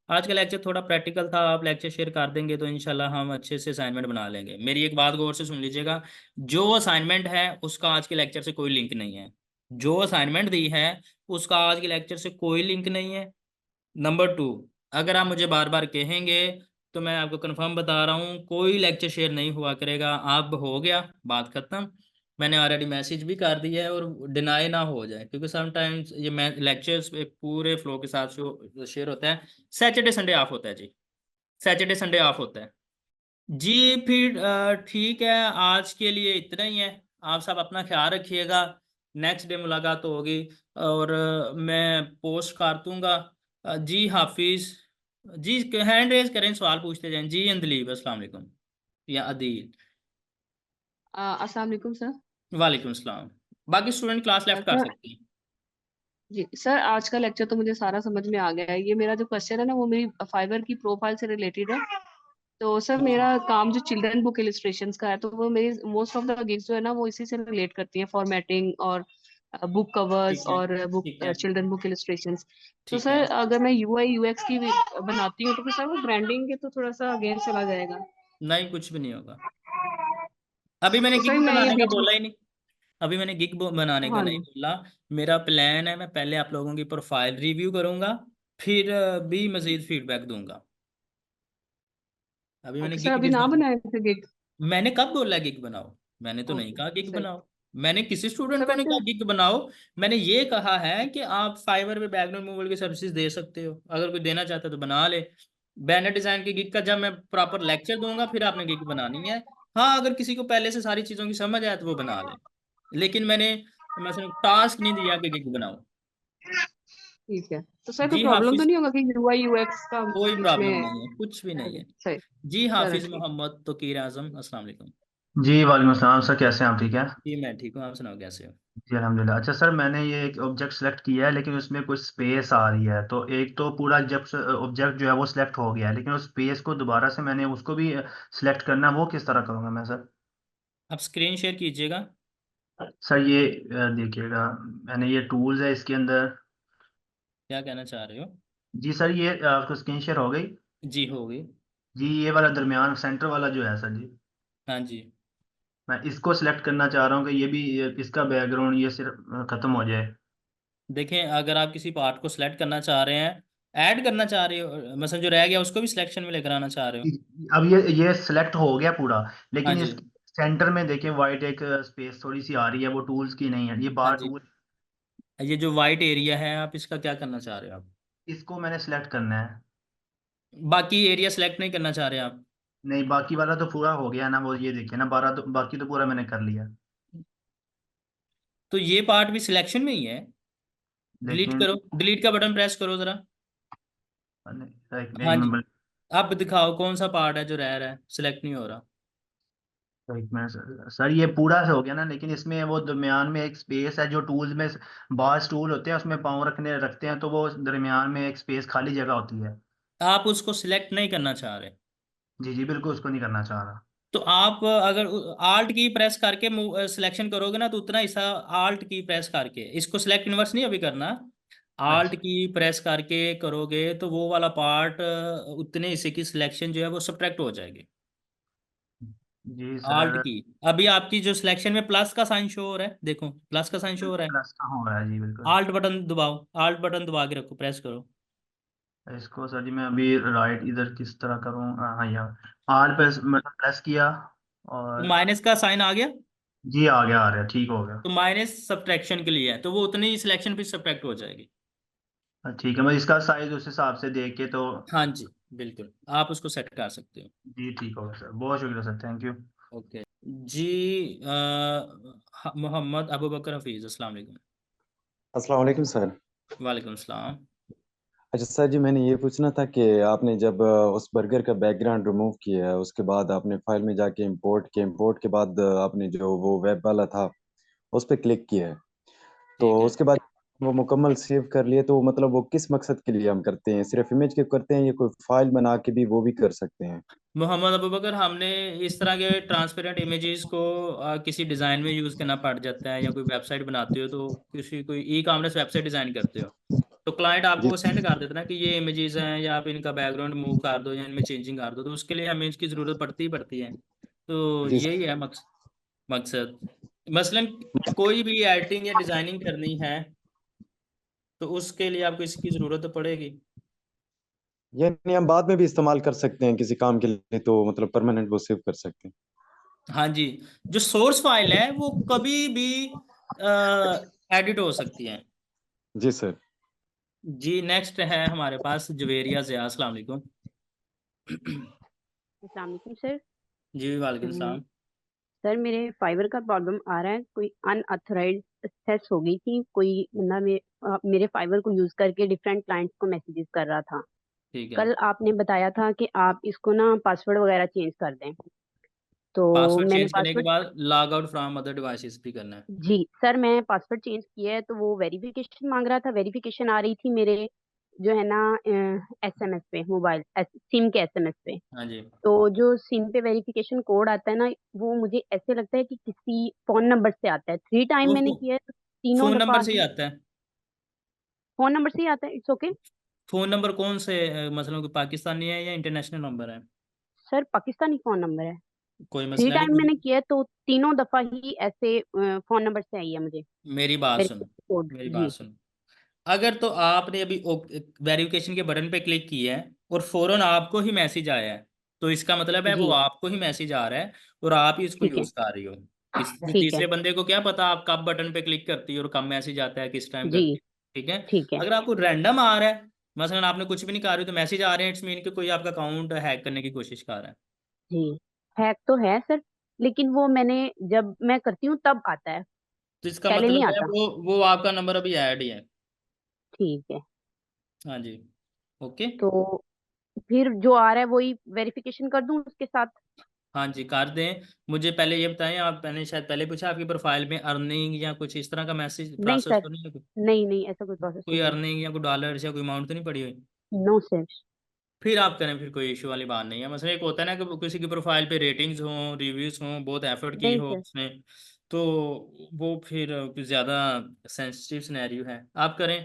आज का लेक्चर थोड़ा प्रैक्टिकल था, आप लेक्चर शेयर कर देंगे तो इंशाल्लाह हम अच्छे से असाइनमेंट बना लेंगे। मेरी एक बात गौर से सुन लीजिएगा, जो असाइनमेंट है उसका आज के लेक्चर से कोई लिंक नहीं है। जो असाइनमेंट दी है उसका आज के लेक्चर से कोई लिंक नहीं है। नंबर 2, अगर आप मुझे बार बार कहेंगे तो मैं आपको कंफर्म बता रहा हूँ कोई लेक्चर शेयर नहीं हुआ करेगा। अब हो गया, बात खत्म। मैंने ऑलरेडी मैसेज भी कर दिया है, और डिनाई ना हो जाए, क्योंकि समटाइम्स ये मैं लेक्चर्स पूरे फ्लो के साथ शेयर होता है। सैटरडे संडे ऑफ होता है जी, सैटरडे संडे ऑफ होता है जी। फिर ठीक है, आज के लिए इतना ही है। आप सब अपना ख्याल रखिएगा, नेक्स्ट डे मुलाकात होगी, और मैं पोस्ट कर दूंगा। जी हाफिज जी, हैंड रेज करें, सवाल पूछते जाएं। जी अंदलीब, अस्सलाम वालेकुम, या अदील। अस्सलाम वालेकुम सर। वालेकुम सलाम। बाकी स्टूडेंट क्लास लेफ्ट कर सर सकते हैं। जी सर, आज का लेक्चर तो मुझे सारा समझ में आ गया है। ये मेरा जो क्वेश्चन है ना वो मेरी फाइबर की प्रोफाइल से रिलेटेड है। तो सर मेरा काम जो चिल्ड्रन बुक इलस्ट्रेशंस का है, तो वो मेरी मोस्ट ऑफ द गिग्स जो है ना वो इसी से रिलेट करती हैं, फॉर्मेटिंग और बुक कवर्स ठीक है, और बुक ठीक है, चिल्ड्रन बुक इलस्ट्रेशंस। तो ठीक है। सर अगर मैं यूआई यूएक्स की भी बनाती हूँ तो फिर सर वो ब्रांडिंग के तो थोड़ा सा अगेंस्ट चला जाएगा। नहीं, कुछ भी नहीं होगा। अभी मैंने तो सर गिग मैं ये बनाने का बीच में। बोला ही नहीं। अभी मैंने बनाने का हाँ नहीं जी। बोला। मेरा प्लान है, मैं पहले आप लोगों की प्रोफाइल रिव्यू करूंगा, फिर भी मजीद फीडबैक दूंगा। अभी मैंने ओके सर, गिग अभी ना डिजाइन, बनाए थे गिग। मैंने कब बोला गिग बनाओ? मैंने तो नहीं ओके कहा गिग सही। बनाओ। मैंने किसी स्टूडेंट सर को नहीं कहा वैसे। गिग बनाओ। मैंने ये कहा है कि आप फाइवर पे बैकग्राउंड मूवल की सर्विसेज दे सकते हो, अगर कोई देना चाहता है तो बना ले। बैनर डिजाइन की गिग का जब मैं प्रॉपर लेक्चर दूंगा फिर आपने गिग बनानी है। हाँ, अगर किसी को पहले से सारी चीजों की समझ आए तो वो बना ले, लेकिन मैंने टास्क नहीं दिया कि गिग बनाओ। ठीक है, तो सर कोई जी प्रॉब्लम तो हाफिज, नहीं होगा कि यूआई यूएक्स का कोई प्रॉब्लम इसमें? नहीं है, कुछ भी नहीं अरे है। सही, जी चलो हाफिज ठीक। मोहम्मद तोकीर आजम, अस्सलाम वालेकुम। जी वालेकुम अस्सलाम सर, कैसे हैं आप? ठीक है जी मैं ठीक हूँ, आप सुनाओ कैसे हो? जी अल्हम्दुलिल्लाह। अच्छा सर, मैंने ये एक ऑब्जेक्ट सेलेक्ट किया है लेकिन उसमें कुछ स्पेस आ रही है, तो एक तो पूरा जब ऑब्जेक्ट जो है वो सिलेक्ट हो गया है, लेकिन उस स्पेस को दोबारा से मैंने उसको भी सिलेक्ट करना है, वो किस तरह करूँगा मैं सर? आप स्क्रीन शेयर कीजिएगा। सर ये देखिएगा, मैंने ये टूल्स है इसके अंदर। क्या कहना चाह रहे हो? जी सर, ये आपको स्क्रीन शेयर हो गई? जी हो गई। जी ये वाला दरमियान सेंटर वाला जो है सर जी, हाँ जी, मैं इसको सिलेक्ट करना चाह रहा हूँ कि ये भी इसका बैकग्राउंड ये सिर्फ खत्म हो जाए। देखें अगर आप किसी पार्ट को सिलेक्ट करना चाह रहे हैं, ऐड करना चाह रहे हो, मतलब जो रह गया उसको भी सिलेक्शन में लेकर आना चाह रहे हो। अब ये सिलेक्ट हो गया पूरा, हाँ लेकिन जी, इस सेंटर में देखिए वाइट एक स्पेस थोड़ी सी आ रही है, वो टूल्स की नहीं है, ये हाँ बार जी, टूल। ये जो वाइट एरिया है आप इसका क्या करना चाह रहे हो आप? इसको मैंने सिलेक्ट करना है। बाकी एरिया सेलेक्ट नहीं करना चाह रहे आप? नहीं, बाकी वाला तो पूरा हो गया ना, वो ये देखिए ना, 12 तो बाकी तो पूरा मैंने कर लिया, तो ये पार्ट भी सिलेक्शन में ही है। डिलीट लेकिन करो, डिलीट का बटन प्रेस करो जरा। एक हाँ जी, मिनट अब दिखाओ कौन सा पार्ट है जो रह रहा है, सिलेक्ट नहीं हो रहा। एक मिनट सर, ये पूरा से हो गया ना, लेकिन इसमें वो दरमियान में एक स्पेस है, जो टूल्स में बास टूल होते हैं उसमें पाँव रखते हैं, तो वो दरमियान में एक स्पेस खाली जगह होती है। आप उसको सिलेक्ट नहीं करना चाह रहे? जी जी बिल्कुल, उसको नहीं करना चाह रहा। तो आप अगर आल्ट की प्रेस करके सिलेक्शन करोगे ना, तो उतना हिस्सा आल्ट की प्रेस करके, इसको सिलेक्ट इनवर्स नहीं अभी करना, आल्ट अच्छा की प्रेस करके करोगे तो वो वाला पार्ट, उतने हिस्से की सिलेक्शन जो है वो सब्ट्रैक्ट हो जाएगी। जी आल्ट सर, की, अभी आपकी जो सिलेक्शन में प्लस का साइन शो हो रहा है, देखो प्लस का साइन शो हो रहा है। प्लस का हो रहा है जी बिल्कुल। आल्ट बटन दबाओ, आल्ट बटन दबा के रखो, प्रेस करो। इसको सर जी मैं अभी राइट इधर किस तरह करूँ? हाँ यहाँ आर पे मतलब प्रेस किया, तो और माइनस का साइन आ गया, जी आ गया, आ रहा है, ठीक हो गया। तो माइनस सब्ट्रैक्शन के लिए है, तो वो उतनी ही सिलेक्शन भी सब्ट्रैक्ट हो जाएगी। ठीक है, मैं इसका साइज उस हिसाब से देख के तो। हाँ जी, बिल्कुल आप उसको सेट कर सकते हो। जी ठीक हो गया सर, बहुत शुक्रिया सर, थैंक यू। ओके जी। मोहम्मद अबू बकर हफीज, अस्सलाम वालेकुम। अस्सलाम वालेकुम सर। वालेकुम सलाम। अच्छा सर जी, मैंने ये पूछना था कि आपने जब उस बर्गर का बैकग्राउंड रिमूव किया है, उसके बाद आपने फाइल में जाके इंपोर्ट किया, इंपोर्ट के बाद आपने जो वो वेब वाला था उस पर क्लिक किया है, तो ठीक है उसके बाद वो मुकम्मल सेव कर लिए, तो मतलब वो किस मकसद के लिए हम करते हैं? सिर्फ इमेज के करते हैं या कोई फाइल बना के भी वो भी कर सकते हैं? मोहम्मद अबू बकर, हमने इस तरह के ट्रांसपेरेंट इमेजेस को किसी डिज़ाइन में यूज़ करना पड़ जाता है, या कोई वेबसाइट बनाते हो, तो किसी कोई ई कॉमर्स वेबसाइट डिज़ाइन करते हो, तो क्लाइंट आपको जी वो सेंड कर देता है ना कि ये इमेजेस हैं, या आप इनका बैकग्राउंड मूव कर दो या इनमें चेंजिंग कर दो, तो उसके लिए हमें इसकी ज़रूरत पड़ती ही पड़ती है। तो जी यही है मकसद। मसलन कोई भी एडिटिंग या डिज़ाइनिंग करनी है तो उसके लिए आपको इसकी ज़रूरत तो पड़ेगी। यानी हम बाद में भी इस्तेमाल कर सकते हैं किसी काम के लिए, तो मतलब परमानेंट वो सेव कर सकते हैं? हाँ जी, जो सोर्स फाइल है वो कभी भी एडिट हो सकती है। जी सर। जी नेक्स्ट है हमारे पास जवेरिया ज़िया, अस्सलाम वालेकुम। अस्सलाम वालेकुम सर। जी वालेकुम हम्म, सलाम। सर मेरे फाइबर का प्रॉब्लम आ रहा है, कोई अनअथराइज्ड एक्सेस हो गई थी, कोई बंदा मेरे फाइबर को यूज करके डिफरेंट क्लाइंट्स को मैसेजेस कर रहा था। ठीक है, कल आपने बताया था कि आप इसको ना पासवर्ड वगैरह चेंज कर दें, तो पासवर्ड मैंने चेंज करने के पासवर्ड, बाद log out from other devices भी करना है। जी सर मैं पासवर्ड चेंज किया है, तो वो वेरिफिकेशन मांग रहा था, वेरिफिकेशन आ रही थी मेरे जो है ना एसएमएस पे, मोबाइल सिम के एसएमएस पे। हाँ जी, तो जो सिम पे वेरिफिकेशन कोड आता है ना, वो मुझे ऐसे लगता है कि किसी फोन नंबर से आता है। 3 टाइम वो मैंने किया है, तो तीनों फ़ोन दफा नंबर से ही ही आता है। फोन नंबर से ही आता है। It's okay. फ़ोन नंबर कौन से, मतलब कि पाकिस्तानी है या इंटरनेशनल नंबर है? सर पाकिस्तानी फोन नंबर है। कोई 3 मसला नहीं, टाइम मैंने किया है, तो तीनों दफा ही ऐसे फोन नंबर से आई है मुझे मेरी बात सुनो, वेरिफिकेशन कोड। मेरी बात जी सुनो। अगर तो आपने अभी वेरिफिकेशन के बटन पे क्लिक किया है और फौरन आपको ही मैसेज आया है, तो इसका मतलब है वो जी आपको ही मैसेज आ रहा है और आप ही इसको ठीक है। यूज कर रही हो। किसी ठीक है। तीसरे बंदे को क्या पता आप कब बटन पे क्लिक करती हो और कब मैसेज आता है, किस टाइम जी करती है, ठीक है। ठीक है। अगर आपको रैंडम आ रहा है, मसलन आपने कुछ भी नहीं कर रही तो मैसेज आ रहे हैं, इट्स मीन कि कोई आपका अकाउंट हैक करने की कोशिश कर रहा है। जी हैक तो है सर, लेकिन वो मैंने जब मैं करती हूँ तब आता है, तो इसका पहले नहीं मतलब है आता। वो आपका नंबर अभी ऐड ही है। ठीक है। हाँ जी, ओके। तो फिर जो आ रहा है वही वेरिफिकेशन कर दूं उसके साथ? हाँ जी, कर दें। मुझे पहले ये बताएं, आप मैंने शायद पहले पूछा आपकी प्रोफाइल में अर्निंग या कुछ इस तरह का मैसेज नहीं प्रोसेस सर, तो नहीं है? नहीं नहीं, ऐसा कोई प्रोसेस कोई नहीं है। अर्निंग या कोई डॉलर या कोई अमाउंट तो नहीं पड़ी हुई? No sir. फिर आप करें, फिर कोई इशू वाली बात नहीं है। मसला एक होता है ना कि किसी की प्रोफाइल पे रेटिंग्स हों, रिव्यूज हों, बहुत एफर्ट की नहीं हो सर। उसने, तो वो फिर कुछ ज़्यादा सेंसिटिव सिनेरियो है। आप करें,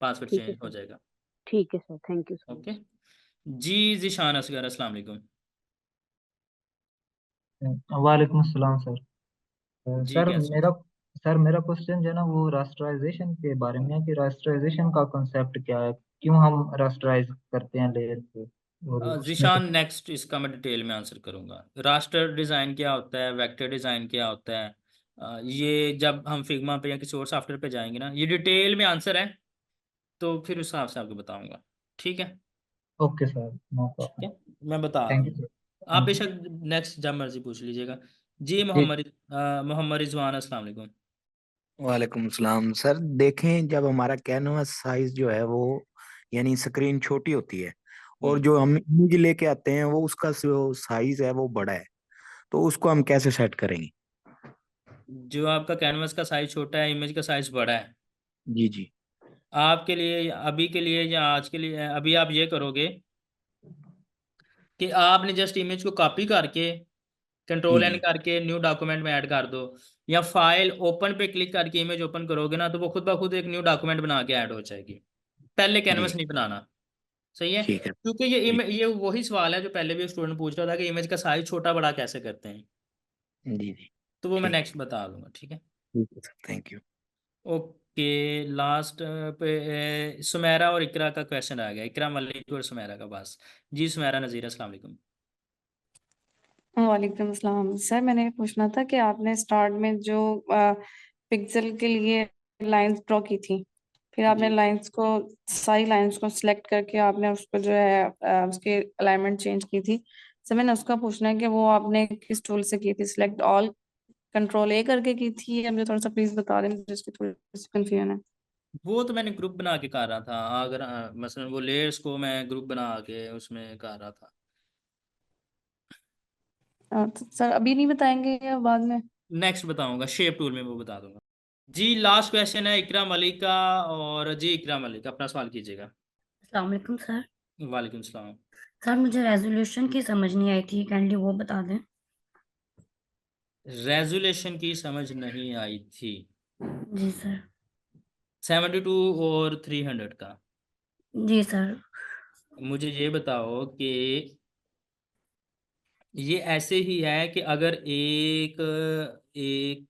पासवर्ड ठीक है चेंज हो सर। जाएगा। ठीक है sir, thank you so okay much. जी। ज़ीशान असगर, अस्सलाम वालेकुम। वालेकुम अस्सलाम सर। जी, सर कैसे? मेरा क्वेश्चन जो है ना वो राष्ट्राइजेशन के बारे में है कि राष्ट्राइजेशन का कॉन्सेप्ट क्या है, क्यों हम राष्ट्राइज करते हैं लेयर को, और उसमें ज़ीशान, नेक्स्ट इसका मैं डिटेल में आंसर करूंगा। रास्टर डिज़ाइन क्या होता है, वेक्टर डिज़ाइन क्या होता है, ये जब हम फिग्मा पे या किसी और सॉफ्टवेयर पे जाएंगे ना, ये डिटेल में आंसर है, तो फिर उस हिसाब से आपको बताऊंगा। ठीक है? ओके सर, नो ठीक प्रॉब्लम। है, मैं बता थैंक यू दूंगा। सर। आप थैंक यू। बेशक नेक्स्ट जब मर्जी पूछ लीजिएगा। जी, जी। मोहम्मद रिजवान, अस्सलाम वालेकुम। वालेकुम सलाम सर। देखें, जब हमारा कैनवास साइज जो है वो यानी स्क्रीन छोटी होती है और हम्म जो हम इमेज लेके आते हैं वो उसका जो साइज है वो बड़ा है, तो उसको हम कैसे सेट करेंगे? जो आपका कैनवस का साइज छोटा है, इमेज का साइज बड़ा है, जी जी। आपके लिए अभी के लिए या आज के लिए, अभी आप ये करोगे कि आपने जस्ट इमेज को कॉपी करके जी कंट्रोल एन जी। करके न्यू डॉक्यूमेंट में ऐड कर दो, या फाइल ओपन पे क्लिक करके इमेज ओपन करोगे ना, तो वो खुद ब खुद एक न्यू डॉक्यूमेंट बना के ऐड हो जाएगी। पहले जी कैनवस नहीं बनाना। सही है? ठीक है। क्योंकि जी ये वही सवाल है जो पहले भी स्टूडेंट पूछ रहा था कि इमेज का साइज छोटा बड़ा कैसे करते हैं। जी जी। तो वो मैं ठीक नेक्स्ट बता दूंगा। ठीक है? ठीक है sir, thank you. Okay. Last पे सुमेरा और इकरा का क्वेश्चन आ गया, इकरा मलिक और सुमेरा का पास। जी सुमेरा नज़ीर, अस्सलाम वालेकुम। वालेकुम अस्सलाम सर। मैंने ये पूछना था कि आपने स्टार्ट में जो पिक्सल के लिए लाइंस ड्रॉ की थी, फिर आपने जी, लाइंस को, सारी लाइंस को सिलेक्ट करके आपने उसको जो है उसकी अलाइनमेंट चेंज की थी। सर मैंने उसका पूछना है कि वो आपने किस टूल से की थी? सिलेक्ट ऑल, कंट्रोल ए करके की थी, या मुझे थोड़ा सा प्लीज बता दें, मुझे इसकी थोड़ी सी कंफ्यूजन है। वो तो मैंने ग्रुप बना के कर रहा था। अगर मसलन वो लेयर्स को मैं ग्रुप बना के उसमें कर रहा था। तो सर अभी नहीं बताएंगे या बाद में? नेक्स्ट बताऊंगा, शेप टूल में वो बता दूंगा। जी, लास्ट क्वेश्चन है इकरा मलिक का। और जी इकरा मलिक, अपना सवाल कीजिएगा। अस्सलाम वालेकुम सर। वालेकुम सलाम। सर मुझे रेजोल्यूशन की समझ नहीं आई थी, काइंडली वो बता दें। रेजोल्यूशन की समझ नहीं आई थी? जी सर। 72 और 300 का। जी सर। मुझे ये बताओ कि ये ऐसे ही है कि अगर एक एक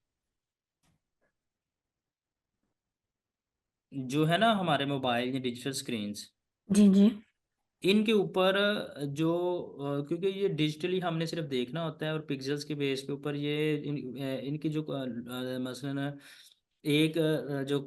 जो है ना हमारे मोबाइल या डिजिटल स्क्रीन्स, जी जी। इनके ऊपर जो क्योंकि ये डिजिटली हमने सिर्फ देखना होता है और पिक्सेल्स के बेस के ऊपर ये इनकी जो मसलन एक जो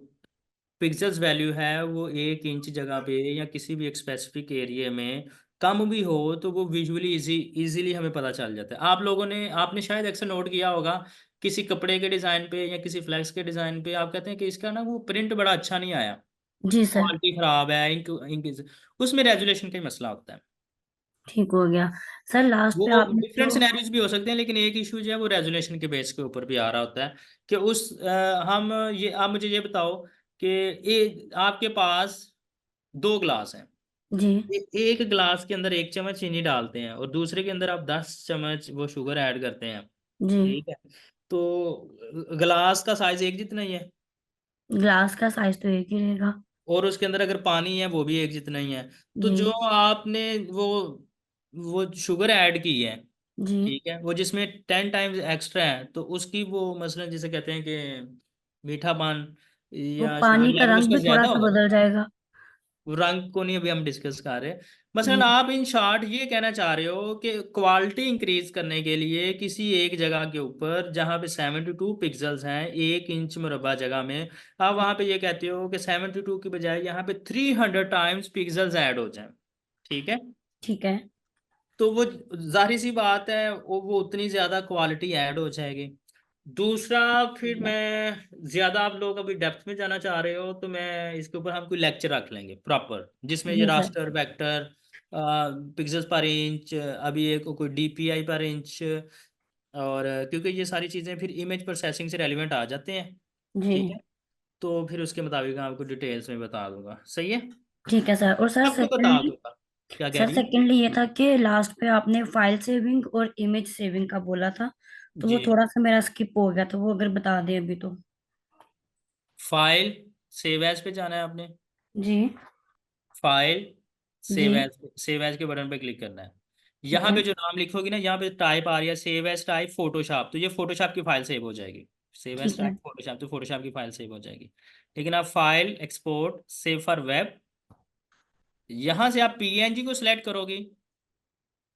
पिक्सेल्स वैल्यू है वो 1 इंच जगह पे या किसी भी एक स्पेसिफिक एरिया में कम भी हो तो वो विजुअली इजीली हमें पता चल जाता है। आप लोगों ने आपने शायद अक्सर नोट किया होगा, किसी कपड़े के डिज़ाइन पे या किसी फ्लैक्स के डिज़ाइन पे आप कहते हैं कि इसका ना वो प्रिंट बड़ा अच्छा नहीं आया, जी सर। क्वालिटी खराब है, इंक इंक उसमें रेजुलेशन का ही मसला होता है। ठीक हो गया। सर लास्ट वो पे आपने डिफरेंट जो, सिनेरियोज भी हो सकते हैं, लेकिन एक इशू जो है वो रेजुलेशन के बेस के ऊपर भी आ रहा होता है कि हम ये आप मुझे ये बताओ कि आपके पास 2 ग्लास हैं। जी एक ग्लास के अंदर 1 चम्मच चीनी डालते हैं और दूसरे के अंदर आप 10 चम्मच वो शुगर ऐड करते हैं। जी, ठीक है? तो ग्लास का साइज एक जितना ही है, ग्लास का साइज तो एक ही रहेगा। और उसके अंदर अगर पानी है वो भी एक जितना ही है। तो जी जो आपने वो शुगर ऐड की है, जी। ठीक है, वो जिसमें 10 टाइम्स एक्स्ट्रा है, तो उसकी वो मसलन जिसे कहते हैं कि मीठापन वो या शुगर पानी का लेवल रंग उसका भी थोड़ा ज्यादा सा होगा ना। बदल जाएगा। वो रंग को नहीं अभी हम डिस्कस कर रहे। मसलन जी आप इन शॉर्ट ये कहना चाह रहे हो कि क्वालिटी इंक्रीज करने के लिए किसी एक जगह के ऊपर जहां पे 72 पिक्सल्स हैं 1 इंच मुरबा जगह में, आप वहां पे ये कहते हो कि 72 की बजाय यहाँ पे 300 टाइम्स पिक्सल्स ऐड हो जाएं। ठीक है? ठीक है। तो वो जाहिर सी बात है वो उतनी ज्यादा क्वालिटी ऐड हो जाएगी। दूसरा, फिर मैं ज्यादा, आप लोग अभी डेप्थ में जाना चाह रहे हो तो मैं इसके ऊपर हम कोई लेक्चर रख लेंगे प्रॉपर, जिसमें ये जी सर। रास्टर, वेक्टर, पिक्सेल्स पर इंच, अभी एक कोई डीपीआई पर इंच, और क्योंकि ये सारी चीज़ें फिर इमेज प्रोसेसिंग से रेलिवेंट आ जाते हैं। जी ठीक है, तो फिर उसके मुताबिक मैं आपको डिटेल्स में बता दूंगा। सही है, ठीक है सर। और सर आपको बता सेकेंडली, दूंगा। क्या कह सर रही हैं? सेकेंडली ये था कि लास्ट पे आपने फाइल सेविंग और इमेज सेविंग का बोला था, तो वो जी, थोड़ा सा मेरा स्किप हो गया, तो वो अगर बता दें अभी तो। फाइल सेव एज पे जाना है आपने। जी। फाइल जी। सेव एज के बटन पे क्लिक करना है। ठीक यहाँ है। पे जो नाम लिखोगी ना, यहाँ पे टाइप आ रही है सेव एज टाइप फोटोशॉप, तो ये फोटोशॉप की फाइल सेव हो जाएगी। सेव एज ठीक है। टाइप फोटोशॉप, तो फोटोशॉप की फाइल सेव हो जाएगी। लेकिन आप file export save for web, यहाँ से आप पीएनजी को सिलेक्ट करोगी,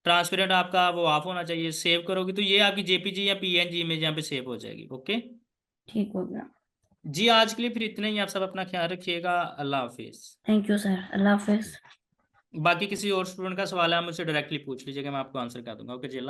ट्रांसपेरेंट आपका वो ऑफ होना चाहिए, सेव करोगी तो ये आपकी जेपीजी या पीएनजी इमेज यहाँ पे सेव हो जाएगी। ओके ठीक हो गया। जी, आज के लिए फिर इतना ही। आप सब अपना ख्याल रखिएगा। अल्लाह हाफिज। Thank you sir. अल्लाह हाफिज। बाकी किसी और स्टूडेंट का सवाल है, आप मुझसे डायरेक्टली पूछ लीजिएगा, मैं आपको आंसर कर दूंगा। ओके जी, अल्लाह।